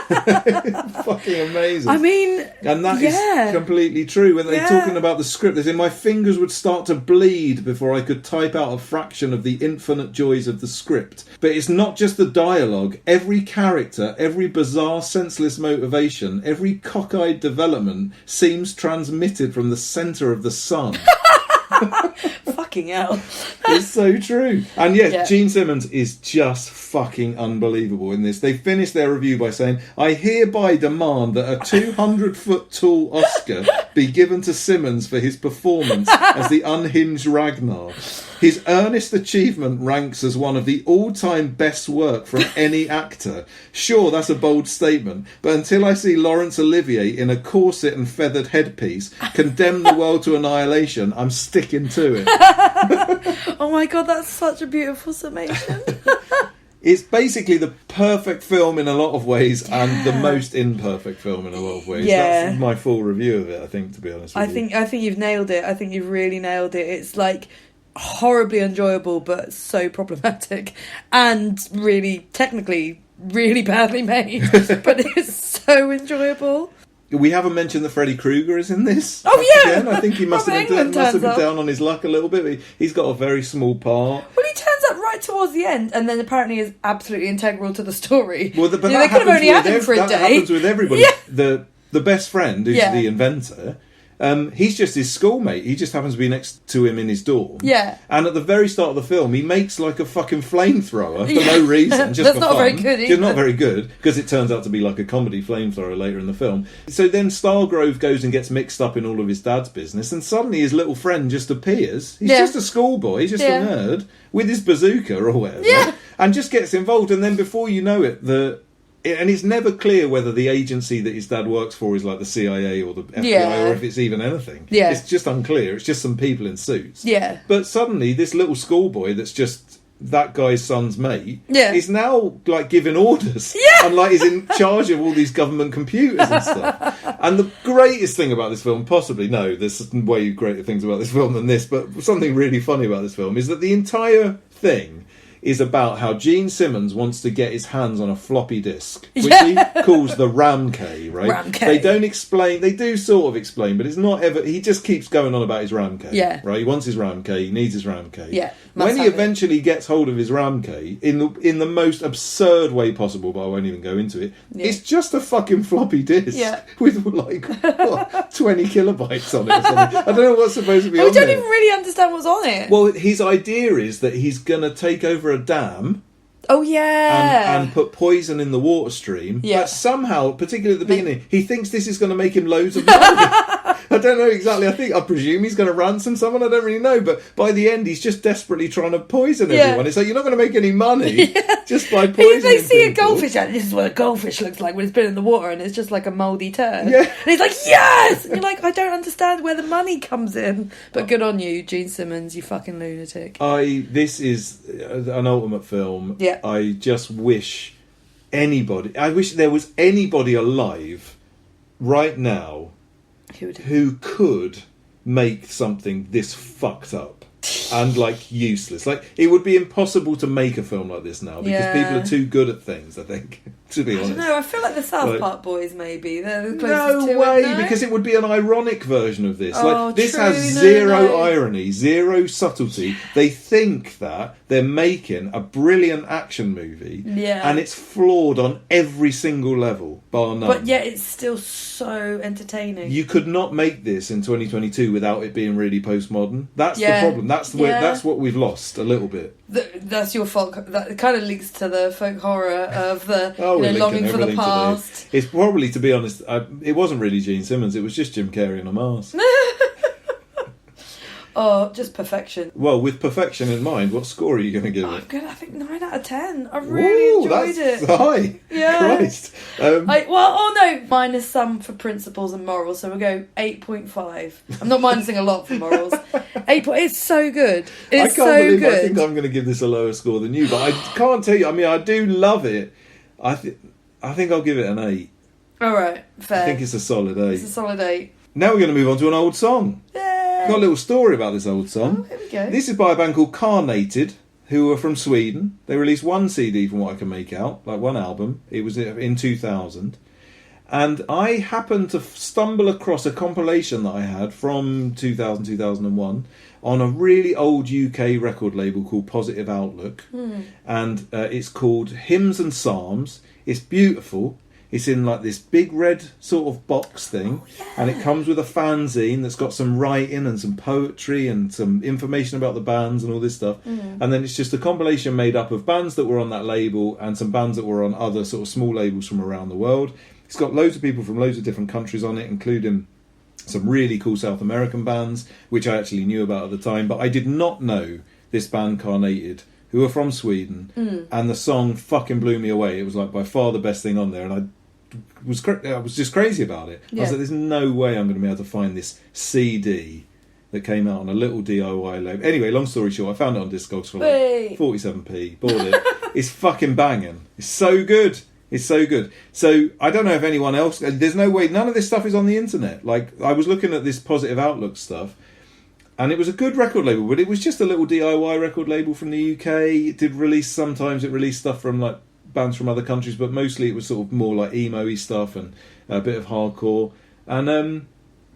Fucking amazing. I mean, and that is completely true. When they're talking about the script, they say my fingers would start to bleed before I could type out a fraction of the infinite joys of the script. But it's not just the dialogue. Every character, every bizarre, senseless motivation, every cockeyed development seems transmitted from the centre of the sun. Fucking hell. It's so true. And yes, Gene Simmons is just fucking unbelievable in this. They finished their review by saying, "I hereby demand that a 200-foot tall Oscar be given to Simmons for his performance as the unhinged Ragnar. His earnest achievement ranks as one of the all-time best work from any actor. Sure, that's a bold statement, but until I see Laurence Olivier in a corset and feathered headpiece condemn the world to annihilation, I'm sticking to it." Oh my god, that's such a beautiful summation. It's basically the perfect film in a lot of ways and the most imperfect film in a lot of ways. Yeah. That's my full review of it, I think, to be honest with you. I think you've nailed it. I think you've really nailed it. It's like horribly enjoyable but so problematic and really technically really badly made. But it's so enjoyable. We haven't mentioned that Freddy Krueger is in this. Oh yeah, again. I think he must have been down on his luck a little bit. He's got a very small part. Well, he turns up right towards the end, and then apparently is absolutely integral to the story. Well, but they could have only had him for a day. That happens with everybody. Yeah. The best friend, who's the inventor, he's just his schoolmate. He just happens to be next to him in his dorm. Yeah. And at the very start of the film, he makes like a fucking flamethrower for no reason, just That's for not fun. very good either. It's not very good, because it turns out to be like a comedy flamethrower later in the film. So then Stargrove goes and gets mixed up in all of his dad's business, and suddenly his little friend just appears. He's just a schoolboy, he's just a nerd, with his bazooka or whatever, and just gets involved, and then before you know it, and it's never clear whether the agency that his dad works for is like the CIA or the FBI or if it's even anything. Yeah. It's just unclear. It's just some people in suits. Yeah. But suddenly this little schoolboy that's just that guy's son's mate, Yeah. is now like giving orders, Yeah. and like is in charge of all these government computers and stuff. And the greatest thing about this film, possibly, no, there's way greater things about this film than this, but something really funny about this film is that the entire thing is about how Gene Simmons wants to get his hands on a floppy disk, which he calls the RAM-K, right? RAM-K. They don't explain, they do sort of explain, but it's not ever, he just keeps going on about his RAM-K, Yeah. right? He wants his RAM-K, he needs his RAM-K. Yeah, When must he have it. eventually gets hold of his RAM-K, in the most absurd way possible, but I won't even go into it, it's just a fucking floppy disk with like, what, 20 kilobytes on it or something. I don't know what's supposed to be on We don't there. even really understand what's on it. Well, his idea is that he's going to take over a dam Oh yeah, and put poison in the water stream. Yeah. But somehow, particularly at the beginning, he thinks this is going to make him loads of money. I don't know exactly. I presume he's going to ransom someone. I don't really know. But by the end, he's just desperately trying to poison everyone. It's like, you're not going to make any money just by poisoning They see people. a goldfish and this is what a goldfish looks like when it's been in the water and it's just like a mouldy turd. Yeah. And he's like, yes! And you're like, I don't understand where the money comes in. But good on you, Gene Simmons, you fucking lunatic. This is an ultimate film. Yeah. I just wish I wish there was anybody alive right now who could make something this fucked up and like useless. Like, it would be impossible to make a film like this now because people are too good at things, I think, to be honest. No, I feel like the South Like- Park boys maybe. They're the closest to No way, it, no? because it would be an ironic version of this. Oh, Like, this true, has no, zero no. irony, zero subtlety. They think that they're making a brilliant action movie, Yeah. and it's flawed on every single level, bar none. But yet it's still so entertaining. You could not make this in 2022 without it being really postmodern. That's Yeah. the problem. That's where Yeah. that's what we've lost a little bit. That's your folk. That kind of links to the folk horror of the Oh, we're linking longing for the everything past. today. It's probably, to be honest, it wasn't really Gene Simmons. It was just Jim Carrey in a mask. Oh, just perfection. Well, with perfection in mind, what score are you going to give I'm it? good. I think 9 out of 10. I really enjoyed that's it. high. Yeah. Christ. Minus some for principles and morals, so we'll go 8.5. I'm not minusing a lot for morals. 8. It's so good. I It's can't so believe good. I think I'm going to give this a lower score than you, but I can't tell you. I mean, I do love it. I think I'll give it an 8. All right, fair. I think it's a solid 8. It's a solid 8. Now we're going to move on to an old song. Yay! Got a little story about this old song. Oh, here we go. This is by a band called Carnated, who are from Sweden. They released one CD from what I can make out, like one album. It was in 2000. And I happened to stumble across a compilation that I had from 2000, 2001 on a really old UK record label called Positive Outlook. And it's called Hymns and Psalms. It's beautiful. It's in like this big red sort of box thing, and it comes with a fanzine that's got some writing and some poetry and some information about the bands and all this stuff. And then it's just a compilation made up of bands that were on that label and some bands that were on other sort of small labels from around the world. It's got loads of people from loads of different countries on it, including some really cool South American bands, which I actually knew about at the time, but I did not know this band Carnated, who are from Sweden, and the song fucking blew me away. It was like by far the best thing on there, and I was just crazy about it. I was like, there's no way I'm going to be able to find this CD that came out on a little DIY label. Anyway, long story short, I found it on Discogs for like 47p, bought it. It's fucking banging. It's so good. It's so good. So I don't know if anyone else, there's no way, none of this stuff is on the internet. Like, I was looking at this Positive Outlook stuff, and it was a good record label, but it was just a little DIY record label from the UK. It did release, sometimes it released stuff from like bands from other countries, but mostly it was sort of more like emo-y stuff and a bit of hardcore. And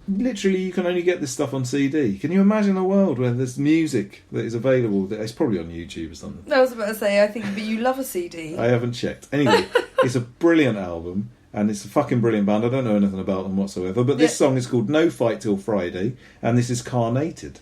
literally you can only get this stuff on CD. Can you imagine a world where there's music that is available? It's probably on YouTube or something. I was about to say, I think, but you love a CD. I haven't checked. Anyway, it's a brilliant album, and it's a fucking brilliant band. I don't know anything about them whatsoever, but this song is called No Fight Till Friday, and this is Carnated.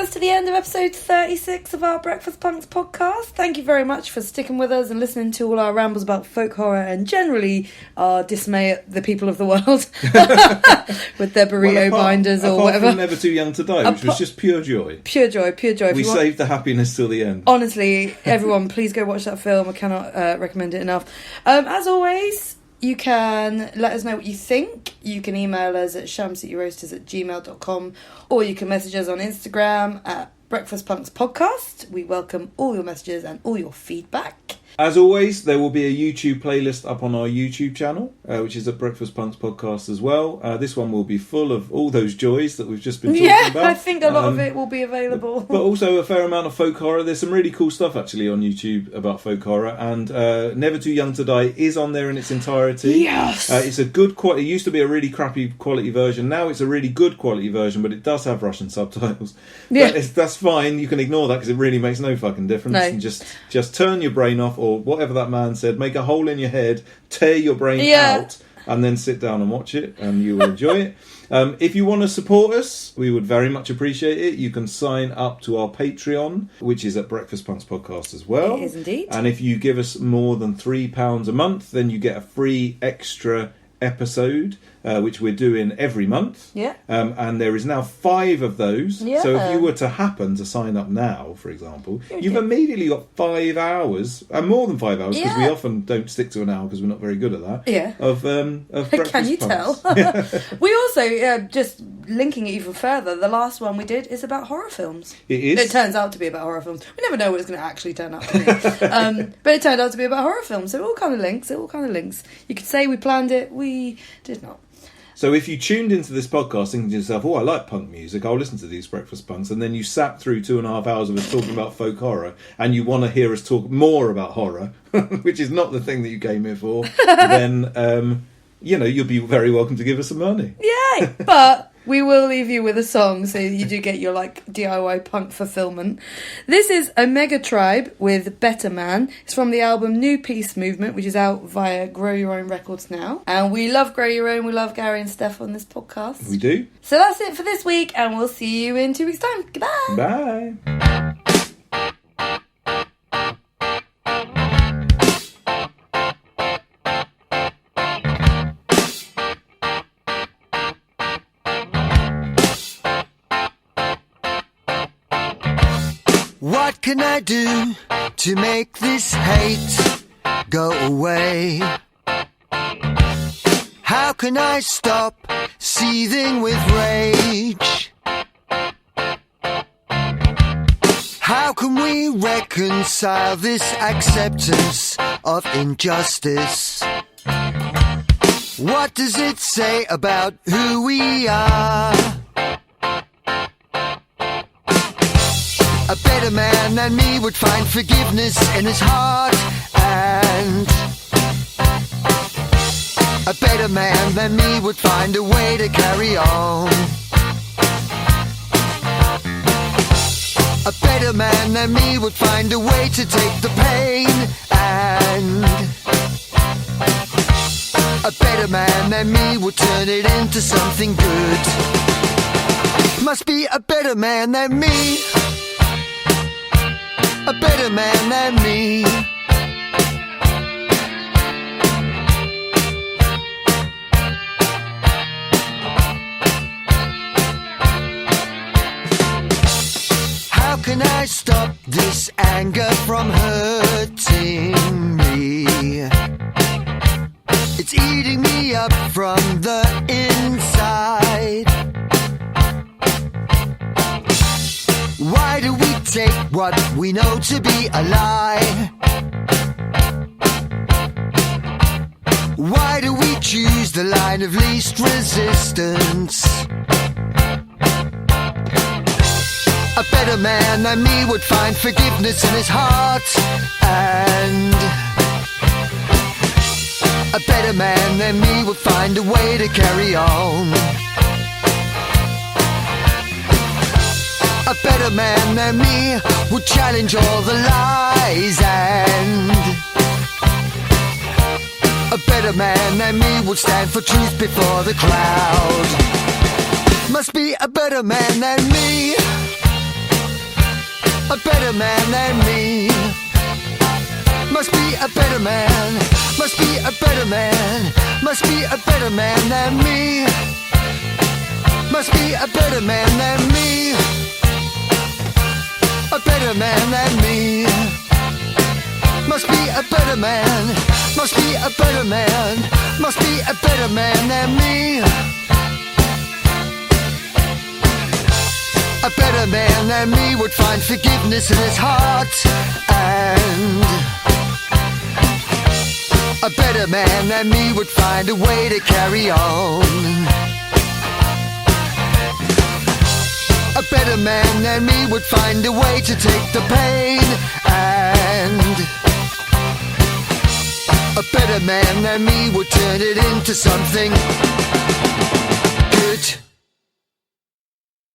us to the end of episode 36 of our Breakfast Punks podcast. Thank you very much for sticking with us and listening to all our rambles about folk horror and generally our dismay at the people of the world with their burrito binders or whatever. From Never Too Young to Die, which was just pure joy. Pure joy, pure joy. We saved the happiness till the end. Honestly, everyone, please go watch that film. I cannot recommend it enough. As always, you can let us know what you think. You can email us at shamcityroasters@gmail.com, or you can message us on Instagram at Breakfast Punks Podcast. We welcome all your messages and all your feedback. As always, there will be a YouTube playlist up on our YouTube channel, which is at Breakfast Punks Podcast as well. This one will be full of all those joys that we've just been talking about. Yeah, I think a lot of it will be available. But also a fair amount of folk horror. There's some really cool stuff actually on YouTube about folk horror, and Never Too Young to Die is on there in its entirety. Yes! It's a good quality. It used to be a really crappy quality version. Now it's a really good quality version, but it does have Russian subtitles. Yeah. That's fine. You can ignore that because it really makes no fucking difference. No. And just turn your brain off, or whatever that man said, make a hole in your head, tear your brain out, and then sit down and watch it, and you will enjoy it. If you want to support us, we would very much appreciate it. You can sign up to our Patreon, which is at Breakfast Punks Podcast as well. It is indeed. And if you give us more than £3 a month, then you get a free extra episode, which we're doing every month. Yeah. And there is now 5 of those. Yeah. So if you were to happen to sign up now, for example, you've immediately got 5 hours, and more than 5 hours, because we often don't stick to an hour because we're not very good at that. Yeah. Of Breakfast Can you Punks. tell? We also, just linking it even further, the last one we did is about horror films. It is. It turns out to be about horror films. We never know what it's going to actually turn out to be. But it turned out to be about horror films. So it all kind of links. You could say we planned it. We did not. So if you tuned into this podcast thinking to yourself, oh, I like punk music, I'll listen to these Breakfast Punks, and then you sat through 2.5 hours of us talking about folk horror, and you want to hear us talk more about horror, which is not the thing that you came here for, then, you'll be very welcome to give us some money. Yay! But we will leave you with a song, so you do get your DIY punk fulfillment. This is Omega Tribe with Better Man. It's from the album New Peace Movement, which is out via Grow Your Own Records now. And we love Grow Your Own. We love Gary and Steph on this podcast. We do. So that's it for this week, and we'll see you in 2 weeks' time. Goodbye. Bye. What can I do to make this hate go away? How can I stop seething with rage? How can we reconcile this acceptance of injustice? What does it say about who we are? A better man than me would find forgiveness in his heart, and a better man than me would find a way to carry on. A better man than me would find a way to take the pain, and a better man than me would turn it into something good. Must be a better man than me. A better man than me. How can I stop this anger from hurting me? It's eating me up from the inside. Why do we take what we know to be a lie? Why do we choose the line of least resistance? A better man than me would find forgiveness in his heart, and a better man than me would find a way to carry on. A better man than me would challenge all the lies, and a better man than me would stand for truth before the crowd. Must be a better man than me. A better man than me. Must be a better man. Must be a better man. Must be a better man than me. Must be a better man than me. A better man than me. Must be a better man. Must be a better man. Must be a better man than me. A better man than me would find forgiveness in his heart. And a better man than me would find a way to carry on. A better man than me would find a way to take the pain. And a better man than me would turn it into something good.